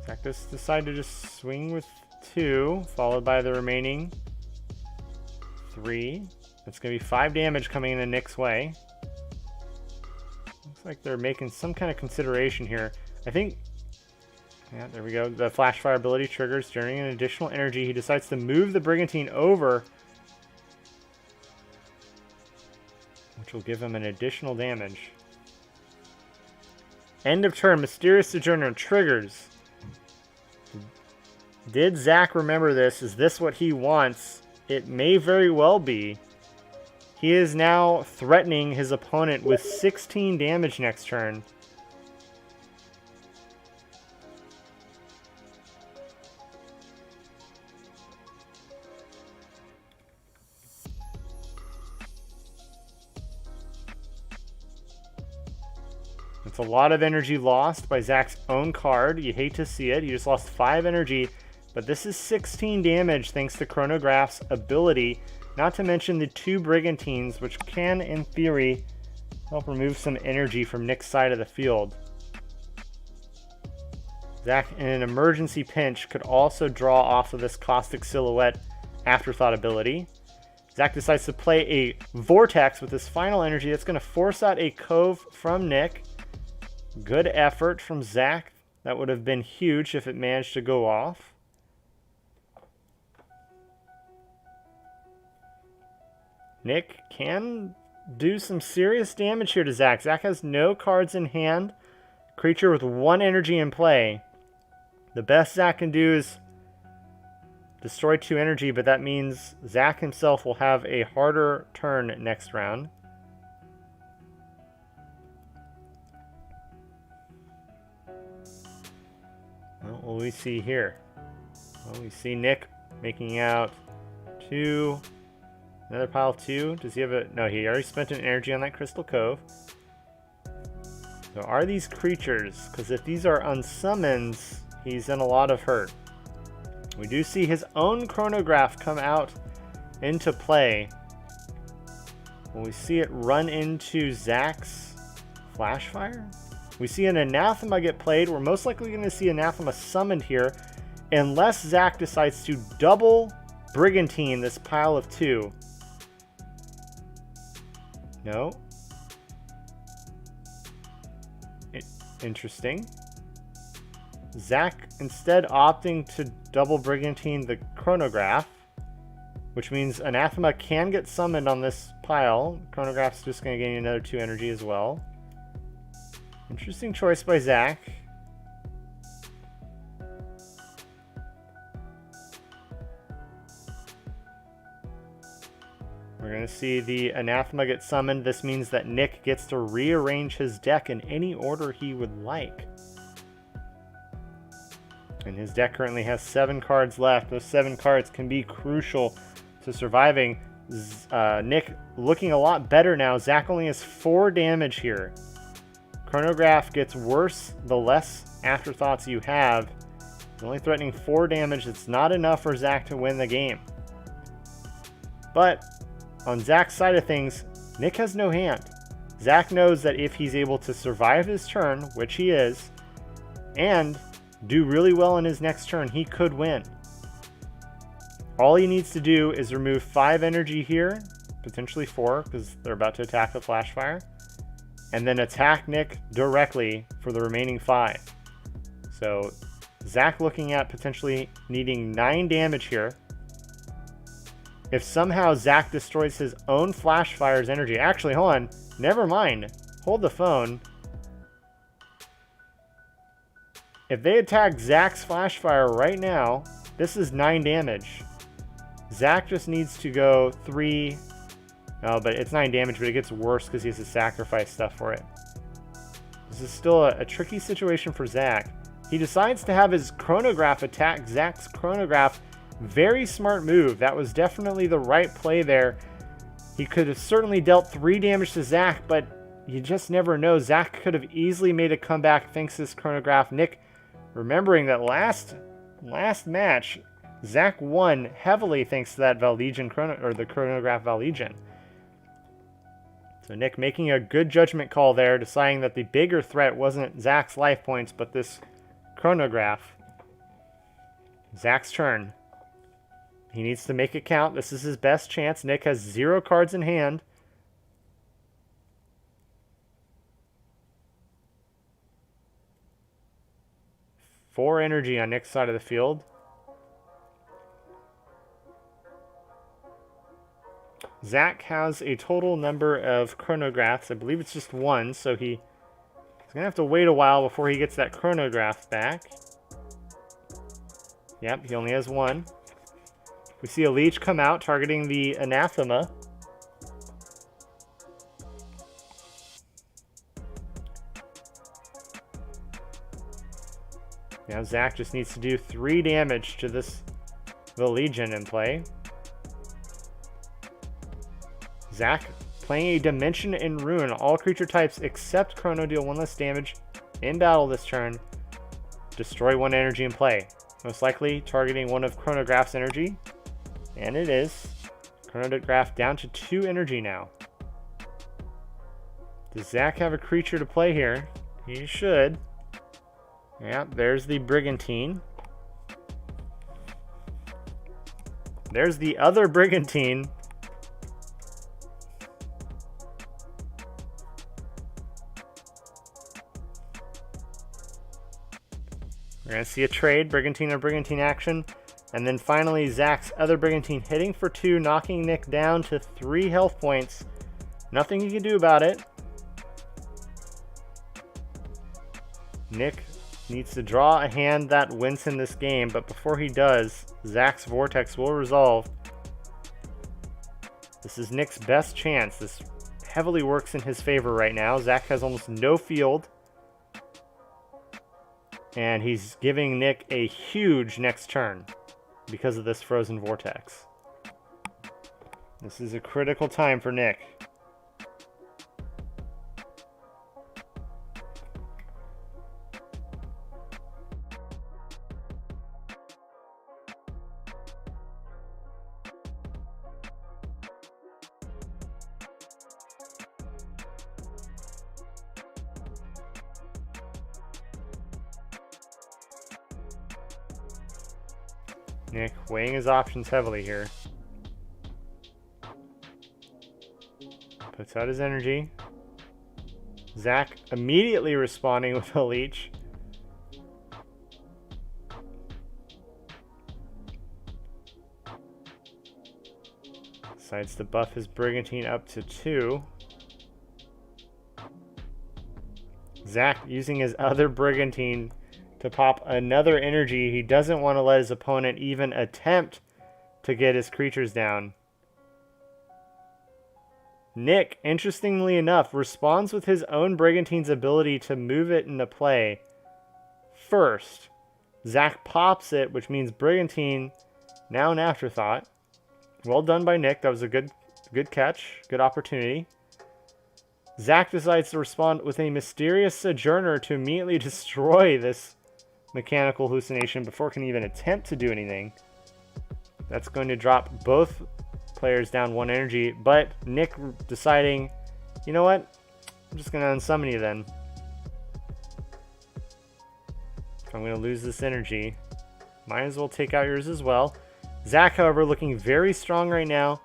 Zach decided to just swing with 2, followed by the remaining 3. That's going to be 5 damage coming into Nick's way. Looks like they're making some kind of consideration here. I think... Yeah, there we go. The Flashfire ability triggers, generating an additional energy. He decides to move the Brigantine over, which will give him an additional damage. End of turn, Mysterious Sojourner triggers. Did Zach remember this? Is this what he wants? It may very well be. He is now threatening his opponent with 16 damage next turn. It's a lot of energy lost by Zach's own card. You hate to see it. He just lost 5 energy, but this is 16 damage thanks to Chronograph's ability, not to mention the 2 Brigantines, which can, in theory, help remove some energy from Nick's side of the field. Zach, in an emergency pinch, could also draw off of this Caustic Silhouette afterthought ability. Zach decides to play a Vortex with his final energy. That's going to force out a Cove from Nick. Good effort from Zach. That would have been huge if it managed to go off. Nick can do some serious damage here to Zach. Zach has no cards in hand. Creature with 1 energy in play. The best Zach can do is destroy 2 energy, but that means Zach himself will have a harder turn next round. What will we see here? Well, we see Nick making out 2. Another pile of 2. Does he have a... No, he already spent an energy on that Crystal Cove. So are these creatures? Because if these are unsummons, he's in a lot of hurt. We do see his own chronograph come out into play. Will we see it run into Zach's Flashfire? We see an Anathema get played. We're most likely going to see Anathema summoned here, unless Zach decides to double Brigantine this pile of 2. No. Interesting. Zach instead opting to double Brigantine the Chronograph, which means Anathema can get summoned on this pile. Chronograph's just going to gain another 2 energy as well. Interesting choice by Zach. We're going to see the Anathema get summoned. This means that Nick gets to rearrange his deck in any order he would like. And his deck currently has 7 cards left. Those 7 cards can be crucial to surviving. Nick looking a lot better now. Zach only has 4 damage here. Chronograph gets worse the less afterthoughts you have. He's only threatening 4 damage. It's not enough for Zach to win the game. But on Zach's side of things, Nick has no hand. Zach knows that if he's able to survive his turn, which he is, and do really well in his next turn, he could win. All he needs to do is remove 5 energy here, potentially 4, because they're about to attack the Flashfire, and then attack Nick directly for the remaining 5. So Zach looking at potentially needing 9 damage here. If somehow Zach destroys his own Flashfire's energy, actually, hold on, never mind, hold the phone. If they attack Zach's Flashfire right now, this is 9 damage. Zach just needs to go 3. No, but it's 9 damage, but it gets worse because he has to sacrifice stuff for it. This is still a tricky situation for Zach. He decides to have his Chronograph attack Zach's Chronograph. Very smart move. That was definitely the right play there. He could have certainly dealt 3 damage to Zach, but you just never know. Zach could have easily made a comeback thanks to his Chronograph. Nick, remembering that last match, Zach won heavily thanks to that Vallegian the Chronograph Vallegian. So Nick making a good judgment call there, deciding that the bigger threat wasn't Zach's life points, but this Chronograph. Zach's turn. He needs to make it count. This is his best chance. Nick has 0 cards in hand. Four energy on Nick's side of the field. Zach has a total number of chronographs. I believe it's just 1, so he's going to have to wait a while before he gets that chronograph back. Yep, he only has 1. We see a leech come out targeting the Anathema. Now Zach just needs to do 3 damage to this Legion in play. Zach playing a Dimension and Ruin. All creature types except Chrono deal 1 less damage in battle this turn. Destroy 1 energy in play. Most likely targeting one of Chronograph's energy. And it is. Chronograph down to 2 energy now. Does Zach have a creature to play here? He should. Yeah, there's the Brigantine. There's the other Brigantine. We're going to see a trade, Brigantine or Brigantine action. And then finally, Zach's other Brigantine hitting for 2, knocking Nick down to 3 health points. Nothing he can do about it. Nick needs to draw a hand that wins him this game, but before he does, Zach's Vortex will resolve. This is Nick's best chance. This heavily works in his favor right now. Zach has almost no field. And he's giving Nick a huge next turn because of this Frozen Vortex. This is a critical time for Nick. Nick weighing his options heavily here. Puts out his energy. Zach immediately responding with a leech. Decides to buff his Brigantine up to 2. Zach using his other Brigantine to pop another energy. He doesn't want to let his opponent even attempt to get his creatures down. Nick, interestingly enough, responds with his own Brigantine's ability to move it into play first. Zach pops it, which means Brigantine, now an afterthought. Well done by Nick. That was a good catch, good opportunity. Zach decides to respond with a mysterious Sojourner to immediately destroy this mechanical hallucination before it can even attempt to do anything. That's going to drop both players down 1 energy, but Nick deciding, you know what? I'm just going to unsummon you then. I'm going to lose this energy. Might as well take out yours as well. Zach, however, looking very strong right now,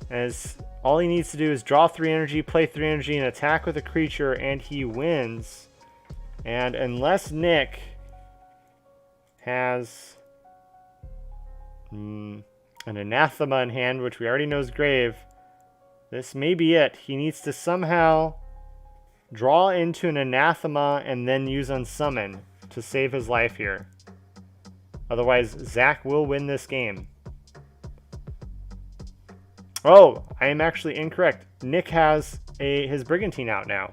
as all he needs to do is draw 3 energy, play 3 energy, and attack with a creature, and he wins. And unless Nick has an Anathema in hand, which we already know is Grave, this may be it. He needs to somehow draw into an Anathema and then use Unsummon to save his life here. Otherwise, Zach will win this game. Oh, I am actually incorrect. Nick has his Brigantine out now.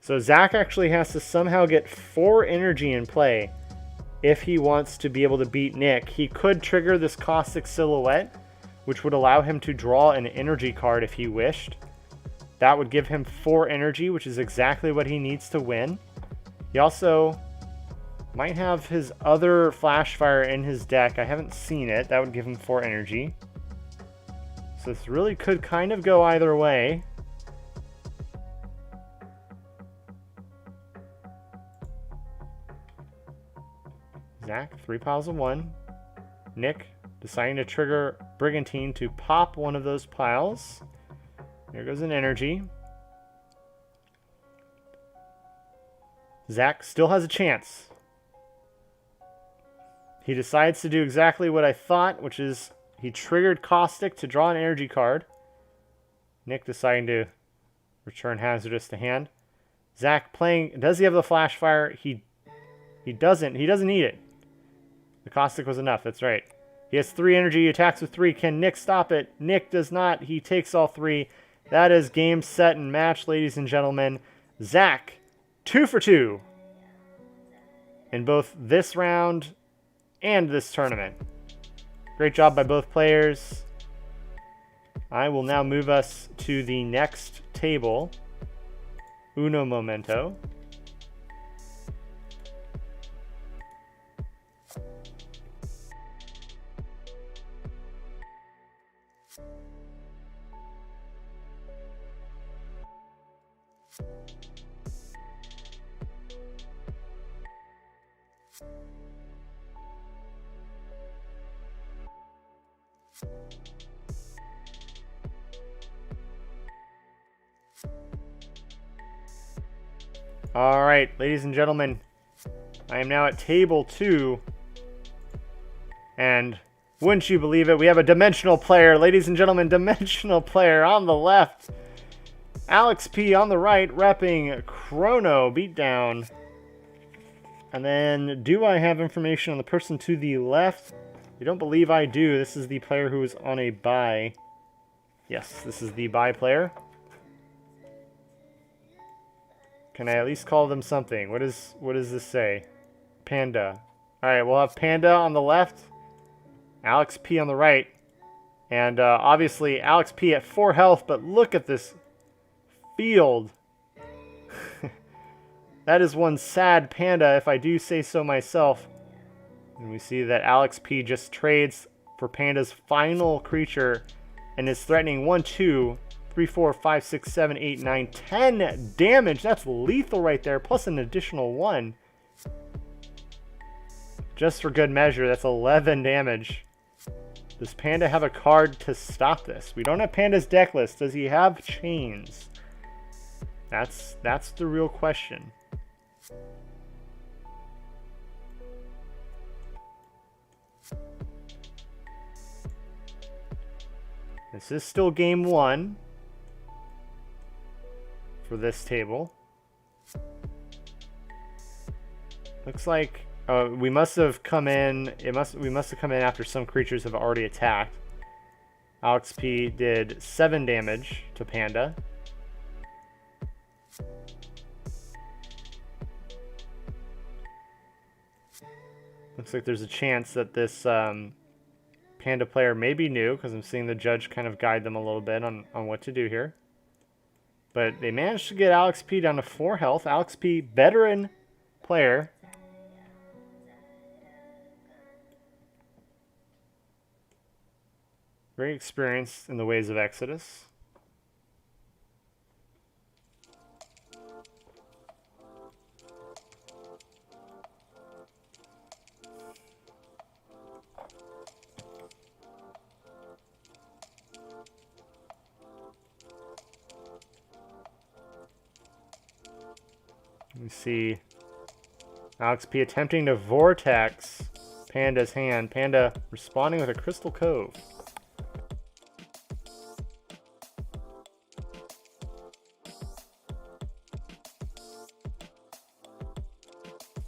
So Zach actually has to somehow get 4 energy in play if he wants to be able to beat Nick. He could trigger this Caustic Silhouette, which would allow him to draw an energy card if he wished. That would give him 4 energy, which is exactly what he needs to win. He also might have his other Flashfire in his deck. I haven't seen it. That would give him 4 energy. So this really could kind of go either way. Zach, 3 piles of 1. Nick deciding to trigger Brigantine to pop one of those piles. There goes an energy. Zach still has a chance. He decides to do exactly what I thought, which is he triggered Caustic to draw an energy card. Nick deciding to return Hazardous to hand. Zach playing, does he have the Flashfire? He doesn't. He doesn't need it. The Caustic was enough, that's right. He has 3 energy, he attacks with 3. Can Nick stop it? Nick does not. He takes all 3. That is game, set, and match, ladies and gentlemen. Zach, 2 for 2 in both this round and this tournament. Great job by both players. I will now move us to the next table. Uno momento. All right, ladies and gentlemen, I am now at table 2. And wouldn't you believe it, we have a dimensional player. Ladies and gentlemen, dimensional player on the left. Alex P on the right, repping Chrono Beatdown. And then, do I have information on the person to the left? I don't believe I do. This is the player who is on a bye. Yes, this is the bye player. Can I at least call them something? What does this say? Panda. Alright, we'll have Panda on the left. Alex P on the right. And obviously Alex P at 4 health, but look at this field. That is one sad Panda, if I do say so myself. And we see that Alex P just trades for Panda's final creature and is threatening 1, 2, 3, 4, 5, 6, 7, 8, 9, 10 damage. That's lethal right there, plus an additional 1. Just for good measure, that's 11 damage. Does Panda have a card to stop this? We don't have Panda's deck list. Does he have chains? That's the real question. This is still game 1 for this table. Looks like we must have come in. We must have come in after some creatures have already attacked. Alex P did 7 damage to Panda. Looks like there's a chance that this Panda player may be new, because I'm seeing the judge kind of guide them a little bit on what to do here. But they managed to get Alex P down to 4 health. Alex P, veteran player. Very experienced in the ways of Exodus. We see Alex P attempting to vortex Panda's hand. Panda responding with a Crystal Cove.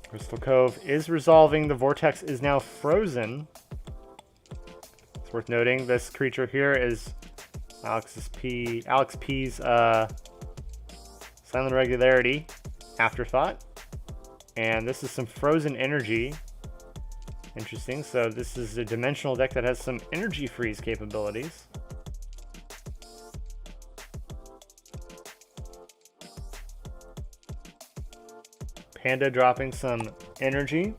Crystal Cove is resolving. The vortex is now frozen. It's worth noting this creature here is Alex P's Silent Regularity Afterthought. And this is some frozen energy. Interesting. So this is a dimensional deck that has some energy freeze capabilities. Panda dropping some energy.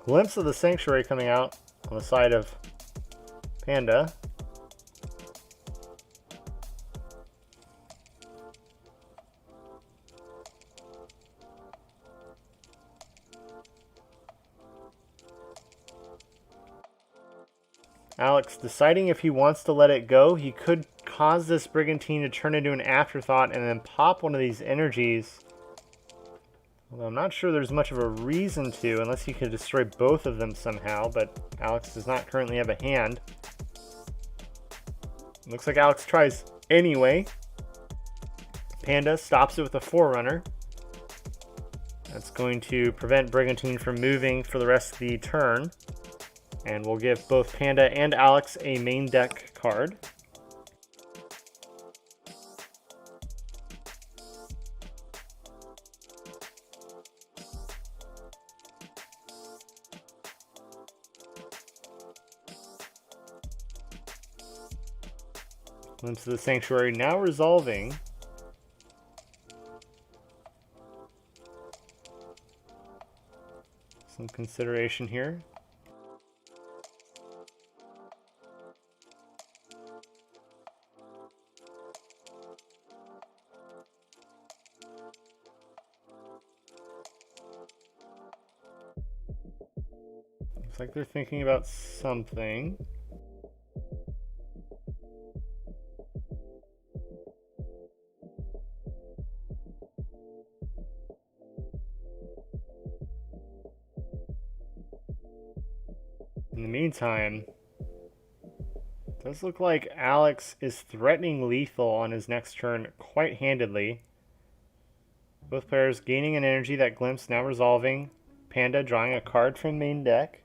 Glimpse of the Sanctuary coming out on the side of Panda. Alex deciding if he wants to let it go. He could cause this Brigantine to turn into an Afterthought and then pop one of these energies. Although I'm not sure there's much of a reason to, unless he could destroy both of them somehow, but Alex does not currently have a hand. Looks like Alex tries anyway. Panda stops it with a Forerunner. That's going to prevent Brigantine from moving for the rest of the turn. And we'll give both Panda and Alex a main deck card. Glimpse of the Sanctuary now resolving. Some consideration here. Looks like they're thinking about something. In the meantime, it does look like Alex is threatening lethal on his next turn quite handedly. Both players gaining an energy, that glimpse now resolving. Panda drawing a card from main deck.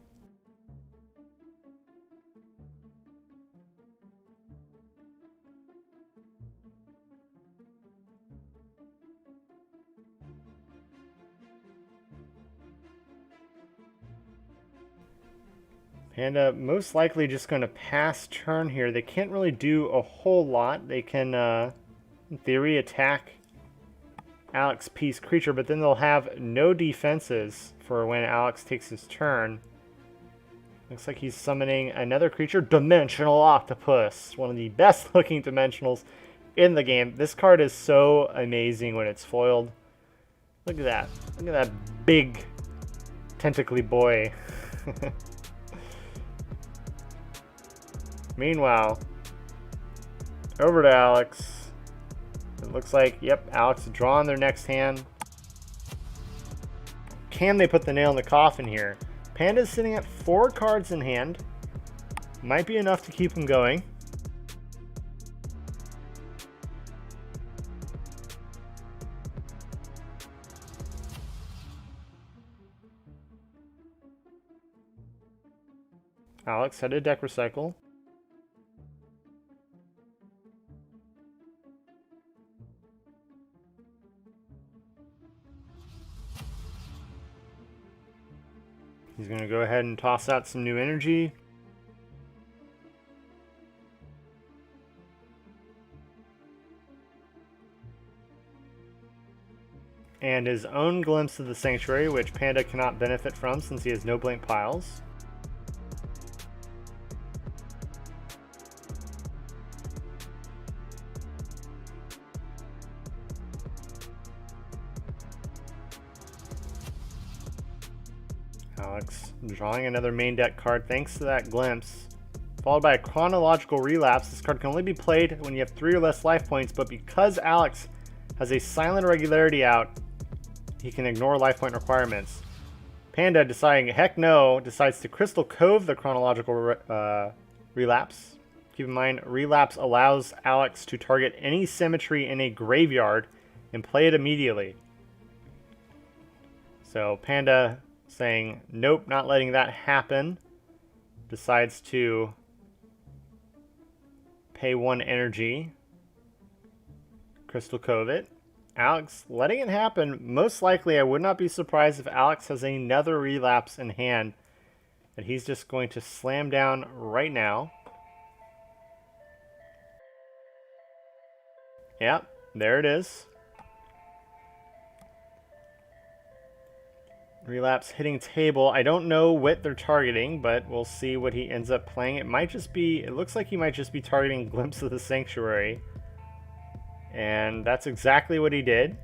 Panda most likely just going to pass turn here. They can't really do a whole lot. They can, in theory, attack Alex P's creature, but then they'll have no defenses for when Alex takes his turn. Looks like he's summoning another creature, Dimensional Octopus, one of the best looking dimensionals in the game. This card is so amazing when it's foiled. Look at that. Look at that big tentacly boy. Meanwhile, over to Alex. It looks like, yep, Alex drawing their next hand. Can they put the nail in the coffin here? Panda's sitting at 4 cards in hand. Might be enough to keep him going. Alex had a deck recycle. He's going to go ahead and toss out some new energy. And his own Glimpse of the Sanctuary, which Panda cannot benefit from since he has no blank piles. Alex drawing another main deck card thanks to that Glimpse. Followed by a Chronological Relapse. This card can only be played when you have 3 or less life points, but because Alex has a Silent Irregularity out, he can ignore life point requirements. Panda, deciding heck no, decides to Crystal Cove the Chronological Relapse. Keep in mind, Relapse allows Alex to target any symmetry in a graveyard and play it immediately. So Panda, saying nope, not letting that happen, decides to pay 1 energy, Crystal Cove it. Alex letting it happen. Most likely, I would not be surprised if Alex has another Relapse in hand that he's just going to slam down right now. Yep, there it is. Relapse hitting table. I don't know what they're targeting, but we'll see what he ends up playing. It might just be, it looks like he might just be targeting Glimpse of the Sanctuary. And that's exactly what he did.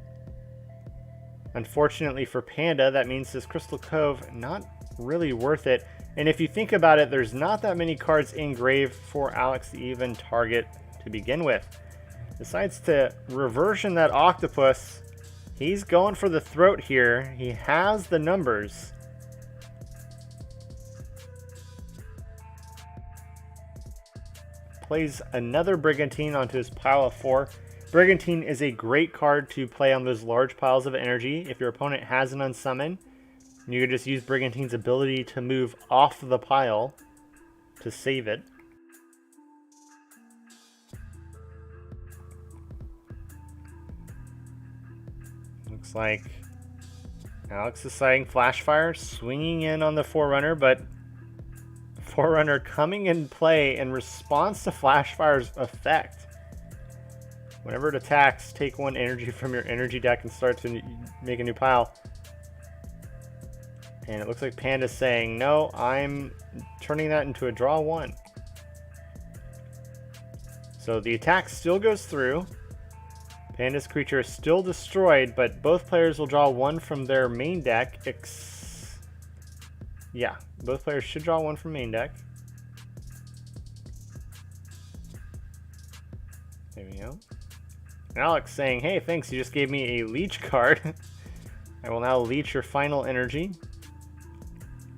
Unfortunately for Panda, that means his Crystal Cove not really worth it. And if you think about it, there's not that many cards in grave for Alex to even target to begin with. Decides to reversion that Octopus. He's going for the throat here. He has the numbers. Plays another Brigantine onto his pile of 4. Brigantine is a great card to play on those large piles of energy. If your opponent has an unsummon, you can just use Brigantine's ability to move off the pile to save it. Looks like Alex is citing Flashfire, swinging in on the Forerunner, but Forerunner coming in play in response to Flashfire's effect. Whenever it attacks, take 1 energy from your energy deck and start to make a new pile. And it looks like Panda's saying, no, I'm turning that into a draw 1. So the attack still goes through. Panda's creature is still destroyed, but both players will draw 1 from their main deck, Yeah, both players should draw one from main deck. There we go. Alex saying, hey, thanks, you just gave me a leech card. I will now leech your final energy,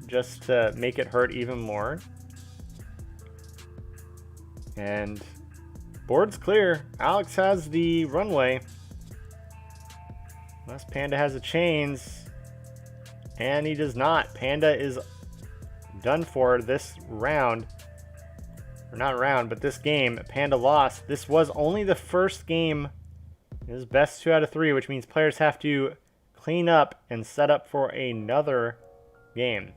just to make it hurt even more. And board's clear. Alex has the runway. Unless Panda has the chains. And he does not. Panda is done for this round. Or not round, but this game. Panda lost. This was only the first game. It is best 2 out of 3, which means players have to clean up and set up for another game.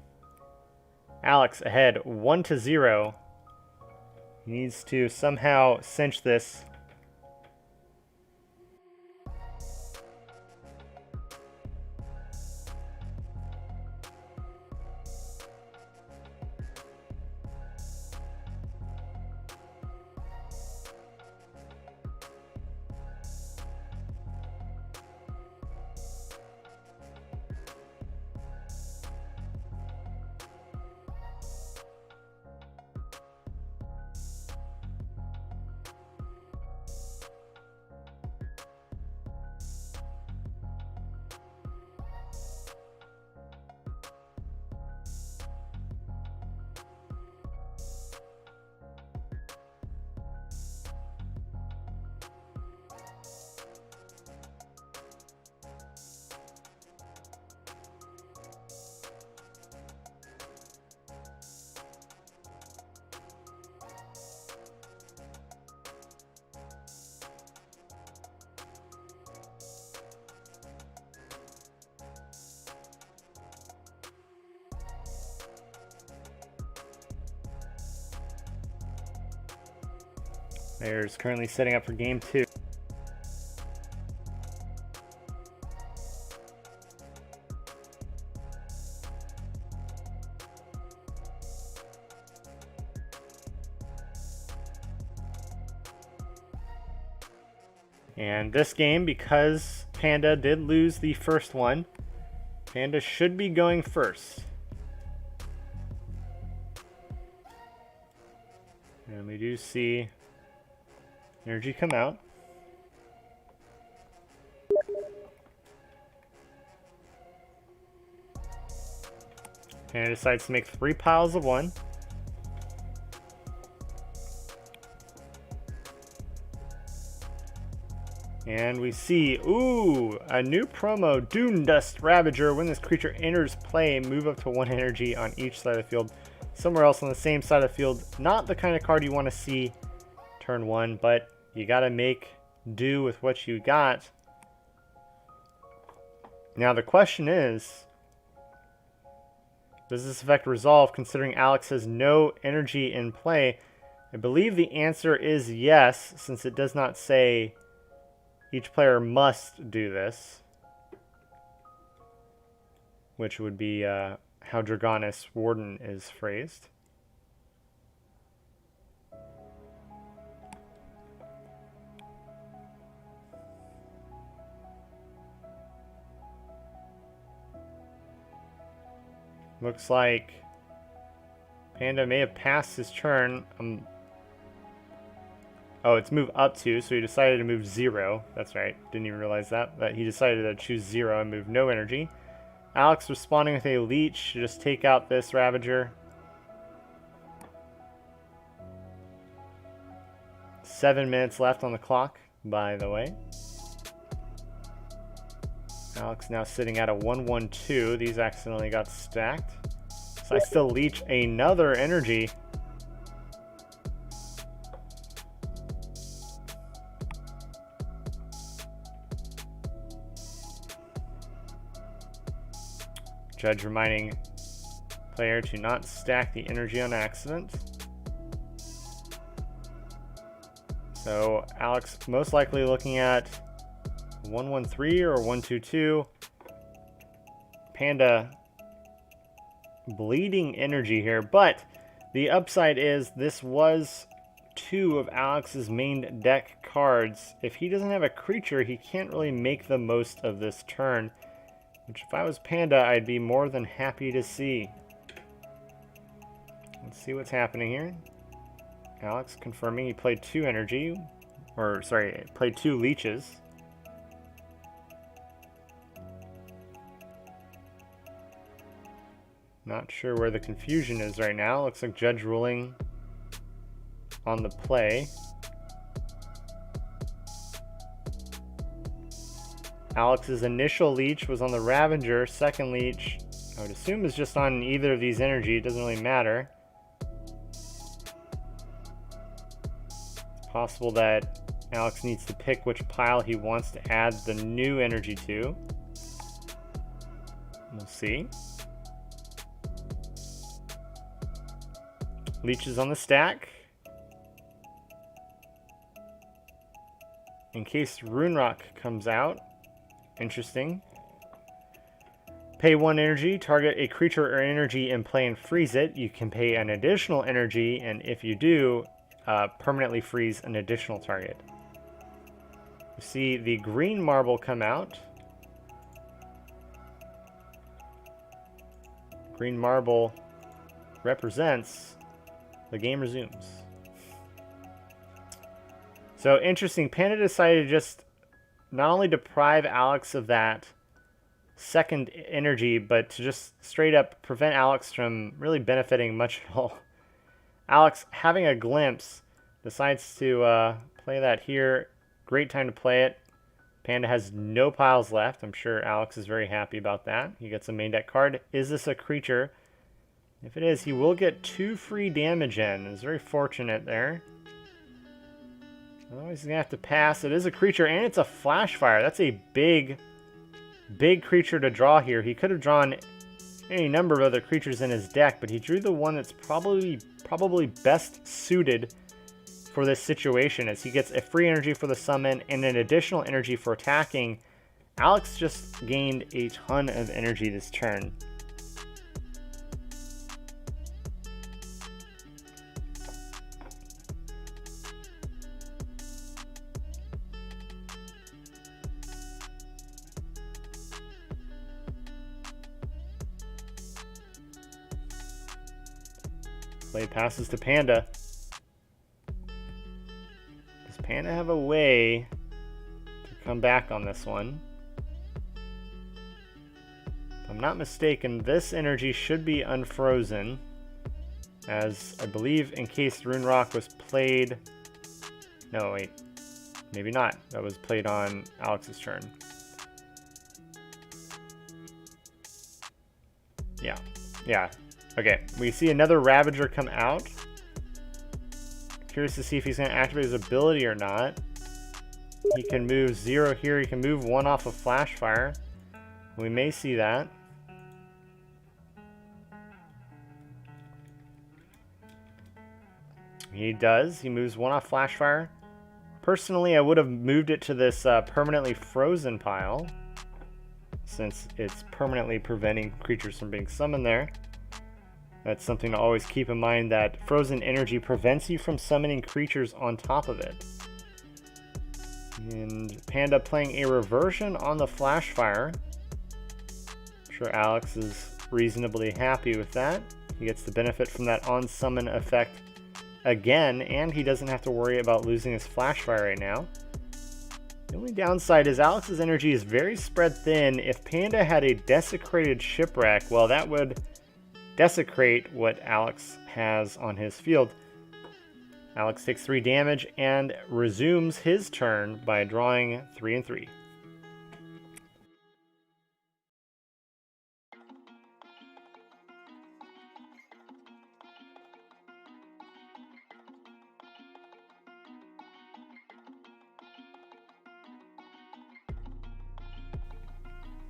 Alex ahead 1-0. He needs to somehow cinch this. Players currently setting up for game 2. And this game, because Panda did lose the first one, Panda should be going first. And we do see energy come out. Panda decides to make 3 piles of 1. And we see, ooh, a new promo, Dune Dust Ravager. When this creature enters play, move up to 1 energy on each side of the field. Somewhere else on the same side of the field. Not the kind of card you want to see turn 1, but you got to make do with what you got. Now the question is, does this effect resolve considering Alex has no energy in play? I believe the answer is yes, since it does not say each player must do this, which would be how Dragonis Warden is phrased. Looks like Panda may have passed his turn. Oh, it's move up to, so he decided to move 0. That's right. Didn't even realize that. But he decided to choose 0 and move no energy. Alex responding with a leech to just take out this Ravager. 7 minutes left on the clock, by the way. Alex now sitting at a 1-1-2. These accidentally got stacked. So I still leech another energy. Judge reminding player to not stack the energy on accident. So Alex most likely looking at 1-1-3 or 1-2-2. Panda bleeding energy here, but the upside is this was 2 of Alex's main deck cards. If he doesn't have a creature, he can't really make the most of this turn, which if I was Panda, I'd be more than happy to see. Let's see what's happening here. Alex confirming he played 2 energy, or sorry, played 2 leeches. Not sure where the confusion is right now. Looks like judge ruling on the play. Alex's initial leech was on the Ravager. Second leech, I would assume, is just on either of these energy. It doesn't really matter. It's possible that Alex needs to pick which pile he wants to add the new energy to. We'll see. Leeches on the stack. In case Rune Rock comes out. Interesting. Pay 1 energy, target a creature or energy in play and freeze it. You can pay an additional energy, and if you do, permanently freeze an additional target. You see the green marble come out. Green marble represents the game resumes. So interesting, Panda decided to just not only deprive Alex of that second energy, but to just straight up prevent Alex from really benefiting much at all. Alex, having a glimpse, decides to play that here. Great time to play it. Panda has no piles left. I'm sure Alex is very happy about that. He gets a main deck card. Is this a creature? If it is, he will get 2 free damage in. It's very fortunate there. Otherwise, he's going to have to pass. It is a creature, and it's a flash fire. That's a big creature to draw here. He could have drawn any number of other creatures in his deck, but he drew the one that's probably best suited for this situation, as he gets a free energy for the summon and an additional energy for attacking. Alex just gained a ton of energy this turn. Play passes to Panda. Does Panda have a way to come back on this one? If I'm not mistaken, this energy should be unfrozen, as I believe Encased Rune Rock was played... No, wait. Maybe not. That was played on Alex's turn. Yeah. Okay, we see another Ravager come out. Curious to see if he's going to activate his ability or not. He can move 0 here. He can move 1 off of Flash Fire. We may see that. He does. He moves 1 off Flash Fire. Personally, I would have moved it to this permanently frozen pile, since it's permanently preventing creatures from being summoned there. That's something to always keep in mind, that frozen energy prevents you from summoning creatures on top of it. And Panda playing a reversion on the Flash Fire. I'm sure Alex is reasonably happy with that. He gets the benefit from that on-summon effect again, and he doesn't have to worry about losing his Flash Fire right now. The only downside is Alex's energy is very spread thin. If Panda had a Desecrated Shipwreck, well, that would desecrate what Alex has on his field. Alex takes 3 damage and resumes his turn by drawing 3 and 3.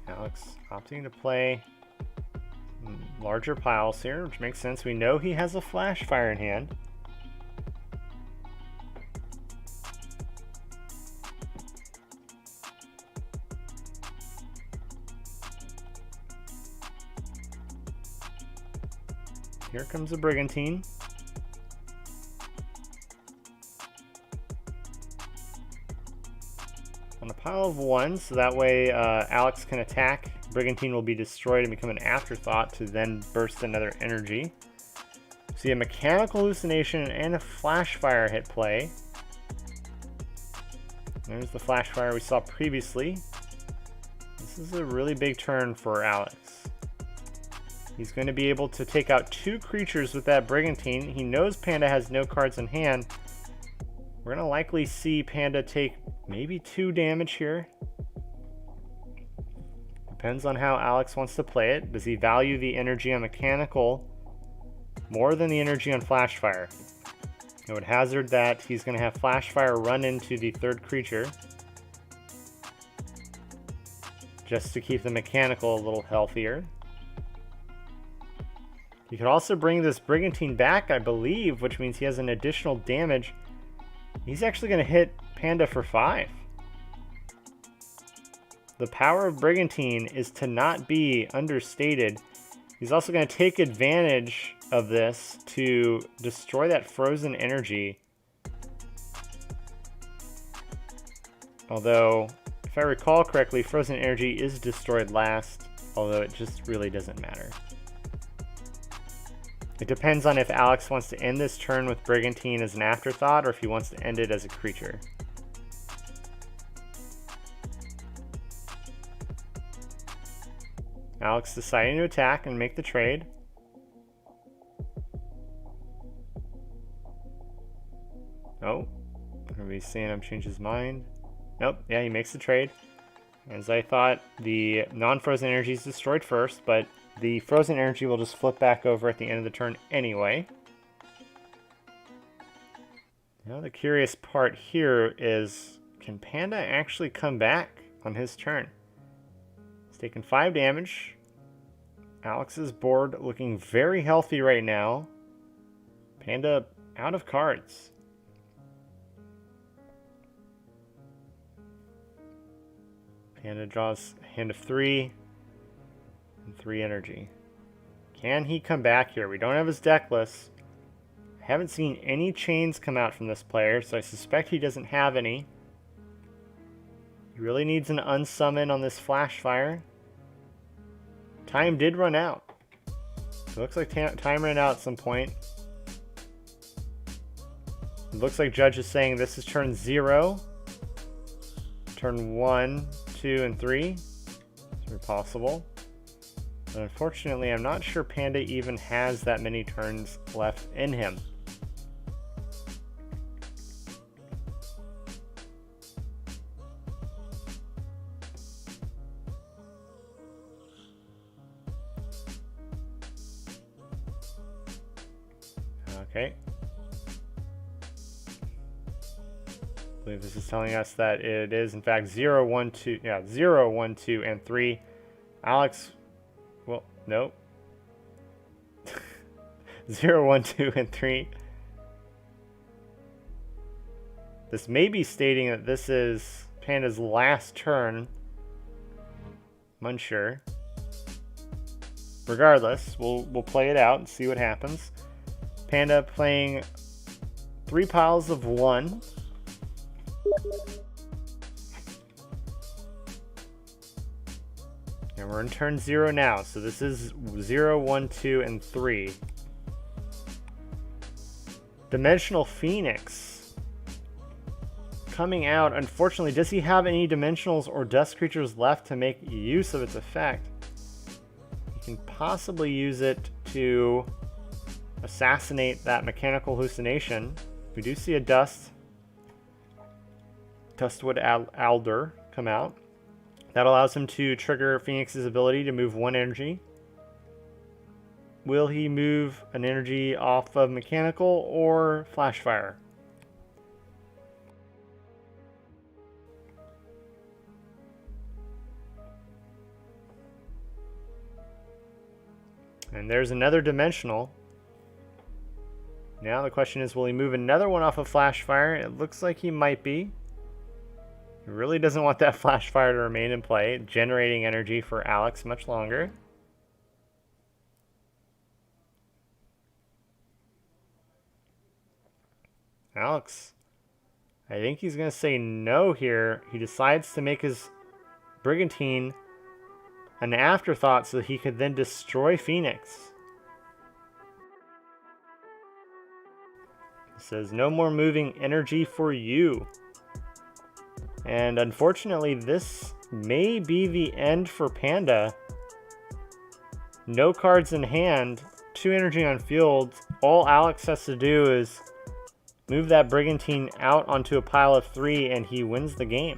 Alex opting to play larger piles here, which makes sense. We know he has a Flash Fire in hand. Here comes the Brigantine. On a pile of 1, so that way Alex can attack. Brigantine will be destroyed and become an afterthought to then burst another energy. See a mechanical hallucination and a flash fire hit play. There's the flash fire we saw previously. This is a really big turn for Alex. He's going to be able to take out 2 creatures with that Brigantine. He knows Panda has no cards in hand. We're going to likely see Panda take maybe 2 damage here. Depends on how Alex wants to play it. Does he value the energy on mechanical more than the energy on flash fire? I would hazard that he's going to have flash fire run into the 3rd creature just to keep the mechanical a little healthier. You could also bring this Brigantine back, I believe, which means he has an additional damage. He's actually going to hit Panda for 5. The power of Brigantine is to not be understated. He's also going to take advantage of this to destroy that frozen energy. Although, if I recall correctly, frozen energy is destroyed last, although it just really doesn't matter. It depends on if Alex wants to end this turn with Brigantine as an afterthought or if he wants to end it as a creature. Alex deciding to attack and make the trade. Oh, everybody's saying I'm changed his mind. Nope, yeah, he makes the trade. As I thought, the non-frozen energy is destroyed first, but the frozen energy will just flip back over at the end of the turn anyway. Now the curious part here is, can Panda actually come back on his turn? He's taken 5 damage. Alex's board looking very healthy right now. Panda out of cards. Panda draws a hand of 3 and 3 energy. Can he come back here? We don't have his deck list. I haven't seen any chains come out from this player, so I suspect he doesn't have any. He really needs an unsummon on this flash fire. Time did run out. It looks like time ran out at some point. It looks like Judge is saying this is turn 0. Turn 1, 2, and 3. It's very possible. But unfortunately, I'm not sure Panda even has that many turns left in him. Okay. I believe this is telling us that it is in fact 0, 1, 2, yeah, 0, 1, 2, and 3. Alex, well, nope. 0, 1, 2, and 3. This may be stating that this is Panda's last turn. I'm unsure. Regardless, we'll play it out and see what happens. Panda playing 3 piles of 1. And we're in turn 0 now, so this is 0, 1, 2, and 3. Dimensional Phoenix coming out. Unfortunately, does he have any dimensionals or dust creatures left to make use of its effect? He can possibly use it to assassinate that mechanical hallucination. We do see a Dustwood Alder come out. That allows him to trigger Phoenix's ability to move 1 energy. Will he move an energy off of mechanical or flash fire? And there's another dimensional. Now the question is, will he move another one off of flash fire? It looks like he might be. He really doesn't want that flash fire to remain in play, generating energy for Alex much longer. Alex, I think he's going to say no here. He decides to make his Brigantine an afterthought so he could then destroy Phoenix. says, no more moving energy for you. And unfortunately, this may be the end for Panda. No cards in hand, 2 energy on field. All Alex has to do is move that Brigantine out onto a pile of 3 and he wins the game.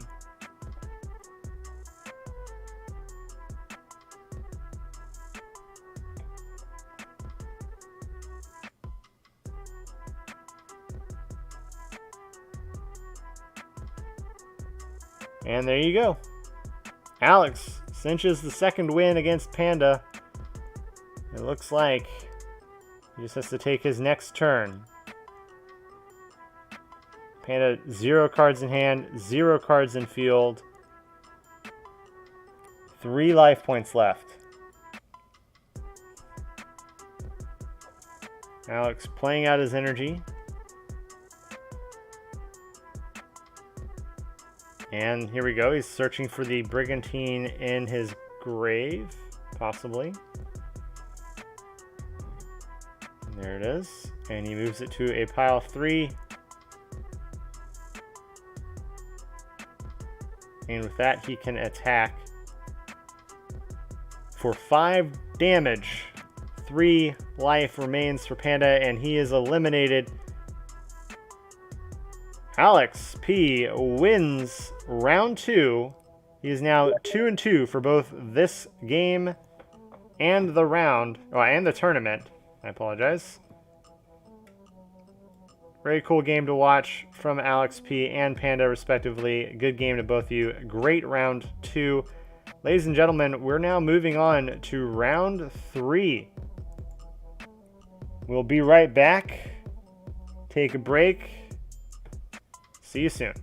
And there you go. Alex cinches the second win against Panda. It looks like he just has to take his next turn. Panda, 0 cards in hand, 0 cards in field. 3 life points left. Alex playing out his energy. And here we go. He's searching for the Brigantine in his grave, possibly. And there it is. And he moves it to a pile of 3. And with that, he can attack for 5 damage. 3 life remains for Panda, and he is eliminated. Alex P wins round 2. He is now 2-2 for both this game and the round, and the tournament. I apologize. Very cool game to watch from Alex P and Panda, respectively. Good game to both of you. Great round 2. Ladies and gentlemen, we're now moving on to round 3. We'll be right back. Take a break. See you soon.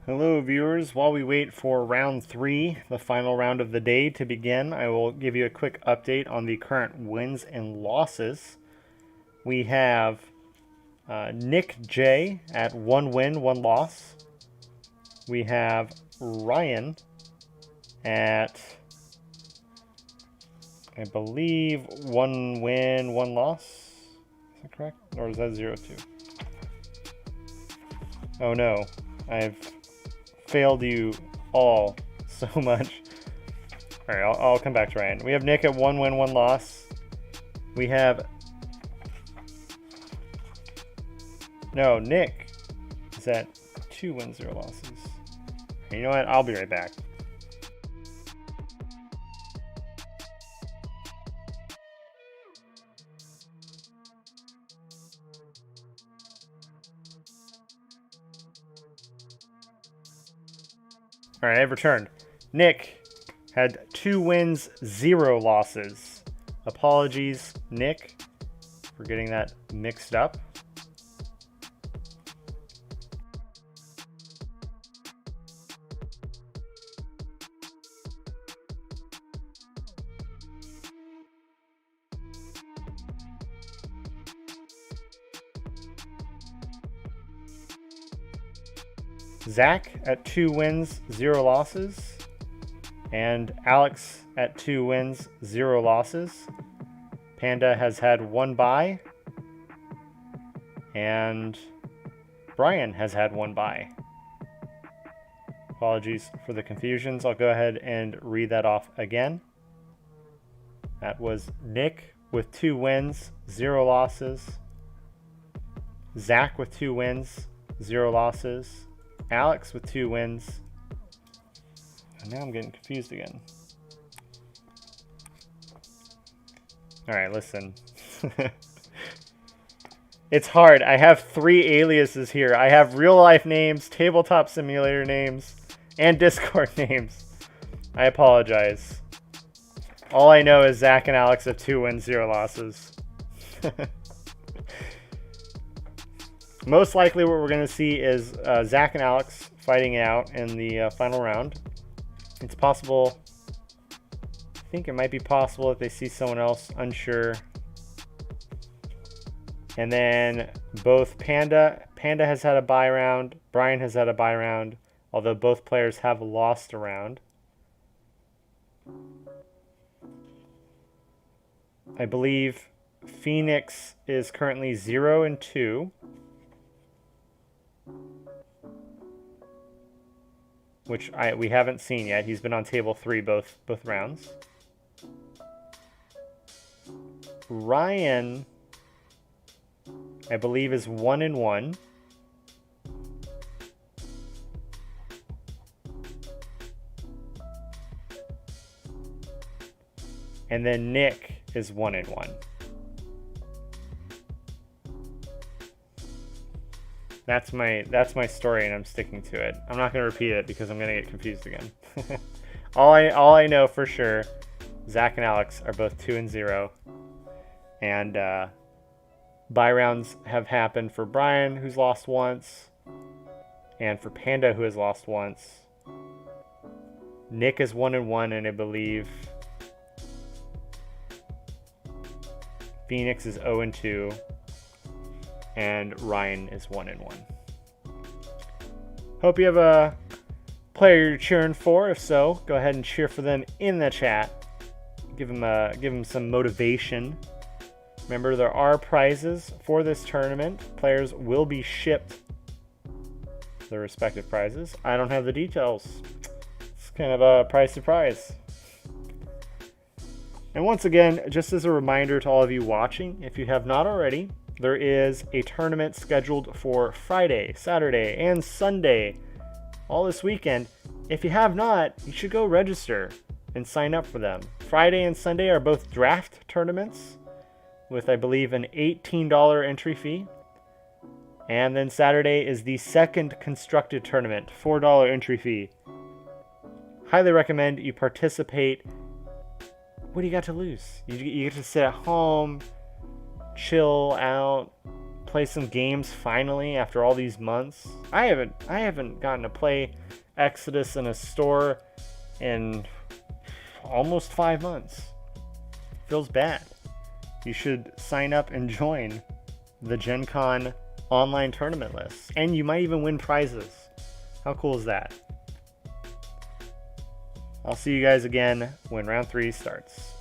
Hello viewers, while we wait for round 3, the final round of the day to begin, I will give you a quick update on the current wins and losses. We have Nick J at 1 win, 1 loss. We have Ryan at, I believe, 1 win, 1 loss. Is that correct? Or is that 0-2? Oh no, I've failed you all so much. Alright, I'll come back to Ryan. We have Nick at 1 win, 1 loss. We have... No, Nick is at 2 wins, 0 losses. You know what? I'll be right back. Alright, I've returned. Nick had 2 wins, 0 losses. Apologies, Nick, for getting that mixed up. Zach at 2 wins, 0 losses. And Alex at 2 wins, 0 losses. Panda has had 1 bye. And Brian has had 1 bye. Apologies for the confusions. I'll go ahead and read that off again. That was Nick with 2 wins, 0 losses. Zach with 2 wins, 0 losses. Alex with 2 wins. And now I'm getting confused again. Alright, listen. It's hard. I have 3 aliases here. I have real life names, tabletop simulator names, and Discord names. I apologize. All I know is Zach and Alex have 2 wins, 0 losses. Most likely what we're going to see is Zach and Alex fighting out in the final round. It's possible, I think it might be possible that they see someone else, unsure. And then both Panda has had a bye round, Brian has had a bye round, although both players have lost a round. I believe Phoenix is currently 0-2. Which we haven't seen yet. He's been on table 3 both rounds. Ryan, I believe, is 1-1. And then Nick is 1-1. That's my story, and I'm sticking to it. I'm not going to repeat it because I'm going to get confused again. all I know for sure, Zach and Alex are both 2-0, and bye rounds have happened for Brian, who's lost once, and for Panda, who has lost once. Nick is 1-1, and I believe Phoenix is 0-2. And Ryan is 1-1. Hope you have a player you're cheering for. If so, go ahead and cheer for them in the chat. Give them some motivation. Remember, there are prizes for this tournament. Players will be shipped their respective prizes. I don't have the details. It's kind of a prize surprise. And once again, just as a reminder to all of you watching, if you have not already, there is a tournament scheduled for Friday, Saturday, and Sunday, all this weekend. If you have not, you should go register and sign up for them. Friday and Sunday are both draft tournaments with, I believe, an $18 entry fee. And then Saturday is the second constructed tournament, $4 entry fee. Highly recommend you participate what do you got to lose? You get to sit at home, chill out, play some games finally after all these months. I haven't gotten to play Exodus in a store in almost 5 months. Feels bad. You should sign up and join the Gen Con online tournament list. And you might even win prizes. How cool is that? I'll see you guys again when round 3 starts.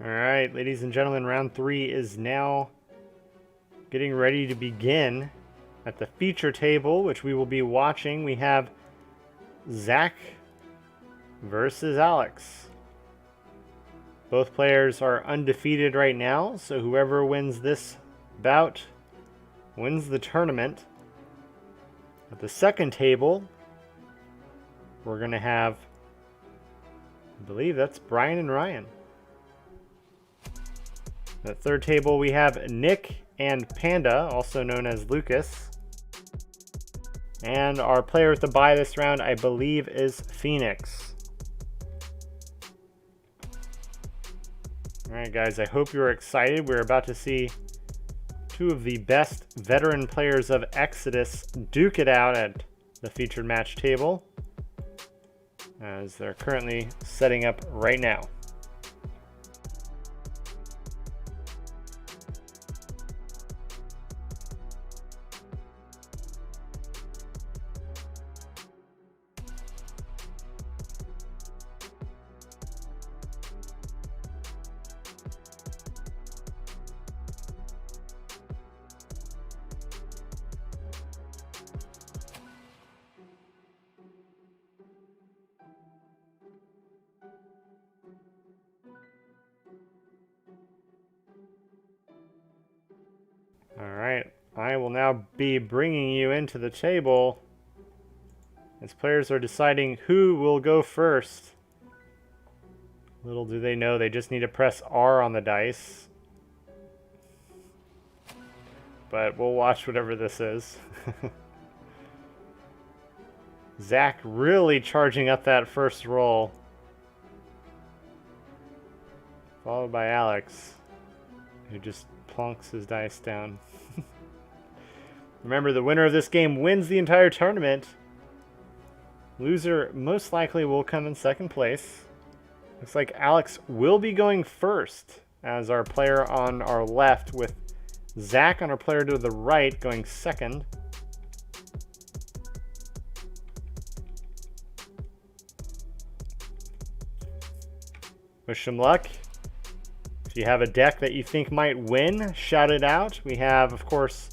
All right, ladies and gentlemen, round 3 is now getting ready to begin. At the feature table, which we will be watching, we have Zach versus Alex. Both players are undefeated right now, so whoever wins this bout wins the tournament. At the second table, we're going to have, I believe that's Brian and Ryan. At the third table, we have Nick and Panda, also known as Lucas. And our player to buy this round, I believe, is Phoenix. Alright guys, I hope you're excited. We're about to see two of the best veteran players of Exodus duke it out at the featured match table, as they're currently setting up right now. Alright, I will now be bringing you into the table as players are deciding who will go first. Little do they know, they just need to press R on the dice. But we'll watch whatever this is. Zach really charging up that first roll. Followed by Alex, who just plonks his dice down. Remember, the winner of this game wins the entire tournament. Loser most likely will come in second place. Looks like Alex will be going first, as our player on our left, with Zach on our player to the right going second. Wish him luck. If you have a deck that you think might win, shout it out. We have, of course,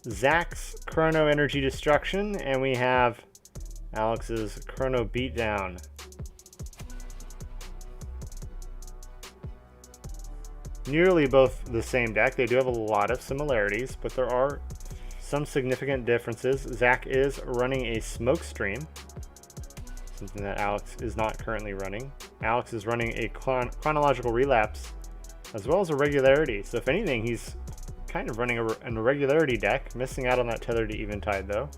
Zach's Chrono Energy Destruction, and we have Alex's Chrono Beatdown. nearly both the same deck. They do have a lot of similarities, but there are some significant differences. Zach is running a smoke stream, something that Alex is not currently running. Alex is running a chronological relapse as well as a regularity. So if anything, he's kind of running an irregularity deck, missing out on that tether to Eventide though.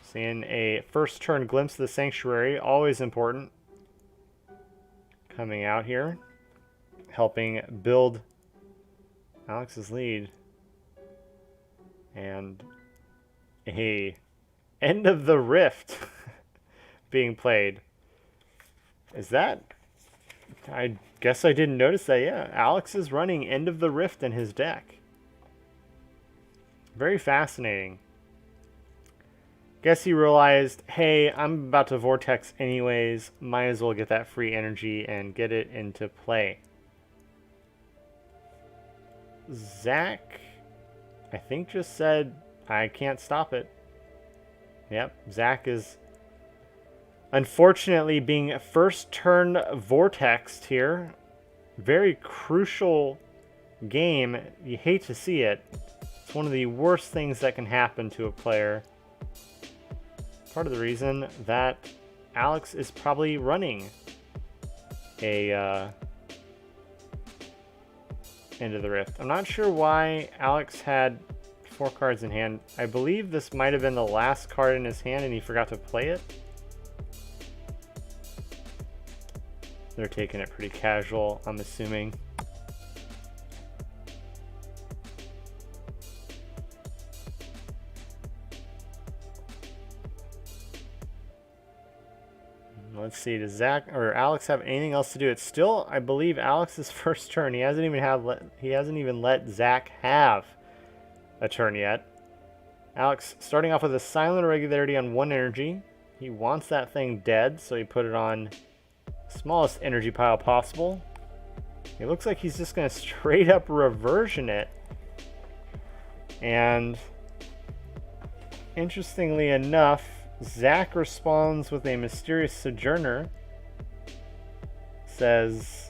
Seeing a first turn glimpse of the Sanctuary, always important. Coming out here, helping build Alex's lead. And a End of the Rift being played. Is that... I guess I didn't notice that. Yeah, Alex is running End of the Rift in his deck. Very fascinating. Guess he realized, hey, I'm about to Vortex anyways. Might as well get that free energy and get it into play. Zach, I think, just said, I can't stop it. Yep, Zach is unfortunately being first turn Vortexed here. Very crucial game. You hate to see it. It's one of the worst things that can happen to a player. Part of the reason that Alex is probably running a End of the Rift. I'm not sure why Alex had 4 cards in hand. I believe this might have been the last card in his hand and he forgot to play it. They're taking it pretty casual, I'm assuming. Let's see, does Zach or Alex have anything else to do? It's still, I believe, Alex's first turn. He hasn't even let Zach have a turn yet. Alex starting off with a silent irregularity on 1 energy. He wants that thing dead, so he put it on the smallest energy pile possible. It looks like he's just going to straight up reversion it. And interestingly enough, Zach responds with a mysterious Sojourner. Says,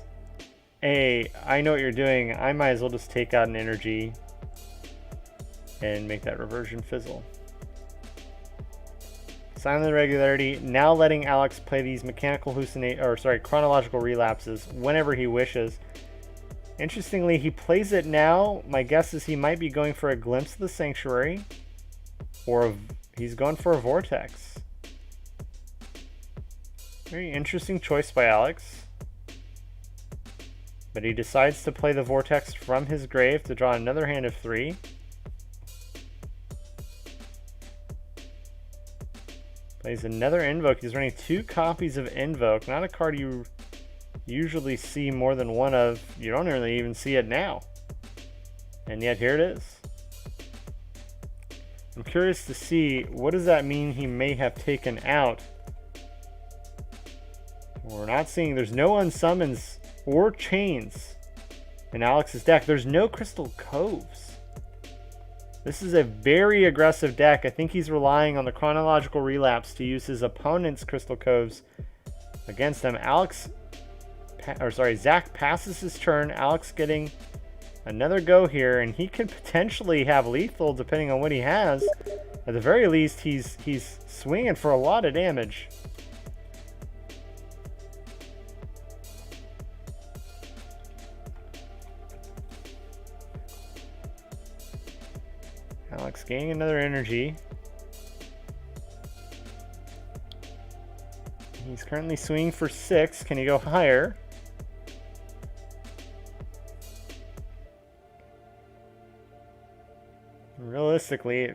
hey, I know what you're doing. I might as well just take out an energy and make that reversion fizzle. Silent irregularity, now letting Alex play these chronological relapses whenever he wishes. Interestingly, he plays it now. My guess is he might be going for a glimpse of the Sanctuary, or he's going for a Vortex. Very interesting choice by Alex. But he decides to play the Vortex from his grave to draw another hand of 3. Plays another Invoke. He's running 2 copies of Invoke. Not a card you usually see more than one of. You don't really even see it now. And yet here it is. I'm curious to see, what does that mean he may have taken out? We're not seeing, there's no unsummons or chains in Alex's deck. There's no Crystal Coves. This is a very aggressive deck. I think he's relying on the chronological relapse to use his opponent's Crystal Coves against them. Zach passes his turn. Alex getting another go here, and he could potentially have lethal depending on what he has. At the very least, he's swinging for a lot of damage. Alex gaining another energy. He's currently swinging for 6. Can he go higher? Realistically,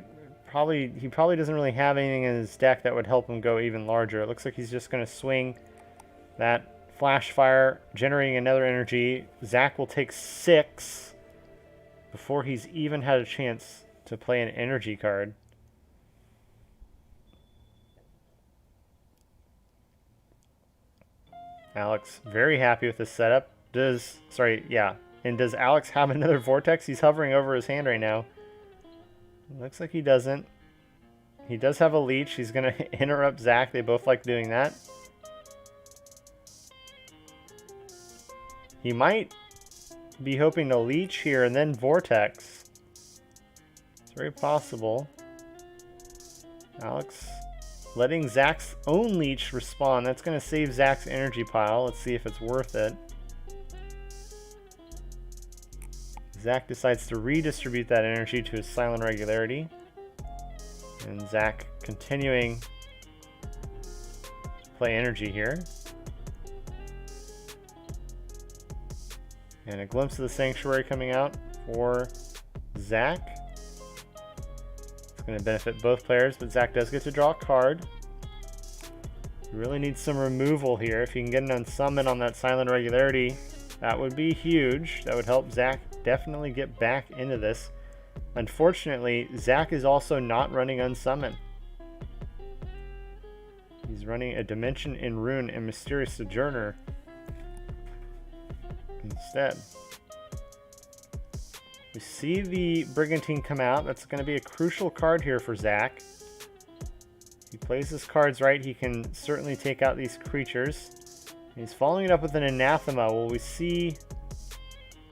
he probably doesn't really have anything in his deck that would help him go even larger. It looks like he's just going to swing that Flash Fire, generating another energy. Zach will take 6 before he's even had a chance to play an energy card. Alex very happy with this setup. Does Alex have another Vortex? He's hovering over his hand right now. Looks like he doesn't. He does have a leech. He's going to interrupt Zach. They both like doing that. He might be hoping to leech here and then vortex. It's very possible. Alex letting Zach's own leech respawn. That's going to save Zach's energy pile. Let's see if it's worth it. Zach decides to redistribute that energy to his silent regularity. And Zach continuing to play energy here. And a glimpse of the Sanctuary coming out for Zach. It's going to benefit both players, but Zach does get to draw a card. He really needs some removal here. If he can get an unsummon on that silent regularity, that would be huge. That would help Zach definitely get back into this. Unfortunately, Zach is also not running unsummon. He's running a Dimension in Rune and Mysterious Sojourner instead. We see the Brigantine come out. That's going to be a crucial card here for Zach. If he plays his cards right, he can certainly take out these creatures. He's following it up with an Anathema. Will we see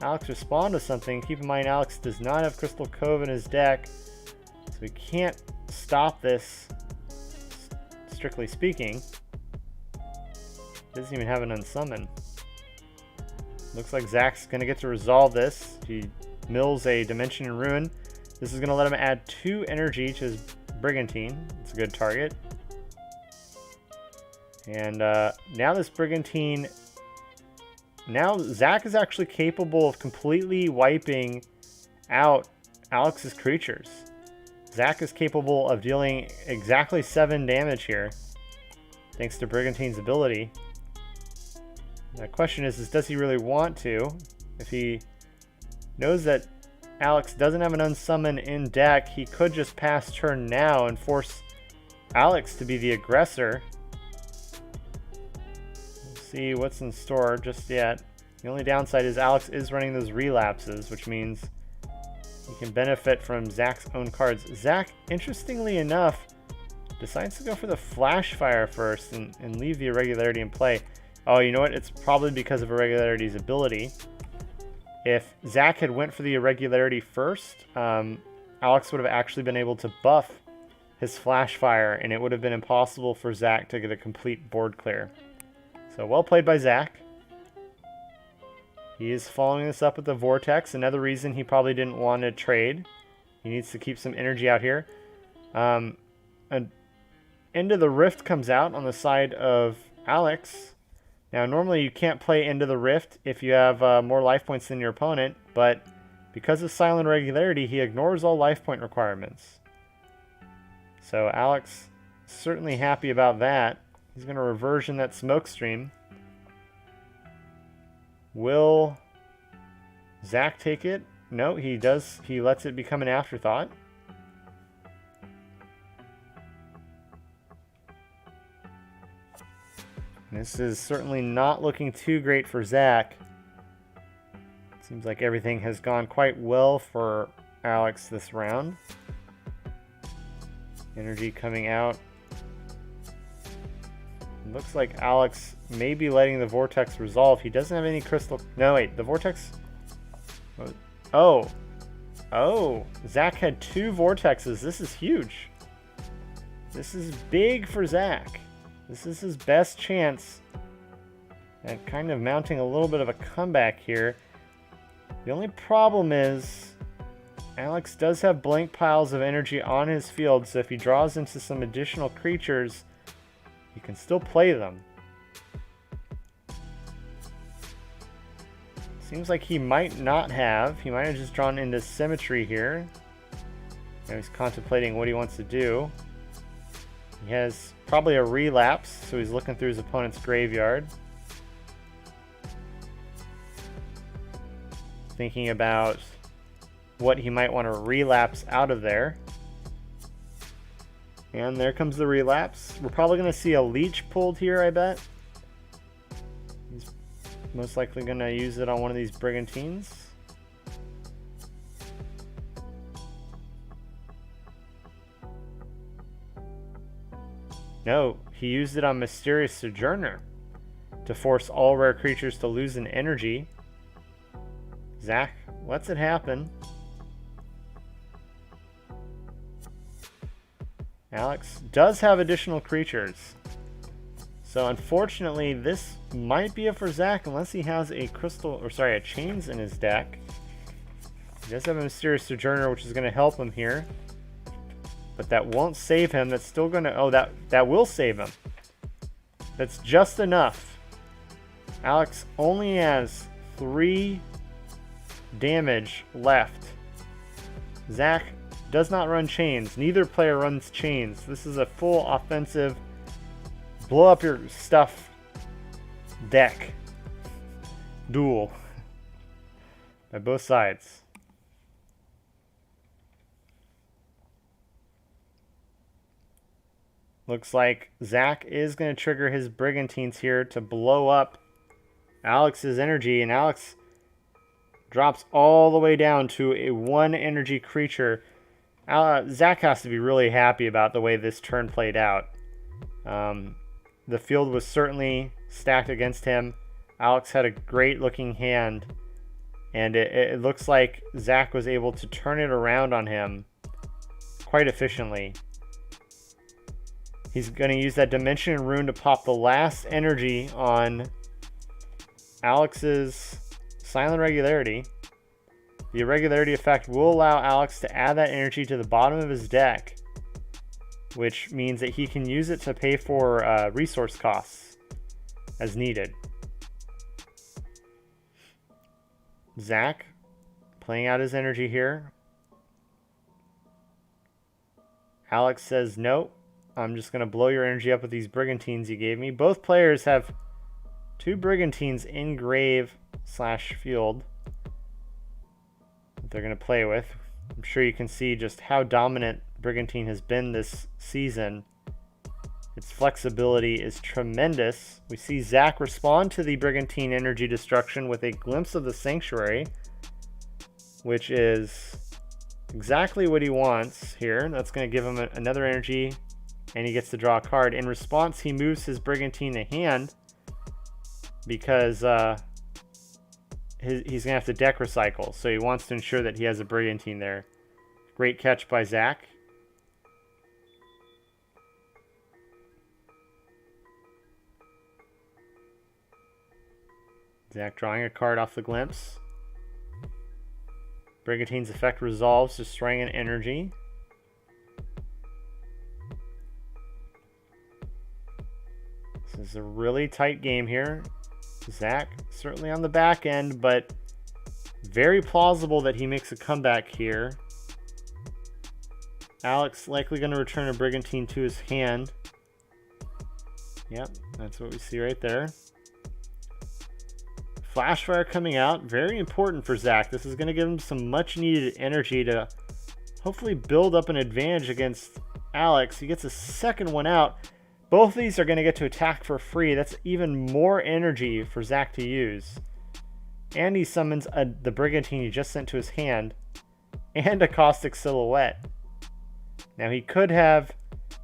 Alex respond to something? Keep in mind, Alex does not have Crystal Cove in his deck, so he can't stop this, strictly speaking. Doesn't even have an unsummon. Looks like Zach's going to get to resolve this. He mills a Dimension in Ruin. This is going to let him add 2 energy to his Brigantine. It's a good target. And now this Brigantine... Now Zach is actually capable of completely wiping out Alex's creatures. Zach is capable of dealing exactly 7 damage here, thanks to Brigantine's ability. The question is does he really want to? If he knows that Alex doesn't have an unsummon in deck, he could just pass turn now and force Alex to be the aggressor. We'll see what's in store just yet. The only downside is Alex is running those relapses, which means he can benefit from Zach's own cards. Zach, interestingly enough, decides to go for the Flash Fire first and leave the Irregularity in play. Oh, you know what? It's probably because of Irregularity's ability. If Zach had went for the Irregularity first, Alex would have actually been able to buff his Flash Fire, and it would have been impossible for Zach to get a complete board clear. So well played by Zach. He is following this up with the Vortex. Another reason he probably didn't want to trade. He needs to keep some energy out here. End of the Rift comes out on the side of Alex. Now, normally you can't play Into the Rift if you have more life points than your opponent, but because of Silent Regularity, he ignores all life point requirements. So Alex certainly happy about that. He's going to reversion that Smoke Stream. Will Zach take it? No, he does. He lets it become an afterthought. This is certainly not looking too great for Zach. Seems like everything has gone quite well for Alex this round. Energy coming out. It looks like Alex may be letting the Vortex resolve. He doesn't have any crystal... No, wait. The Vortex... Oh. Oh. Zach had 2 Vortexes. This is huge. This is big for Zach. This is his best chance at kind of mounting a little bit of a comeback here. The only problem is Alex does have blank piles of energy on his field, so if he draws into some additional creatures, he can still play them. Seems like he might not have. He might have just drawn into Symmetry here. Now he's contemplating what he wants to do. He has probably a relapse, so he's looking through his opponent's graveyard. Thinking about what he might want to relapse out of there. And there comes the relapse. We're probably going to see a leech pulled here, I bet. He's most likely going to use it on one of these Brigantines. No, he used it on Mysterious Sojourner to force all rare creatures to lose an energy. Zach lets it happen. Alex does have additional creatures. So unfortunately, this might be it for Zach unless he has a crystal, or sorry, a chains in his deck. He does have a Mysterious Sojourner, which is going to help him here. But that won't save him. That's still going to, oh, that will save him. That's just enough. Alex only has 3 damage left. Zach does not run chains. Neither player runs chains. This is a full offensive, blow up your stuff deck duel by both sides. Looks like Zach is going to trigger his Brigantines here to blow up Alex's energy, and Alex drops all the way down to a 1 energy creature. Zach has to be really happy about the way this turn played out. The field was certainly stacked against him. Alex had a great looking hand, and it looks like Zach was able to turn it around on him quite efficiently. He's going to use that Dimension Rune to pop the last energy on Alex's Silent Regularity. The Irregularity effect will allow Alex to add that energy to the bottom of his deck, which means that he can use it to pay for resource costs as needed. Zach playing out his energy here. Alex says, nope, I'm just going to blow your energy up with these Brigantines you gave me. Both players have 2 Brigantines in grave / field that they're going to play with. I'm sure you can see just how dominant Brigantine has been this season. Its flexibility is tremendous. We see Zach respond to the Brigantine energy destruction with a glimpse of the Sanctuary, which is exactly what he wants here. That's going to give him another energy, and he gets to draw a card. In response, he moves his Brigantine to hand because he's going to have to deck recycle. So he wants to ensure that he has a Brigantine there. Great catch by Zach. Zach drawing a card off the glimpse. Brigantine's effect resolves, destroying an energy. This is a really tight game here. Zach certainly on the back end, but very plausible that he makes a comeback here. Alex likely going to return a Brigantine to his hand. Yep, that's what we see right there. Flashfire coming out, very important for Zach. This is going to give him some much needed energy to hopefully build up an advantage against Alex. He gets a second one out. Both of these are going to get to attack for free. That's even more energy for Zach to use. And he summons the Brigantine he just sent to his hand and a Caustic Silhouette. Now he could have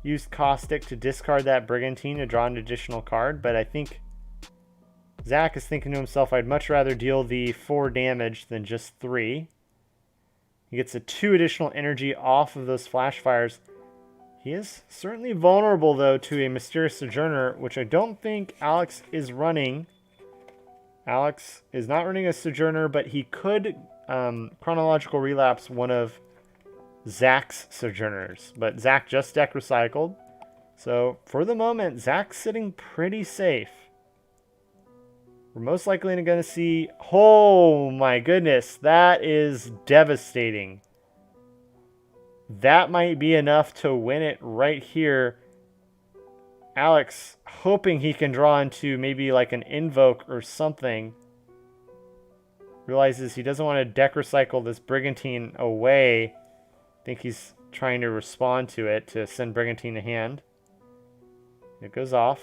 used Caustic to discard that Brigantine to draw an additional card, but I think Zach is thinking to himself, I'd much rather deal the 4 damage than just 3. He gets a 2 additional energy off of those flash fires. He is certainly vulnerable, though, to a Mysterious Sojourner, which I don't think Alex is running. Alex is not running a Sojourner, but he could Chronological Relapse one of Zach's Sojourners. But Zach just deck recycled. So, for the moment, Zach's sitting pretty safe. We're most likely going to see... Oh my goodness, that is devastating. That might be enough to win it right here. Alex hoping he can draw into maybe like an Invoke or something. Realizes he doesn't want to deck recycle this Brigantine away. I think he's trying to respond to it to send Brigantine to hand. It goes off.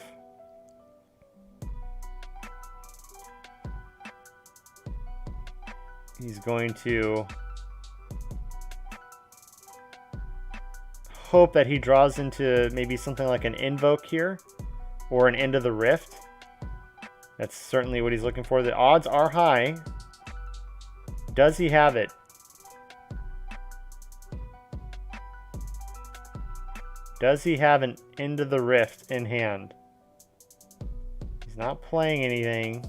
He's going to hope that he draws into maybe something like an Invoke here or an End of the Rift. That's certainly what he's looking for. The odds are high. Does he have it? Does he have an Into the Rift in hand? He's not playing anything.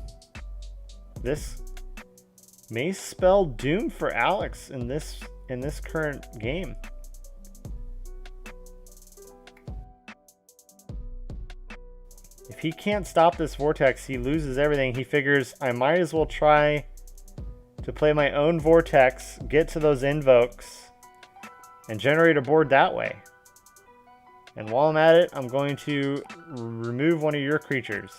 This may spell doom for Alex in this current game. If he can't stop this vortex, he loses everything. He figures, I might as well try to play my own vortex, get to those invokes, and generate a board that way. And while I'm at it, I'm going to remove one of your creatures.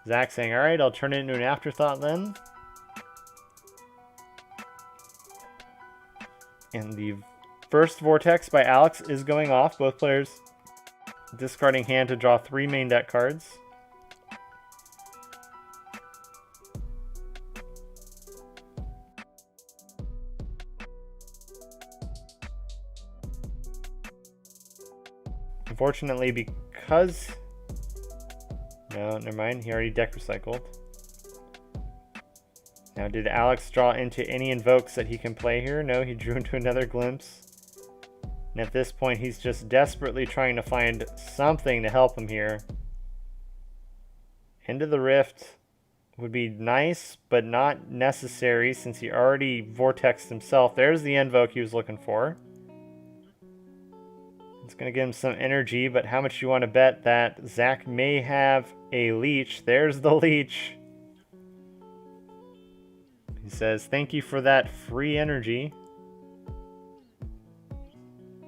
Zach saying, alright, I'll turn it into an afterthought then. And the first vortex by Alex is going off. Both players discarding hand to draw 3 main deck cards. Unfortunately, because... No, never mind. He already deck recycled. Now, did Alex draw into any invokes that he can play here? No, he drew into another Glimpse. And at this point, he's just desperately trying to find something to help him here. Into the Rift would be nice, but not necessary since he already vortexed himself. There's the invoke he was looking for. It's going to give him some energy, but how much do you want to bet that Zach may have a leech? There's the leech. He says, thank you for that free energy.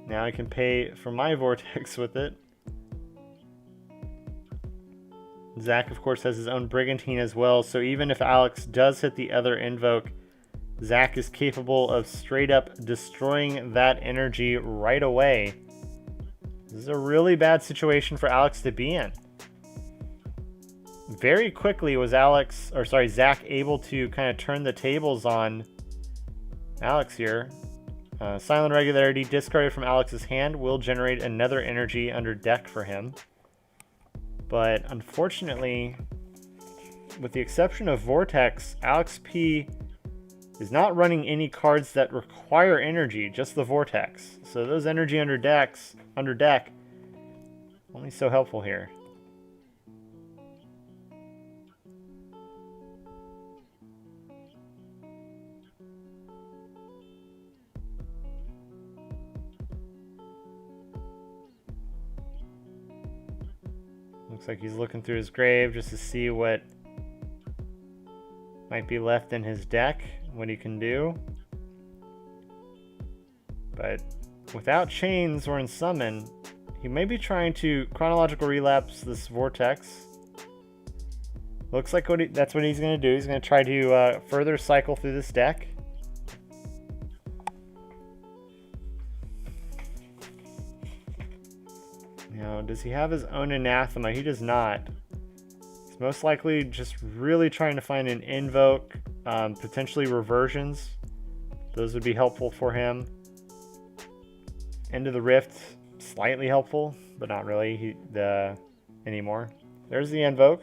Now I can pay for my vortex with it. Zach, of course, has his own Brigantine as well, so even if Alex does hit the other invoke, Zach is capable of straight up destroying that energy right away. This is a really bad situation for Alex to be in. Very quickly was Zach able to kind of turn the tables on Alex here. Silent Regularity discarded from Alex's hand will generate another energy under deck for him. But unfortunately, with the exception of Vortex, Alex P is not running any cards that require energy, just the Vortex. So those energy under deck, only so helpful here. Looks like he's looking through his grave just to see what might be left in his deck, what he can do. But without chains or in summon, he may be trying to chronological relapse this vortex. Looks like that's what he's going to do. He's going to try to further cycle through this deck. Now, does he have his own anathema? He does not. He's most likely just really trying to find an invoke, potentially reversions. Those would be helpful for him. Into the Rift, slightly helpful, but not really anymore. There's the invoke.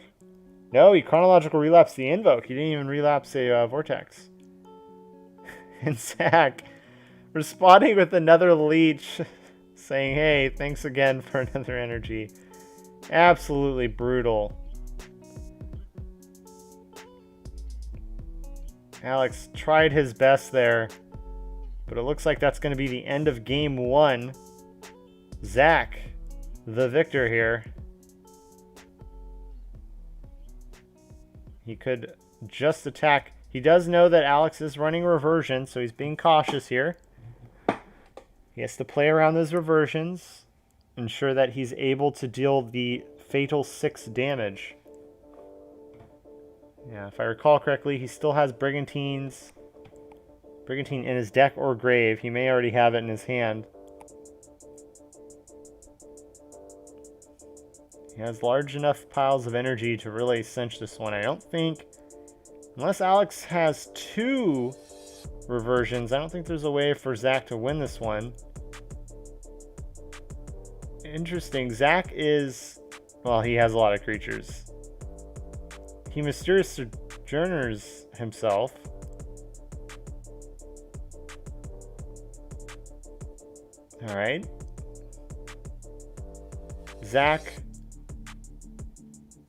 No, he chronological relapsed the invoke. He didn't even relapse a vortex. And Zach responding with another leech, saying, hey, thanks again for another energy. Absolutely brutal. Alex tried his best there, but it looks like that's going to be the end of game 1. Zach, the victor here. He could just attack. He does know that Alex is running reversion, so he's being cautious here. He has to play around those reversions, ensure that he's able to deal the fatal 6 damage. Yeah, if I recall correctly, he still has Brigantine in his deck or grave. He may already have it in his hand. He has large enough piles of energy to really cinch this one. I don't think, unless Alex has 2 reversions, I don't think there's a way for Zach to win this one. Interesting. Zach is, well, he has a lot of creatures. He Mysterious Sojourners himself. All right. Zach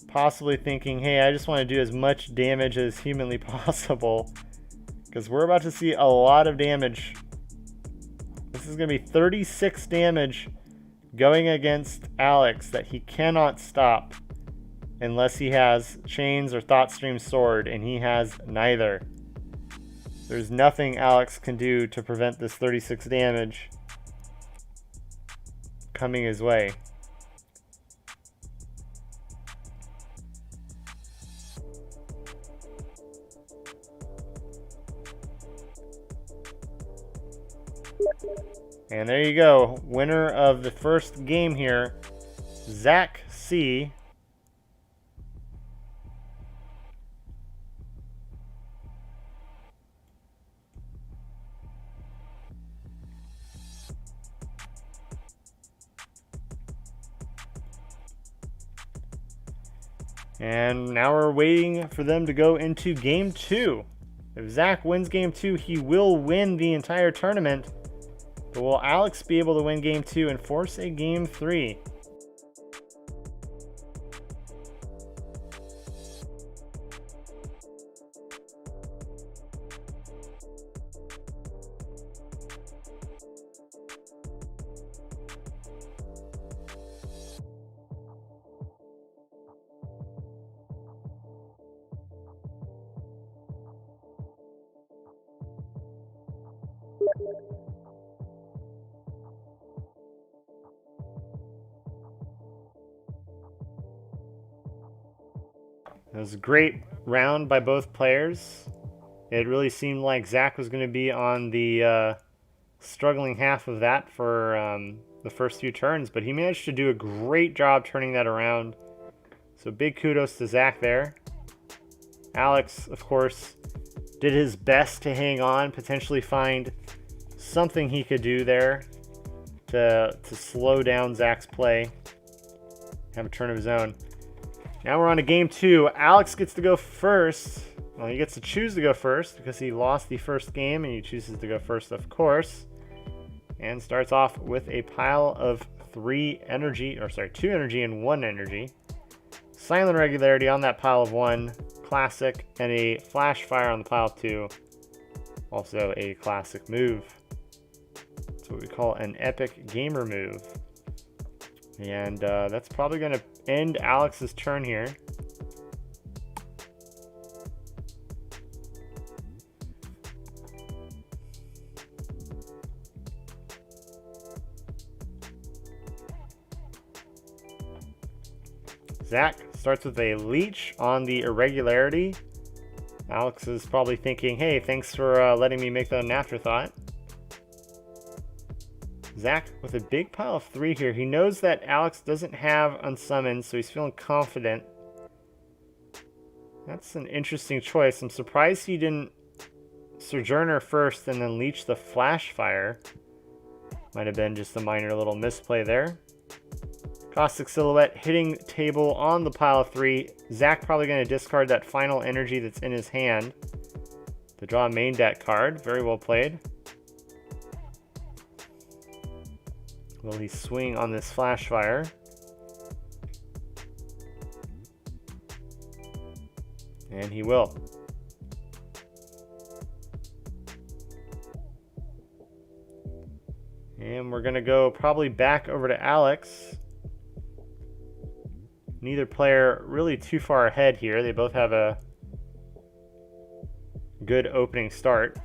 possibly thinking, hey, I just want to do as much damage as humanly possible, because we're about to see a lot of damage. This is going to be 36 damage going against Alex that he cannot stop unless he has Chains or Thought Stream Sword, and he has neither. There's nothing Alex can do to prevent this 36 damage coming his way. And there you go. Winner of the first game here, Zach C. And now we're waiting for them to go into game 2. If Zach wins game 2, he will win the entire tournament. But will Alex be able to win game 2 and force a game 3? It was a great round by both players. It really seemed like Zach was going to be on the struggling half of that for the first few turns, but he managed to do a great job turning that around. So big kudos to Zach there. Alex, of course, did his best to hang on, potentially find something he could do there to slow down Zach's play, have a turn of his own. Now we're on to game 2. Alex gets to go first. Well, he gets to choose to go first because he lost the first game, and he chooses to go first, of course. And starts off with a pile of 2 energy and 1 energy. Silent Regularity on that pile of 1. Classic, and a Flash Fire on the pile of 2. Also a classic move. That's what we call an epic gamer move. And that's probably going to end Alex's turn here. Zach starts with a Leech on the Irregularity. Alex is probably thinking, hey, thanks for letting me make that an afterthought. Zach with a big pile of 3 here. He knows that Alex doesn't have Unsummoned, so he's feeling confident. That's an interesting choice. I'm surprised he didn't Sojourner first and then Leech the Flash Fire. Might have been just a minor little misplay there. Caustic Silhouette hitting table on the pile of 3. Zach probably going to discard that final energy that's in his hand to draw a main deck card. Very well played. Will he swing on this Flash Fire? And he will. And we're going to go probably back over to Alex. Neither player really too far ahead here. They both have a good opening start.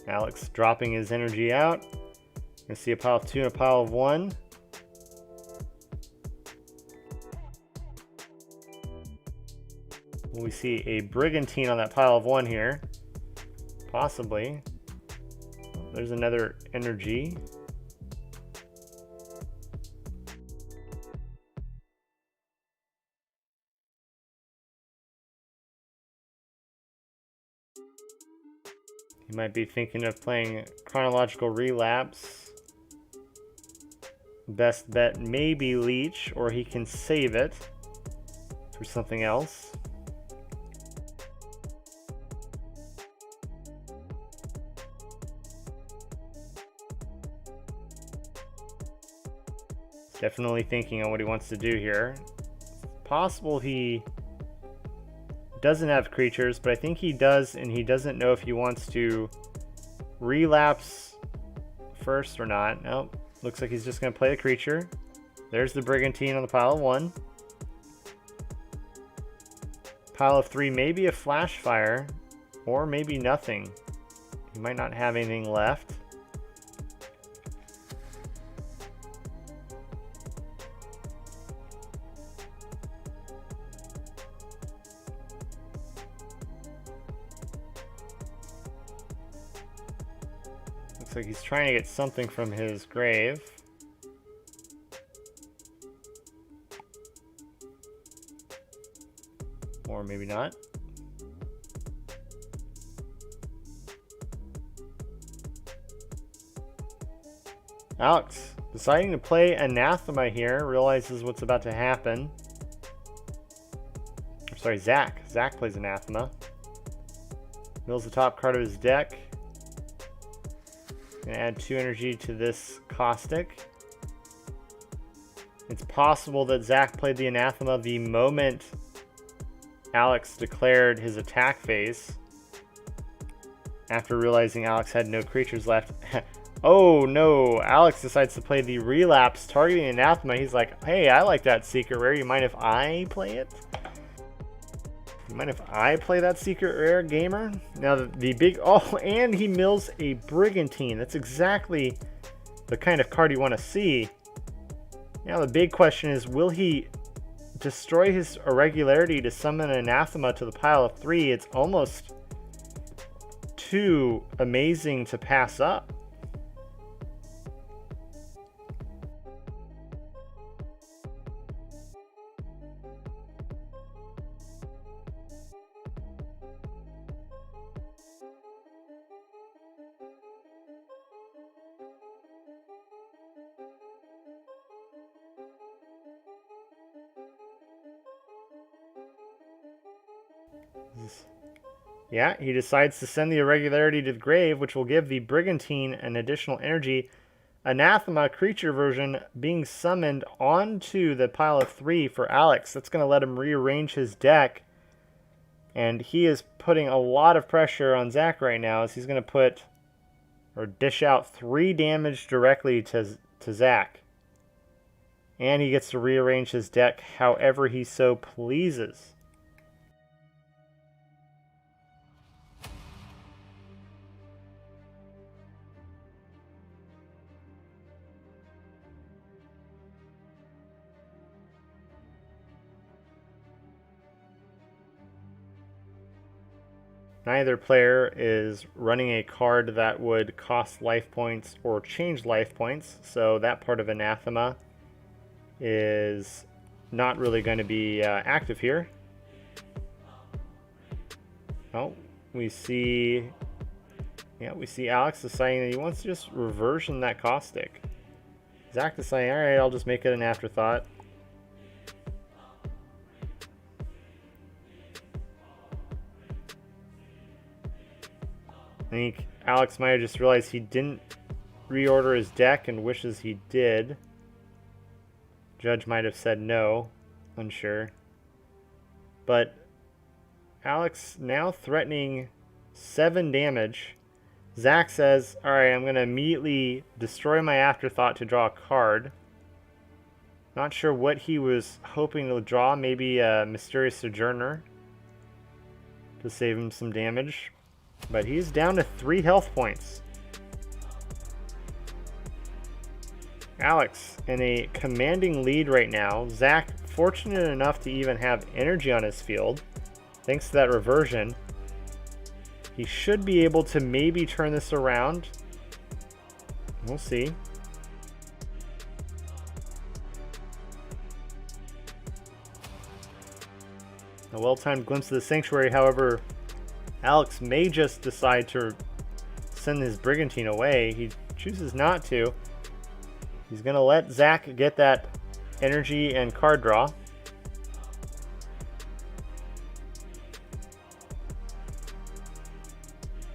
Alex dropping his energy out. You can see a pile of 2 and a pile of 1. We see a Brigantine on that pile of 1 here. Possibly. There's another energy. He might be thinking of playing Chronological Relapse. Best bet may be Leech, or he can save it for something else. Definitely thinking on what he wants to do here. It's possible he doesn't have creatures, but I think he does, and he doesn't know if he wants to relapse first or not. Nope. Looks like he's just going to play a creature. There's the Brigantine on the pile of 1. Pile of 3, maybe a Flash Fire, or maybe nothing. He might not have anything left. Looks like he's trying to get something from his grave. Or maybe not. Alex, deciding to play Anathema here, realizes what's about to happen. Sorry, Zach. Zach plays Anathema. Mills the top card of his deck. Gonna add 2 energy to this Caustic. It's possible that Zach played the Anathema the moment Alex declared his attack phase, after realizing Alex had no creatures left. Oh no, Alex decides to play the Relapse, targeting Anathema. He's like, hey, I like that Secret Rare. You mind if I play it? You mind if I play that Secret Rare, gamer? Now the big, oh, and he mills a Brigantine. That's exactly the kind of card you want to see. Now the big question is, will he destroy his Irregularity to summon Anathema to the pile of 3? It's almost too amazing to pass up. Yeah, he decides to send the Irregularity to the grave, which will give the Brigantine an additional energy. Anathema creature version being summoned onto the pile of 3 for Alex. That's going to let him rearrange his deck. And he is putting a lot of pressure on Zach right now, as he's going to put, or dish out 3 damage directly to Zach. And he gets to rearrange his deck however he so pleases. Neither player is running a card that would cost life points or change life points, so that part of Anathema is not really going to be active here. Oh, we see Alex deciding that he wants to just reversion that Caustic. Zach deciding, alright, I'll just make it an afterthought. I think Alex might have just realized he didn't reorder his deck and wishes he did. Judge might have said no, unsure. But Alex now threatening 7 damage. Zach says, alright, I'm going to immediately destroy my afterthought to draw a card. Not sure what he was hoping to draw. Maybe a Mysterious Sojourner to save him some damage. But he's down to 3 health points. Alex in a commanding lead right now. Zach fortunate enough to even have energy on his field, thanks to that reversion. He should be able to maybe turn this around. We'll see. A well-timed glimpse of the Sanctuary, however, Alex may just decide to send his Brigantine away. He chooses not to. He's going to let Zach get that energy and card draw.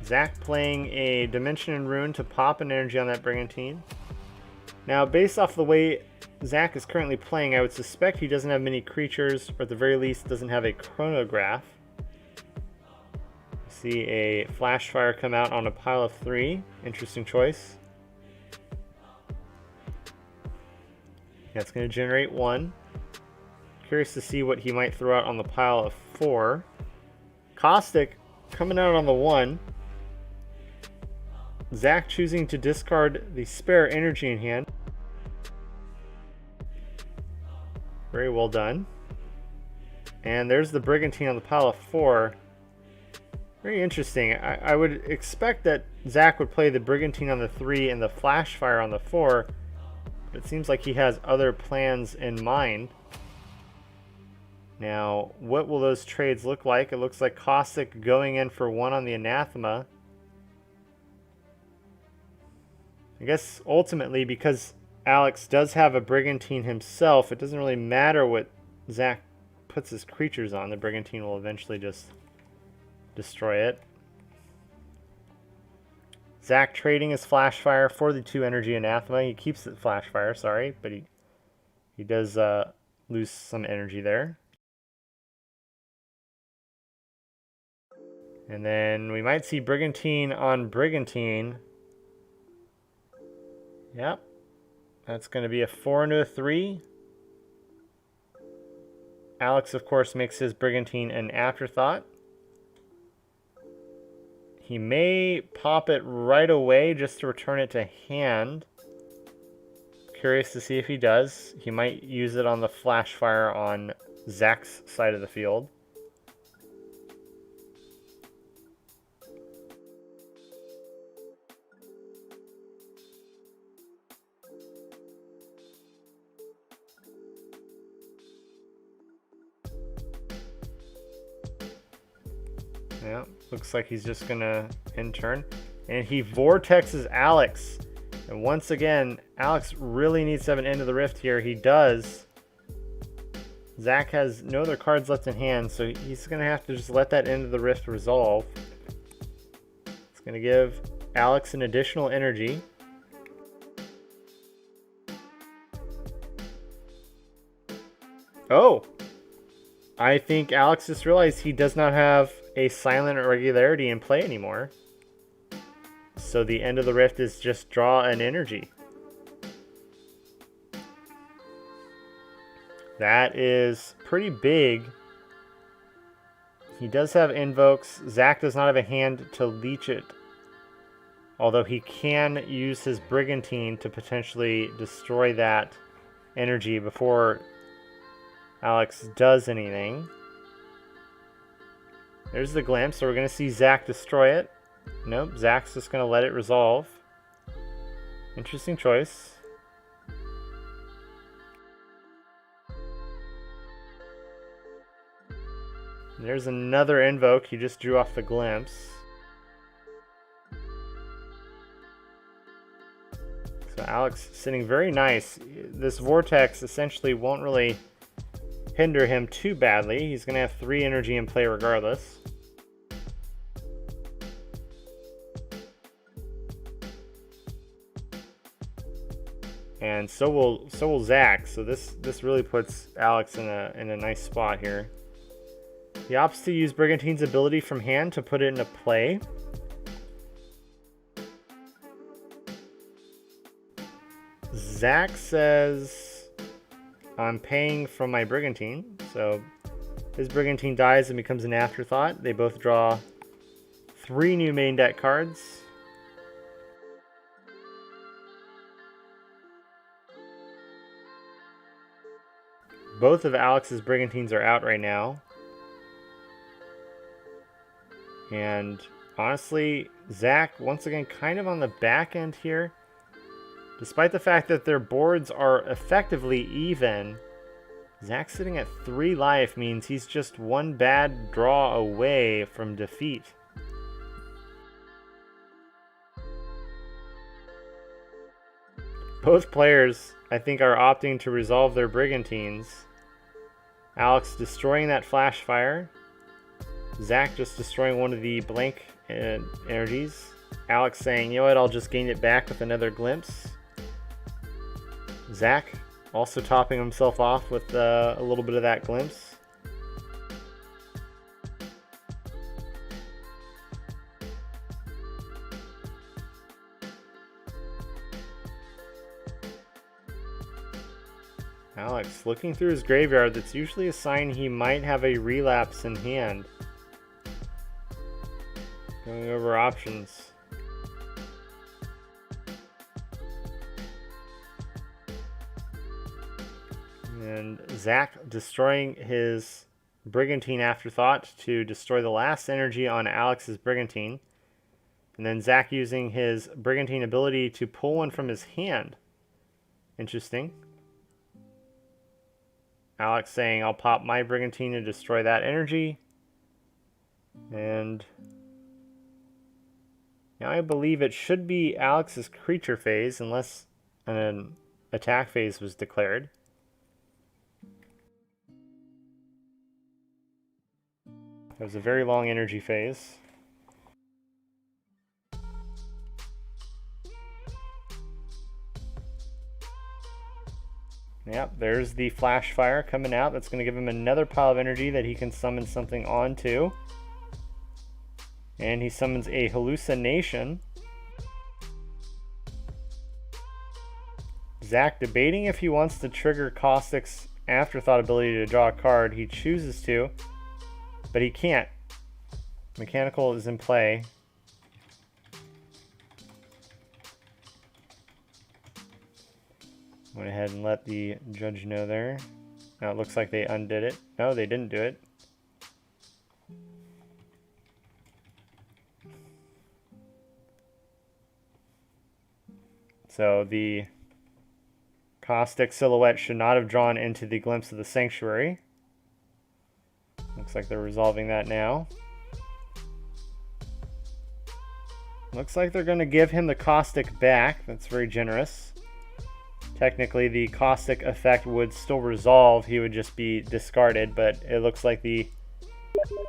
Zach playing a Dimension and Rune to pop an energy on that Brigantine. Now, based off the way Zach is currently playing, I would suspect he doesn't have many creatures, or at the very least doesn't have a chronograph. See a flash fire come out on a pile of 3. Interesting choice. That's going to generate 1. Curious to see what he might throw out on the pile of 4. Caustic coming out on the 1. Zach choosing to discard the spare energy in hand. Very well done. And there's the Brigantine on the pile of 4. Very interesting. I would expect that Zach would play the Brigantine on the 3 and the Flash Fire on the 4. But it seems like he has other plans in mind. Now, what will those trades look like? It looks like Caustic going in for 1 on the Anathema. I guess ultimately, because Alex does have a Brigantine himself, it doesn't really matter what Zach puts his creatures on. The Brigantine will eventually just destroy it. Zach trading his Flash Fire for the 2 energy Anathema. He keeps the Flash Fire, sorry, but he does lose some energy there. And then we might see Brigantine on Brigantine. Yep. That's going to be a 4 into a 3. Alex, of course, makes his Brigantine an afterthought. He may pop it right away just to return it to hand. Curious to see if he does. He might use it on the Flash Fire on Zach's side of the field. Yeah, looks like he's just gonna end turn. And he vortexes Alex. And once again, Alex really needs to have an End of the Rift here. He does. Zach has no other cards left in hand, so he's gonna have to just let that End of the Rift resolve. It's gonna give Alex an additional energy. Oh! I think Alex just realized he does not have a silent irregularity in play anymore. So the End of the Rift is just draw an energy. That is pretty big. He does have invokes. Zach does not have a hand to leech it. Although he can use his Brigantine to potentially destroy that energy before Alex does anything. There's the glimpse, so we're going to see Zach destroy it. Nope, Zach's just going to let it resolve. Interesting choice. There's another invoke. He just drew off the glimpse. So Alex sitting very nice. This vortex essentially won't really hinder him too badly. He's going to have 3 energy in play regardless. And so will Zach. So this really puts Alex in a nice spot here. He opts to use Brigantine's ability from hand to put it into play. Zach says, I'm paying from my Brigantine. So his Brigantine dies and becomes an afterthought. They both draw 3 new main deck cards. Both of Alex's Brigantines are out right now. And honestly, Zach, once again, kind of on the back end here. Despite the fact that their boards are effectively even, Zach sitting at 3 life means he's just 1 bad draw away from defeat. Both players, I think, are opting to resolve their Brigantines. Alex destroying that Flash Fire. Zach just destroying one of the blank energies. Alex saying, you know what, I'll just gain it back with another glimpse. Zach Also topping himself off with a little bit of that glimpse. Alex looking through his graveyard. That's usually a sign he might have a relapse in hand. Going over options. And Zach destroying his Brigantine Afterthought to destroy the last energy on Alex's Brigantine. And then Zach using his Brigantine ability to pull one from his hand. Interesting. Alex saying, I'll pop my Brigantine to destroy that energy. And now I believe it should be Alex's creature phase unless an attack phase was declared. It was a very long energy phase. Yep, there's the flash fire coming out. That's going to give him another pile of energy that he can summon something onto. And he summons a hallucination. Zach debating if he wants to trigger Caustic's Afterthought ability to draw a card. He chooses to, but he can't. Mechanical is in play. Went ahead and let the judge know there. Now it looks like they undid it. No, they didn't do it. So the Caustic silhouette should not have drawn into the glimpse of the sanctuary. Looks like they're resolving that now. Looks like they're going to give him the Caustic back. That's very generous. Technically, the Caustic effect would still resolve. He would just be discarded, but it looks like the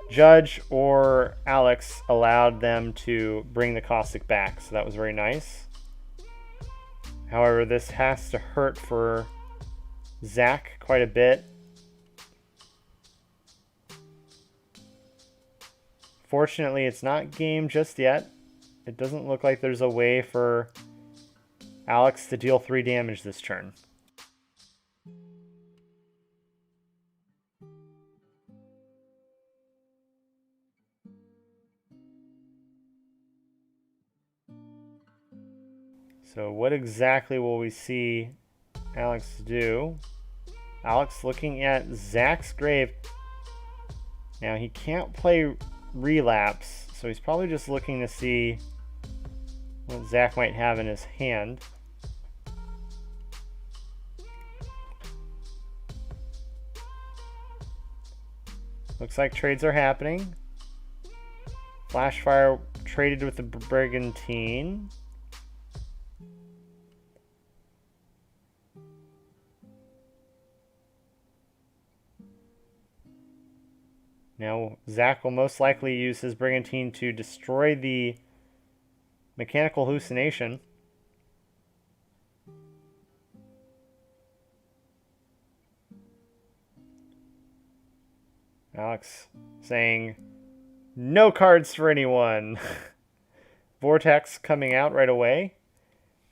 judge or Alex allowed them to bring the Caustic back, so that was very nice. However, this has to hurt for Zach quite a bit. Fortunately, it's not game just yet. It doesn't look like there's a way for Alex to deal 3 damage this turn. So what exactly will we see Alex do? Alex looking at Zach's grave. Now he can't play relapse, so he's probably just looking to see what Zach might have in his hand. Looks like trades are happening. Flashfire traded with the Brigantine. Now, Zach will most likely use his Brigantine to destroy the mechanical hallucination. Alex saying, no cards for anyone. Vortex coming out right away.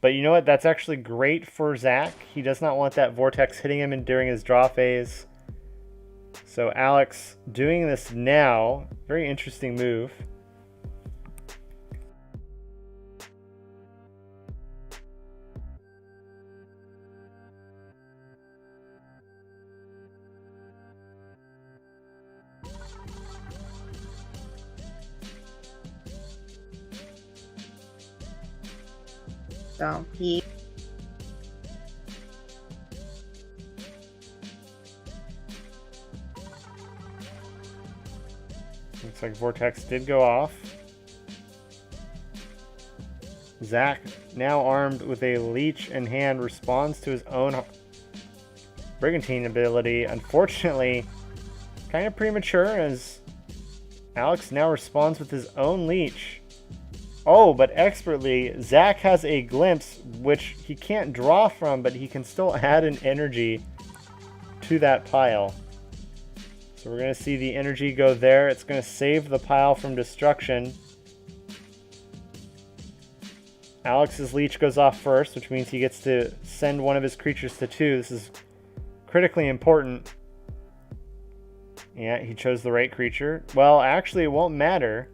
But you know what? That's actually great for Zach. He does not want that Vortex hitting him during his draw phase. So Alex doing this now, very interesting move. So he looks like Vortex did go off. Zach, now armed with a leech in hand, responds to his own Brigantine ability. Unfortunately, kind of premature, as Alex now responds with his own leech. Oh, but expertly, Zach has a glimpse, which he can't draw from, but he can still add an energy to that pile. So we're going to see the energy go there. It's going to save the pile from destruction. Alex's leech goes off first, which means he gets to send one of his creatures to 2. This is critically important. Yeah, he chose the right creature. Well, actually, it won't matter.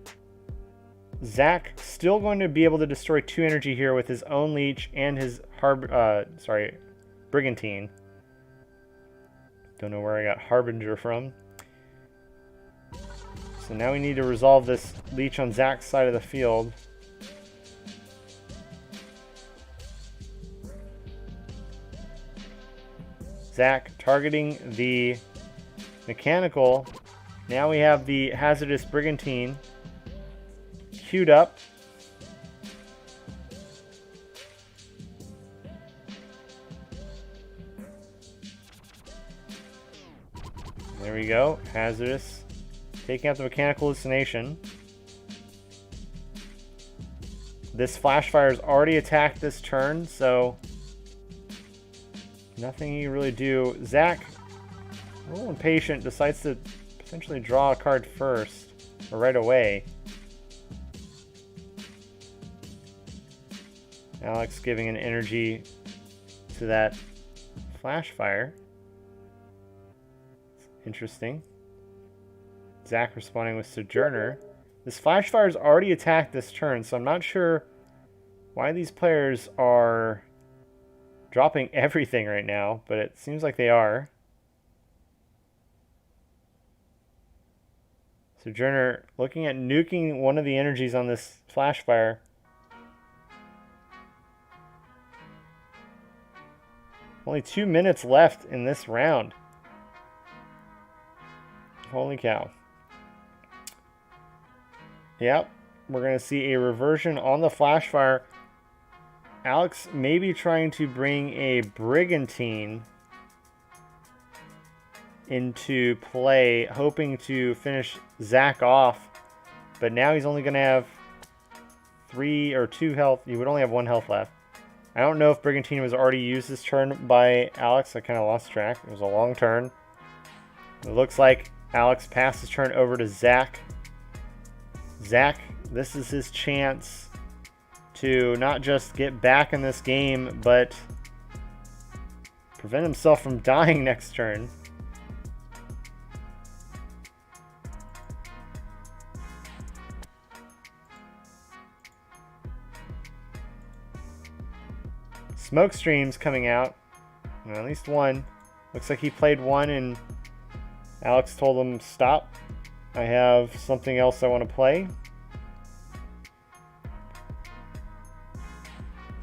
Zach still going to be able to destroy 2 energy here with his own leech and his Brigantine. Don't know where I got Harbinger from. So now we need to resolve this leech on Zach's side of the field. Zach targeting the mechanical. Now we have the hazardous Brigantine queued up. There we go. Hazardous. Taking out the mechanical hallucination. This Flashfire's already attacked this turn, so nothing you can really do. Zach, a little impatient, decides to potentially draw a card first, or right away. Alex giving an energy to that Flashfire. Interesting. Zach responding with Sojourner. This Flashfire's already attacked this turn, so I'm not sure why these players are dropping everything right now, but it seems like they are. Sojourner looking at nuking one of the energies on this Flashfire. Only 2 minutes left in this round. Holy cow. Yep, we're going to see a reversion on the Flashfire. Alex may be trying to bring a Brigantine into play, hoping to finish Zach off. But now he's only going to have 3 or 2 health. He would only have 1 health left. I don't know if Brigantine was already used this turn by Alex. I kind of lost track. It was a long turn. It looks like Alex passed his turn over to Zach. Zach, this is his chance to not just get back in this game, but prevent himself from dying next turn. Smoke streams coming out. At least one. Looks like he played one and Alex told him, stop. I have something else I want to play.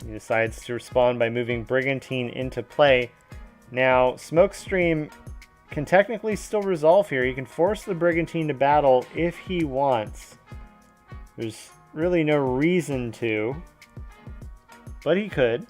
He decides to respond by moving Brigantine into play. Now, Smokestream can technically still resolve here. He can force the Brigantine to battle if he wants. There's really no reason to, but he could.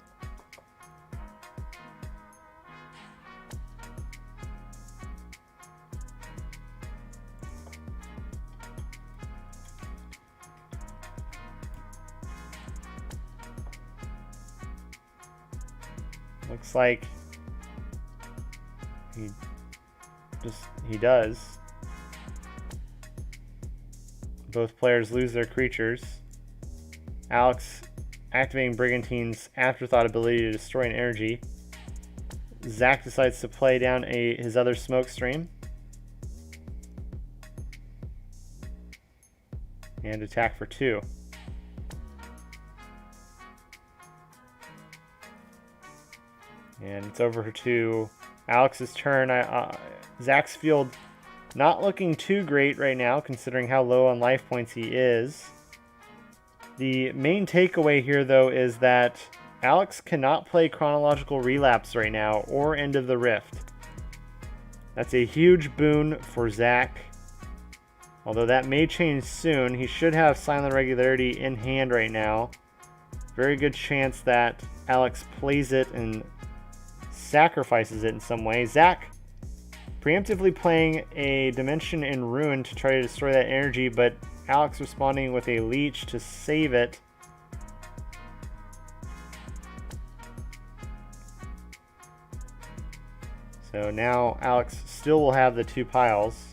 Looks like he does. Both players lose their creatures. Alex activating Brigantine's afterthought ability to destroy an energy. Zach decides to play down his other smoke stream and attack for 2. And it's over to Alex's turn. Zach's field not looking too great right now, considering how low on life points he is. The main takeaway here, though, is that Alex cannot play Chronological Relapse right now, or End of the Rift. That's a huge boon for Zach. Although that may change soon. He should have Silent Regularity in hand right now. Very good chance that Alex plays it and sacrifices it in some way. Zach preemptively playing a Dimension in Ruin to try to destroy that energy, but Alex responding with a Leech to save it. So now Alex still will have the 2 piles.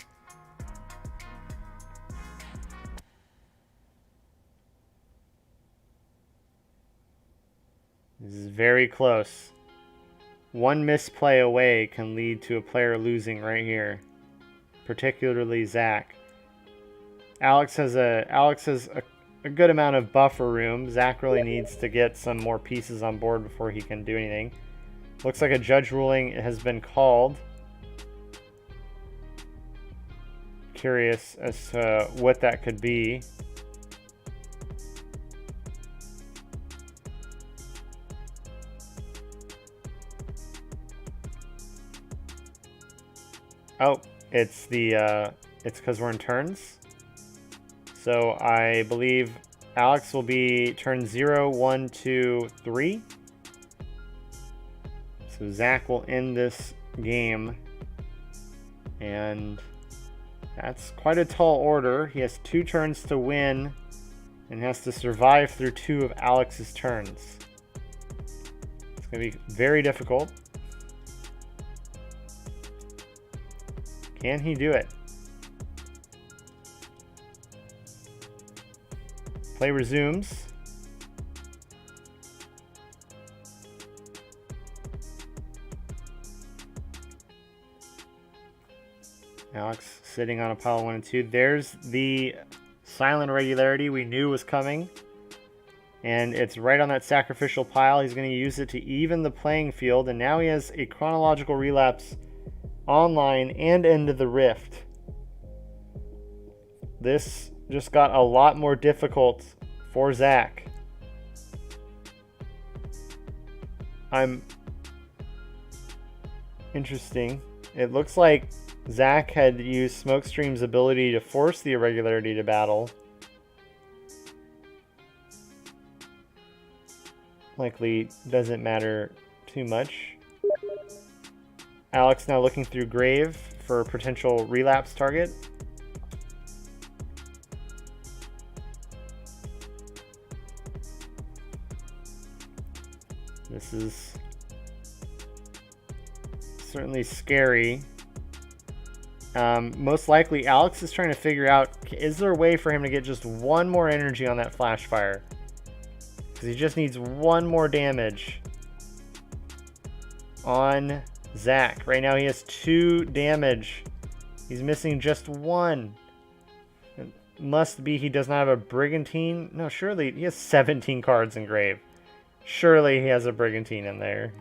This is very close. One misplay away can lead to a player losing right here. Particularly Zach. Alex has a good amount of buffer room. Zach really needs to get some more pieces on board before he can do anything. Looks like a judge ruling has been called. Curious as to what that could be. Oh, it's because we're in turns. So I believe Alex will be turn 0, 1, 2, 3. So Zach will end this game. And that's quite a tall order. He has 2 turns to win and has to survive through 2 of Alex's turns. It's going to be very difficult. Can he do it? Play resumes. Alex sitting on a pile of 1 and 2. There's the silent irregularity we knew was coming. And it's right on that sacrificial pile. He's going to use it to even the playing field. And now he has a chronological relapse online and into the rift. This just got a lot more difficult for Zach. Interesting. It looks like Zach had used Smokestream's ability to force the irregularity to battle. Likely doesn't matter too much. Alex now looking through Grave for a potential relapse target. This is certainly scary. Most likely Alex is trying to figure out, is there a way for him to get just 1 more energy on that flash fire? Because he just needs 1 more damage on Zach. Right now he has 2 damage. He's missing just 1. It must be he does not have a Brigantine. No, surely he has 17 cards in Grave. Surely he has a Brigantine in there.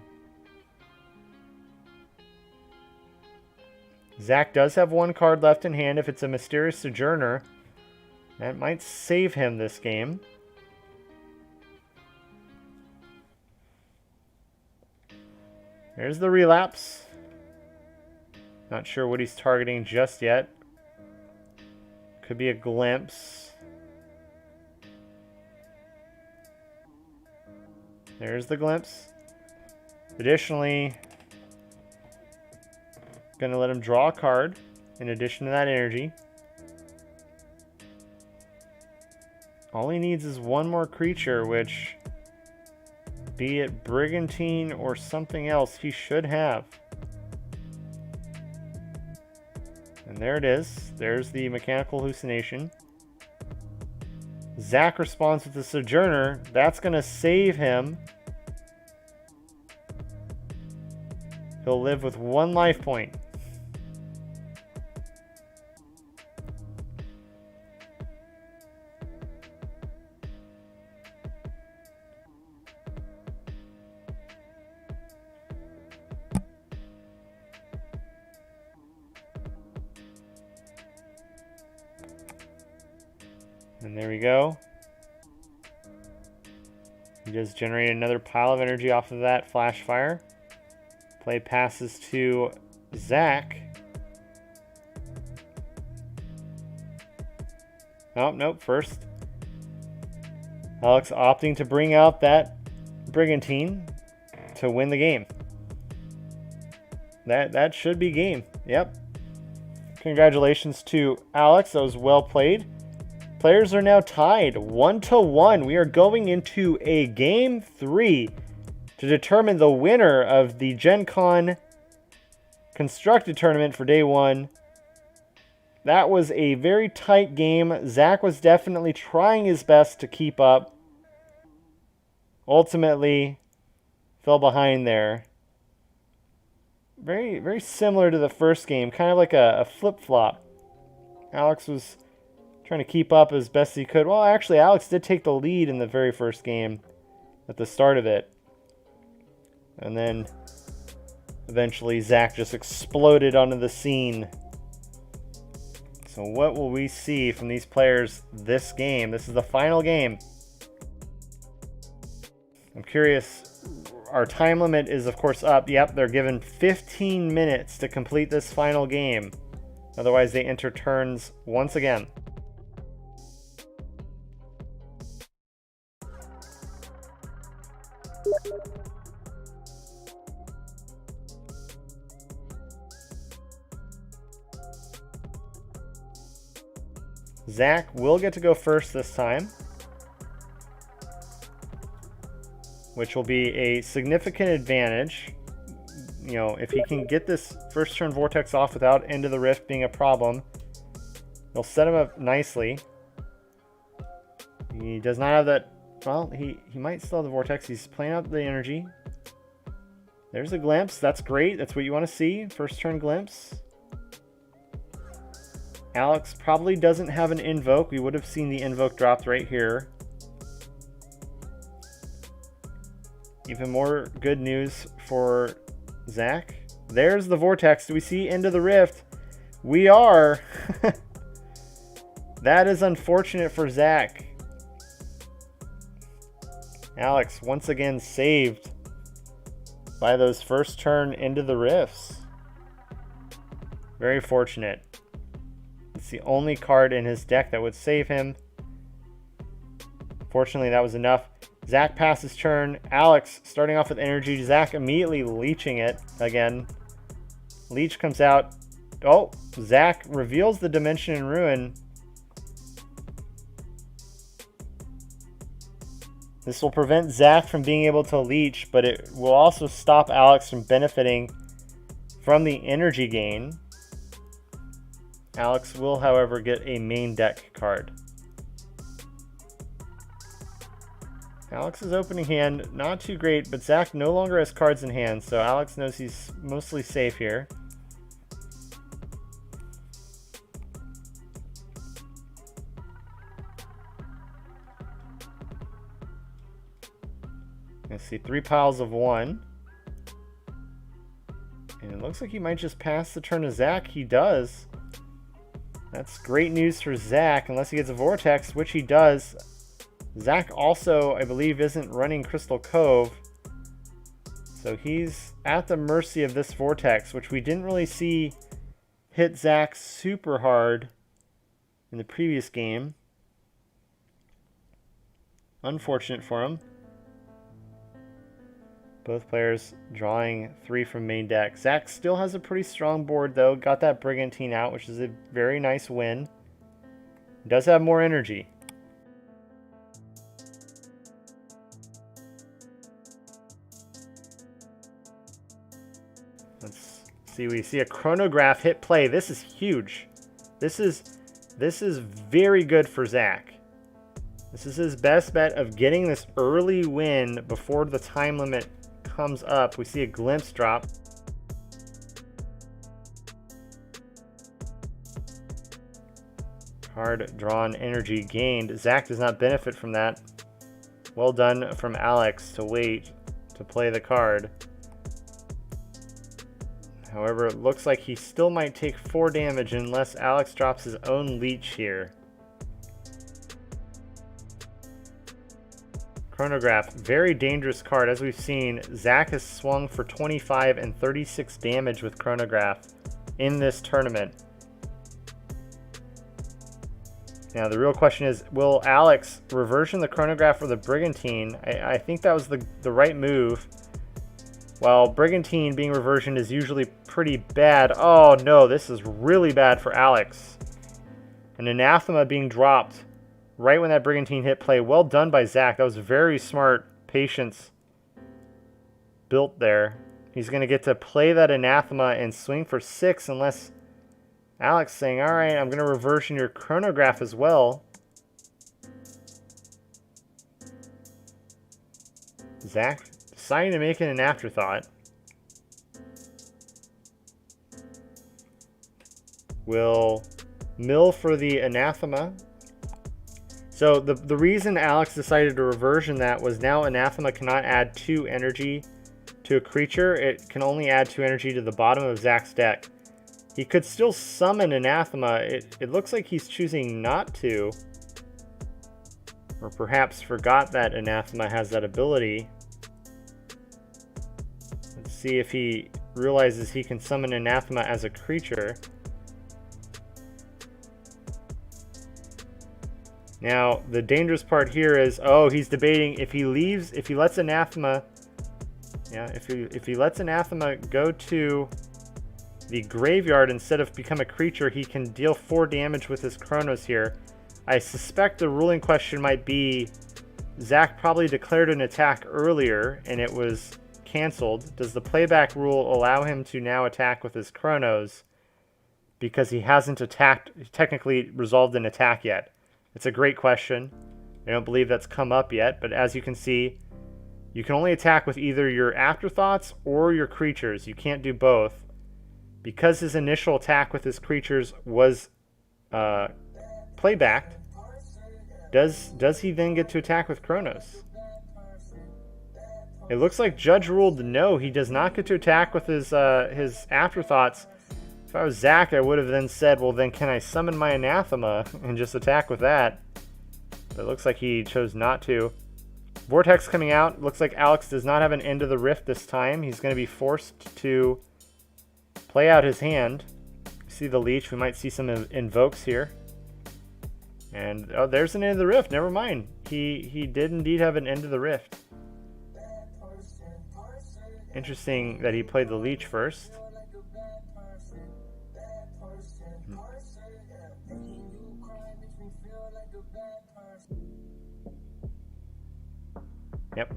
Zach does have 1 card left in hand. If it's a Mysterious Sojourner, that might save him this game. There's the relapse. Not sure what he's targeting just yet. Could be a glimpse. There's the glimpse. Additionally, gonna let him draw a card in addition to that energy. All he needs is 1 more creature, which, be it Brigantine or something else, he should have. And there it is. There's the Mechanical Hallucination. Zach responds with the Sojourner. That's going to save him. He'll live with 1 life point. And there we go. He just generated another pile of energy off of that flash fire. Play passes to Zach. Oh, nope, first. Alex opting to bring out that Brigantine to win the game. That should be game. Yep. Congratulations to Alex. That was well played. Players are now tied 1-1. We are going into a game 3 to determine the winner of the Gen Con constructed tournament for day one. That was a very tight game. Zach was definitely trying his best to keep up. Ultimately, fell behind there. Very, very similar to the first game. Kind of like a flip-flop. Alex was trying to keep up as best he could. Well, actually, Alex did take the lead in the very first game at the start of it. And then, eventually, Zach just exploded onto the scene. So what will we see from these players this game? This is the final game. I'm curious. Our time limit is, of course, up. Yep, they're given 15 minutes to complete this final game. Otherwise, they enter turns once again. Zach will get to go first this time, which will be a significant advantage. You know, if he can get this first turn Vortex off without End of the Rift being a problem, it'll set him up nicely. He does not have that. Well, he might still have the Vortex. He's playing out the energy. There's a glimpse. That's great. That's what you want to see. First turn glimpse. Alex probably doesn't have an Invoke. We would have seen the Invoke dropped right here. Even more good news for Zach. There's the Vortex. Do we see End of the Rift? We are. That is unfortunate for Zach. Alex once again saved by those first turn Into the Rifts. Very fortunate. It's the only card in his deck that would save him. Fortunately, that was enough. Zach passes turn. Alex starting off with energy. Zach immediately leeching it again. Leech comes out. Oh, Zach reveals the Dimension in Ruin. This will prevent Zach from being able to leech, but it will also stop Alex from benefiting from the energy gain. Alex will, however, get a main deck card. Alex's opening hand, not too great, but Zach no longer has cards in hand, so Alex knows he's mostly safe here. Let's see, 3 piles of 1. And it looks like he might just pass the turn to Zach. He does. That's great news for Zach, unless he gets a Vortex, which he does. Zach also, I believe, isn't running Crystal Cove. So he's at the mercy of this Vortex, which we didn't really see hit Zach super hard in the previous game. Unfortunate for him. Both players drawing 3 from main deck. Zach still has a pretty strong board, though. Got that Brigantine out, which is a very nice win. Does have more energy. Let's see. We see a chronograph hit play. This is huge. This is very good for Zach. This is his best bet of getting this early win before the time limit comes up. We see a glimpse drop. Card drawn, energy gained. Zach does not benefit from that. Well done from Alex to wait to play the card. However, it looks like he still might take 4 damage unless Alex drops his own leech here. Chronograph, very dangerous card. As we've seen, Zach has swung for 25 and 36 damage with Chronograph in this tournament. Now, the real question is, will Alex reversion the Chronograph or the Brigantine? I think that was the right move. While Brigantine being reversioned is usually pretty bad. Oh no, this is really bad for Alex. An Anathema being dropped right when that Brigantine hit play. Well done by Zach. That was very smart patience built there. He's going to get to play that Anathema and swing for 6 unless Alex saying, all right, I'm going to reversion your chronograph as well. Zach deciding to make it an afterthought. Will mill for the Anathema. So the reason Alex decided to reversion that was now Anathema cannot add 2 energy to a creature. It can only add 2 energy to the bottom of Zach's deck. He could still summon Anathema. It looks like he's choosing not to. Or perhaps forgot that Anathema has that ability. Let's see if he realizes he can summon Anathema as a creature. Now, the dangerous part here is, oh, he's debating if he leaves, if he lets Anathema, yeah, if he lets Anathema go to the graveyard instead of become a creature, he can deal 4 damage with his Chronos here. I suspect the ruling question might be, Zach probably declared an attack earlier and it was canceled. Does the playback rule allow him to now attack with his Chronos because he hasn't technically resolved an attack yet? It's a great question. I don't believe that's come up yet, but as you can see, you can only attack with either your afterthoughts or your creatures. You can't do both. Because his initial attack with his creatures was playbacked, does he then get to attack with Chronos? It looks like Judge ruled no, he does not get to attack with his afterthoughts. If I was Zach, I would have then said, well, then can I summon my Anathema and just attack with that? But it looks like he chose not to. Vortex coming out. Looks like Alex does not have an End of the Rift this time. He's going to be forced to play out his hand. See the leech. We might see some invokes here. And, oh, there's an End of the Rift. Never mind. He did indeed have an End of the Rift. Interesting that he played the leech first. Yep.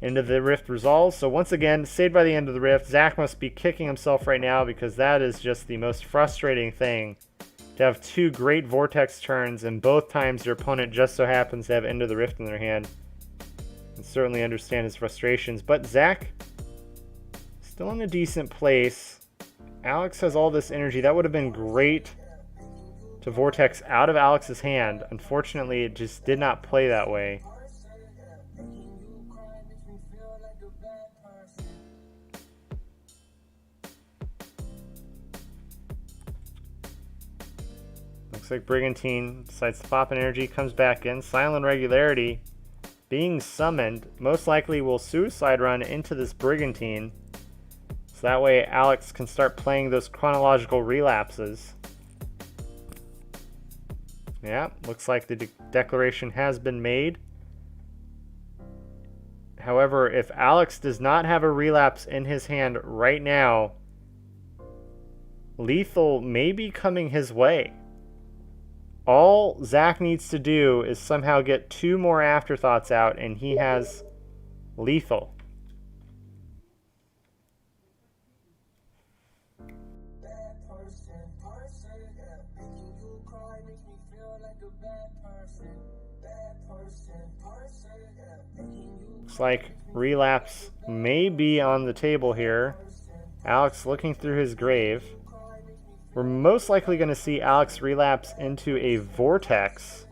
End of the Rift resolves. So once again, saved by the End of the Rift. Zach must be kicking himself right now because that is just the most frustrating thing. To have 2 great Vortex turns and both times your opponent just so happens to have End of the Rift in their hand. I certainly understand his frustrations. But Zach, still in a decent place. Alex has all this energy. That would have been great to Vortex out of Alex's hand. Unfortunately, it just did not play that way. Looks like Brigantine decides to pop an energy, comes back in. Silent Regularity being summoned. Most likely will Suicide Run into this Brigantine. So that way Alex can start playing those chronological relapses. Yeah, looks like the declaration has been made. However, if Alex does not have a relapse in his hand right now, lethal may be coming his way. All Zach needs to do is somehow get 2 more afterthoughts out and he has lethal. Looks like relapse may be on the table here. Alex looking through his grave. We're most likely going to see Alex relapse into a Vortex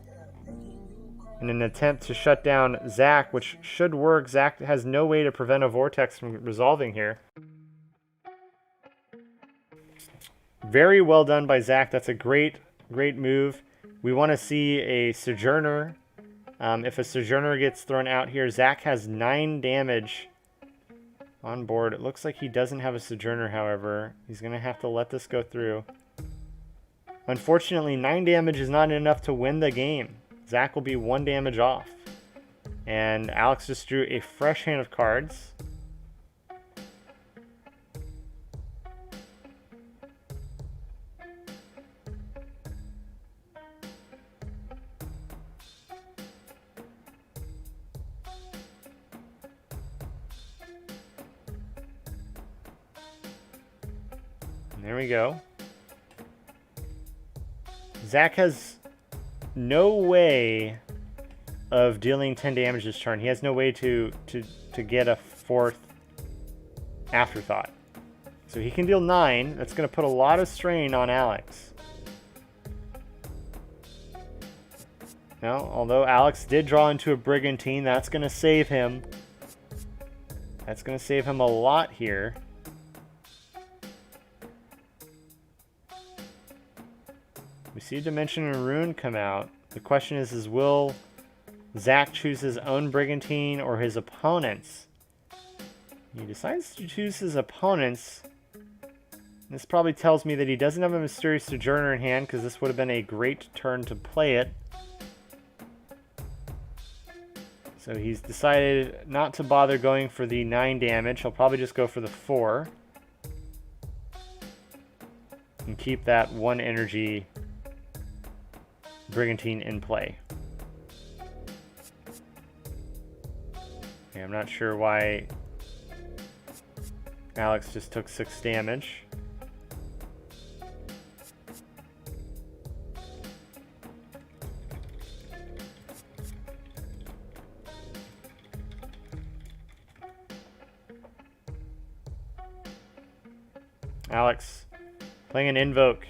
in an attempt to shut down Zach, which should work. Zach has no way to prevent a Vortex from resolving here. Very well done by Zach. That's a great move. We want to see a Sojourner. If a Sojourner gets thrown out here, Zach has 9 damage on board. It looks like he doesn't have a Sojourner, however. He's going to have to let this go through. Unfortunately, 9 damage is not enough to win the game. Zach will be 1 damage off. And Alex just drew a fresh hand of cards. There we go. Zach has no way of dealing 10 damage this turn. He has no way to get a 4th afterthought. So he can deal 9. That's going to put a lot of strain on Alex. Now, although Alex did draw into a Brigantine, that's going to save him. That's going to save him a lot here. We see Dimension and Rune come out. The question is will Zach choose his own Brigantine or his opponent's? He decides to choose his opponent's. This probably tells me that he doesn't have a Mysterious Sojourner in hand, because this would have been a great turn to play it. So he's decided not to bother going for the 9 damage. He'll probably just go for the 4. And keep that 1 energy Brigantine in play. Okay, I'm not sure why Alex just took 6 damage. Alex playing an Invoke,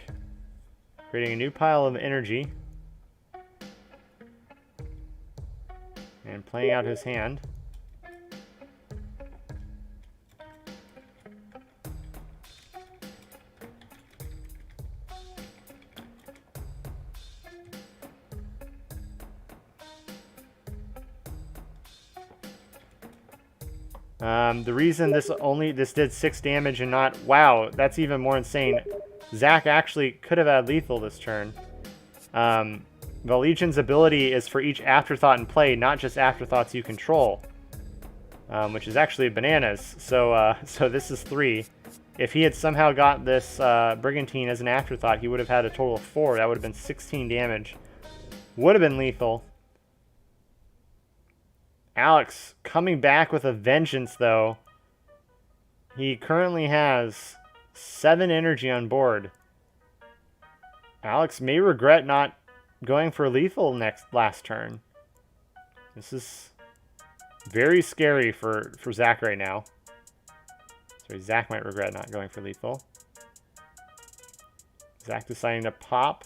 creating a new pile of energy, and playing out his hand. The reason this did 6 damage and not... Wow, that's even more insane. Zach actually could have had lethal this turn. The Legion's ability is for each afterthought in play, not just afterthoughts you control. Which is actually bananas. So this is 3. If he had somehow got this Brigantine as an afterthought, he would have had a total of 4. That would have been 16 damage. Would have been lethal. Alex coming back with a vengeance, though. He currently has 7 energy on board. Alex may regret not going for lethal last turn. This is very scary for Zach right now. Sorry, Zach might regret not going for lethal. Zach deciding to pop.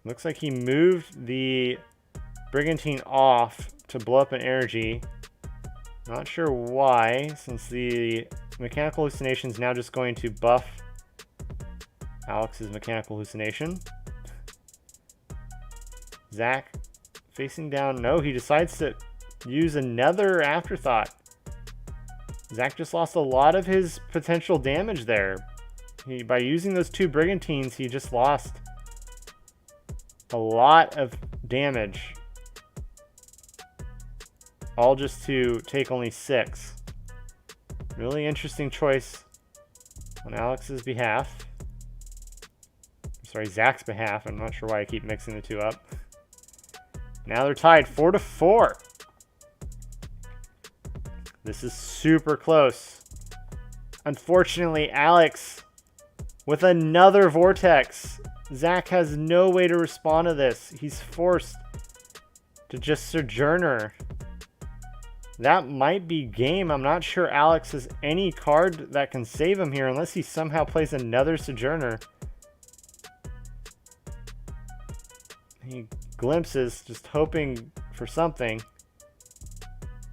Looks like he moved the Brigantine off to blow up an energy. Not sure why, since the Mechanical Hallucination is now just going to buff Alex's Mechanical Hallucination. Zach facing down. No, he decides to use another afterthought. Zach just lost a lot of his potential damage there. By using those 2 Brigantines, he just lost a lot of damage. All just to take only 6. Really interesting choice on Alex's behalf. Sorry, Zach's behalf. I'm not sure why I keep mixing the 2 up. Now they're tied 4-4. This is super close. Unfortunately, Alex with another Vortex. Zach has no way to respond to this. He's forced to just Sojourner. That might be game. I'm not sure Alex has any card that can save him here unless he somehow plays another Sojourner. He glimpses, just hoping for something.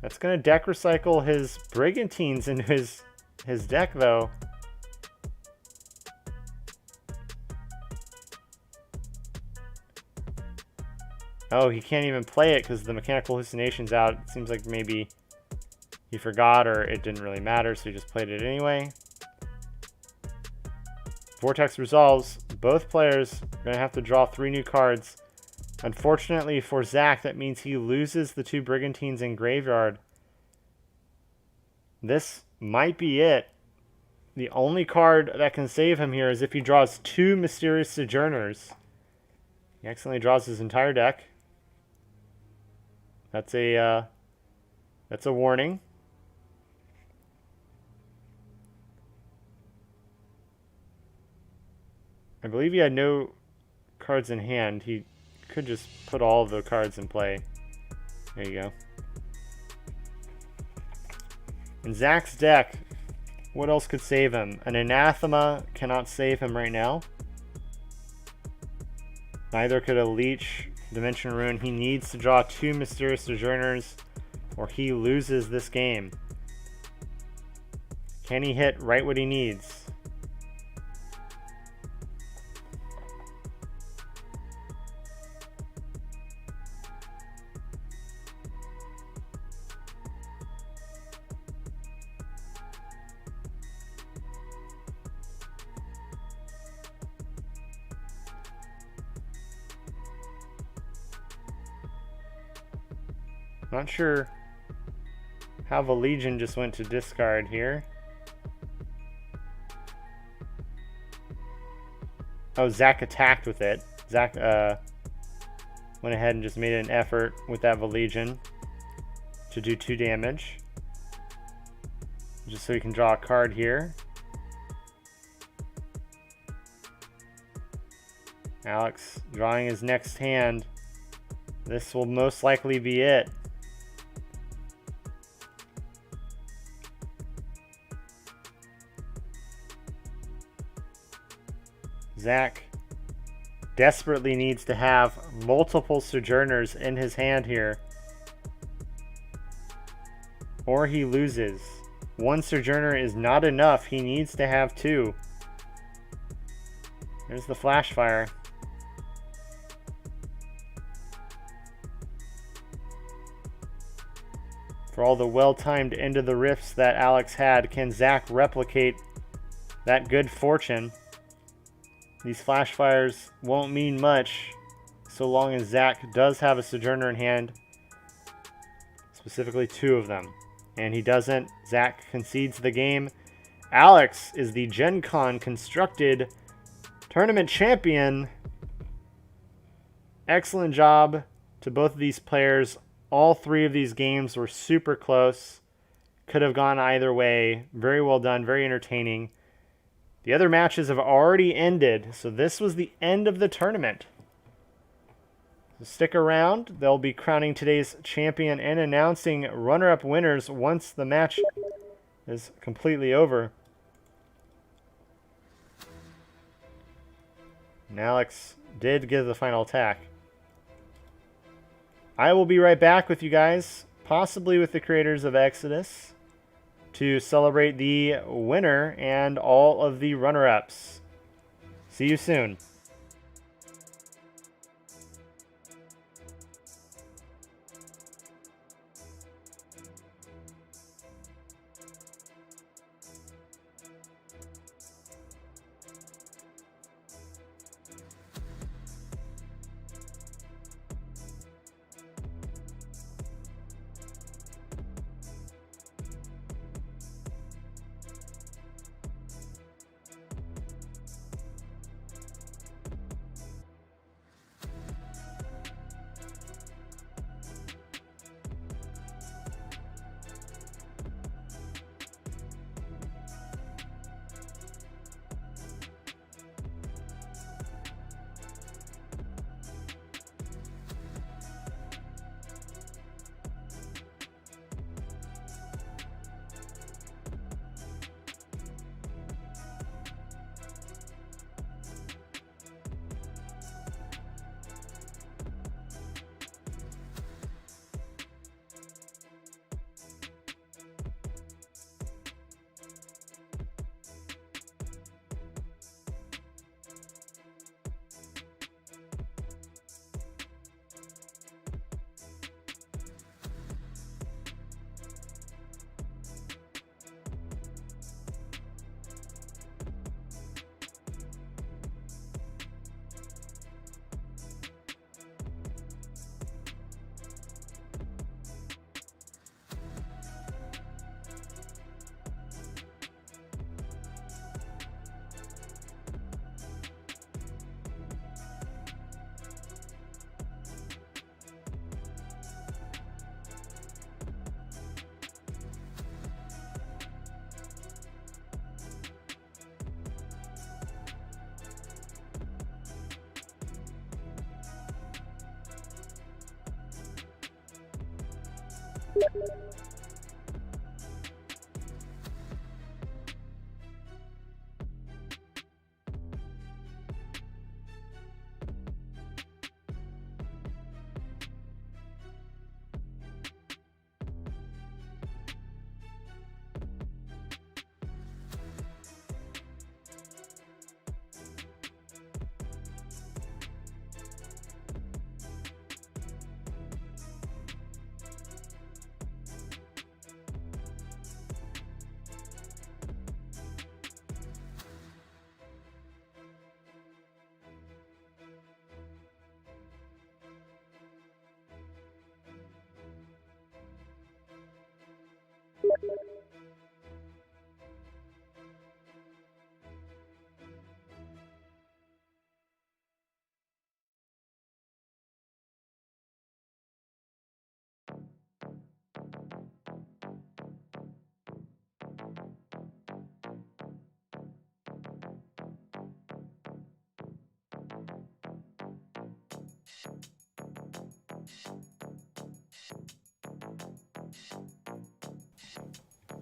That's going to deck recycle his Brigantines into his deck, though. Oh, he can't even play it because the Mechanical Hallucination's out. It seems like maybe he forgot or it didn't really matter, so he just played it anyway. Vortex resolves. Both players are going to have to draw 3 new cards. Unfortunately for Zach, that means he loses the 2 Brigantines in Graveyard. This might be it. The only card that can save him here is if he draws 2 Mysterious Sojourners. He accidentally draws his entire deck. That's a warning. I believe he had no cards in hand. He could just put all of the cards in play. There you go. In Zach's deck, what else could save him? An Anathema cannot save him right now. Neither could a Leech, Dimension Rune. He needs to draw 2 Mysterious Sojourners or he loses this game. Can he hit right what he needs? Not sure how the Legion just went to discard here. Oh, Zach attacked with it. Zach went ahead and just made an effort with that Legion to do 2 damage. Just so he can draw a card here. Alex drawing his next hand. This will most likely be it. Zach desperately needs to have multiple Sojourners in his hand here, or he loses. 1 Sojourner is not enough. He needs to have 2. There's the Flash Fire. For all the well-timed Into the Rifts that Alex had, can Zach replicate that good fortune? These Flash Fires won't mean much so long as Zach does have a Sojourner in hand. Specifically 2 of them. And he doesn't. Zach concedes the game. Alex is the Gen Con constructed tournament champion. Excellent job to both of these players. All 3 of these games were super close. Could have gone either way. Very well done. Very entertaining. The other matches have already ended, so this was the end of the tournament. So stick around. They'll be crowning today's champion and announcing runner-up winners once the match is completely over. And Alex did give the final attack. I will be right back with you guys, possibly with the creators of Exodus, to celebrate the winner and all of the runner-ups. See you soon.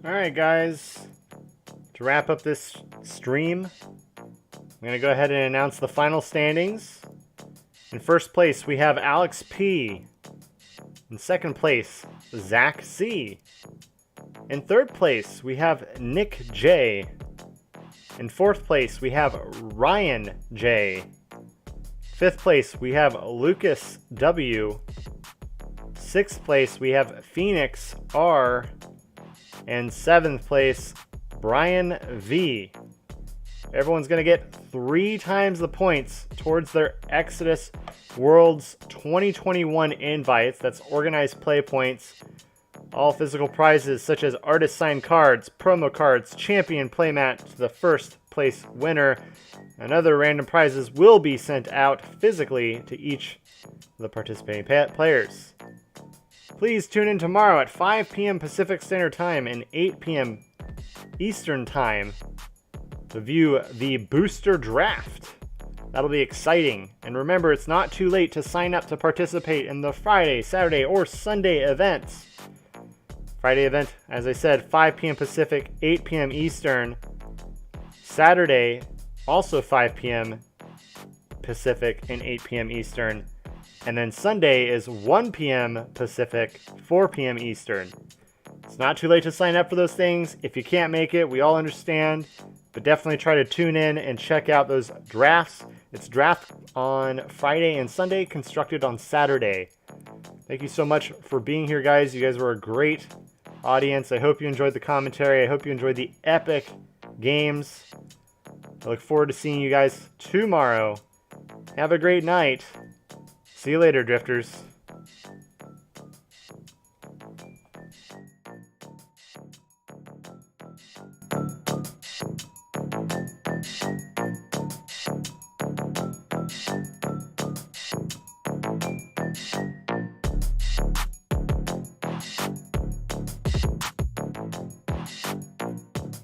Alright guys, to wrap up this stream, I'm going to go ahead and announce the final standings. In first place, we have Alex P. In second place, Zach C. In third place, we have Nick J. In fourth place, we have Ryan J. Fifth place, we have Lucas W. Sixth place, we have Phoenix R. And seventh place, Brian V. Everyone's going to get 3 times the points towards their Exodus Worlds 2021 invites. That's organized play points. All physical prizes such as artist signed cards, promo cards, champion playmat to the first place winner, and other random prizes will be sent out physically to each of the participating players. Please tune in tomorrow at 5 p.m. Pacific Standard Time and 8 p.m. Eastern Time to view the booster draft. That'll be exciting. And remember, it's not too late to sign up to participate in the Friday, Saturday, or Sunday events. Friday event, as I said, 5 p.m. Pacific, 8 p.m. Eastern. Saturday, also 5 p.m. Pacific and 8 p.m. Eastern. And then Sunday is 1 p.m. Pacific, 4 p.m. Eastern. It's not too late to sign up for those things. If you can't make it, we all understand. But definitely try to tune in and check out those drafts. It's draft on Friday and Sunday, constructed on Saturday. Thank you so much for being here, guys. You guys were a great audience. I hope you enjoyed the commentary. I hope you enjoyed the epic games. I look forward to seeing you guys tomorrow. Have a great night. See you later, Drifters.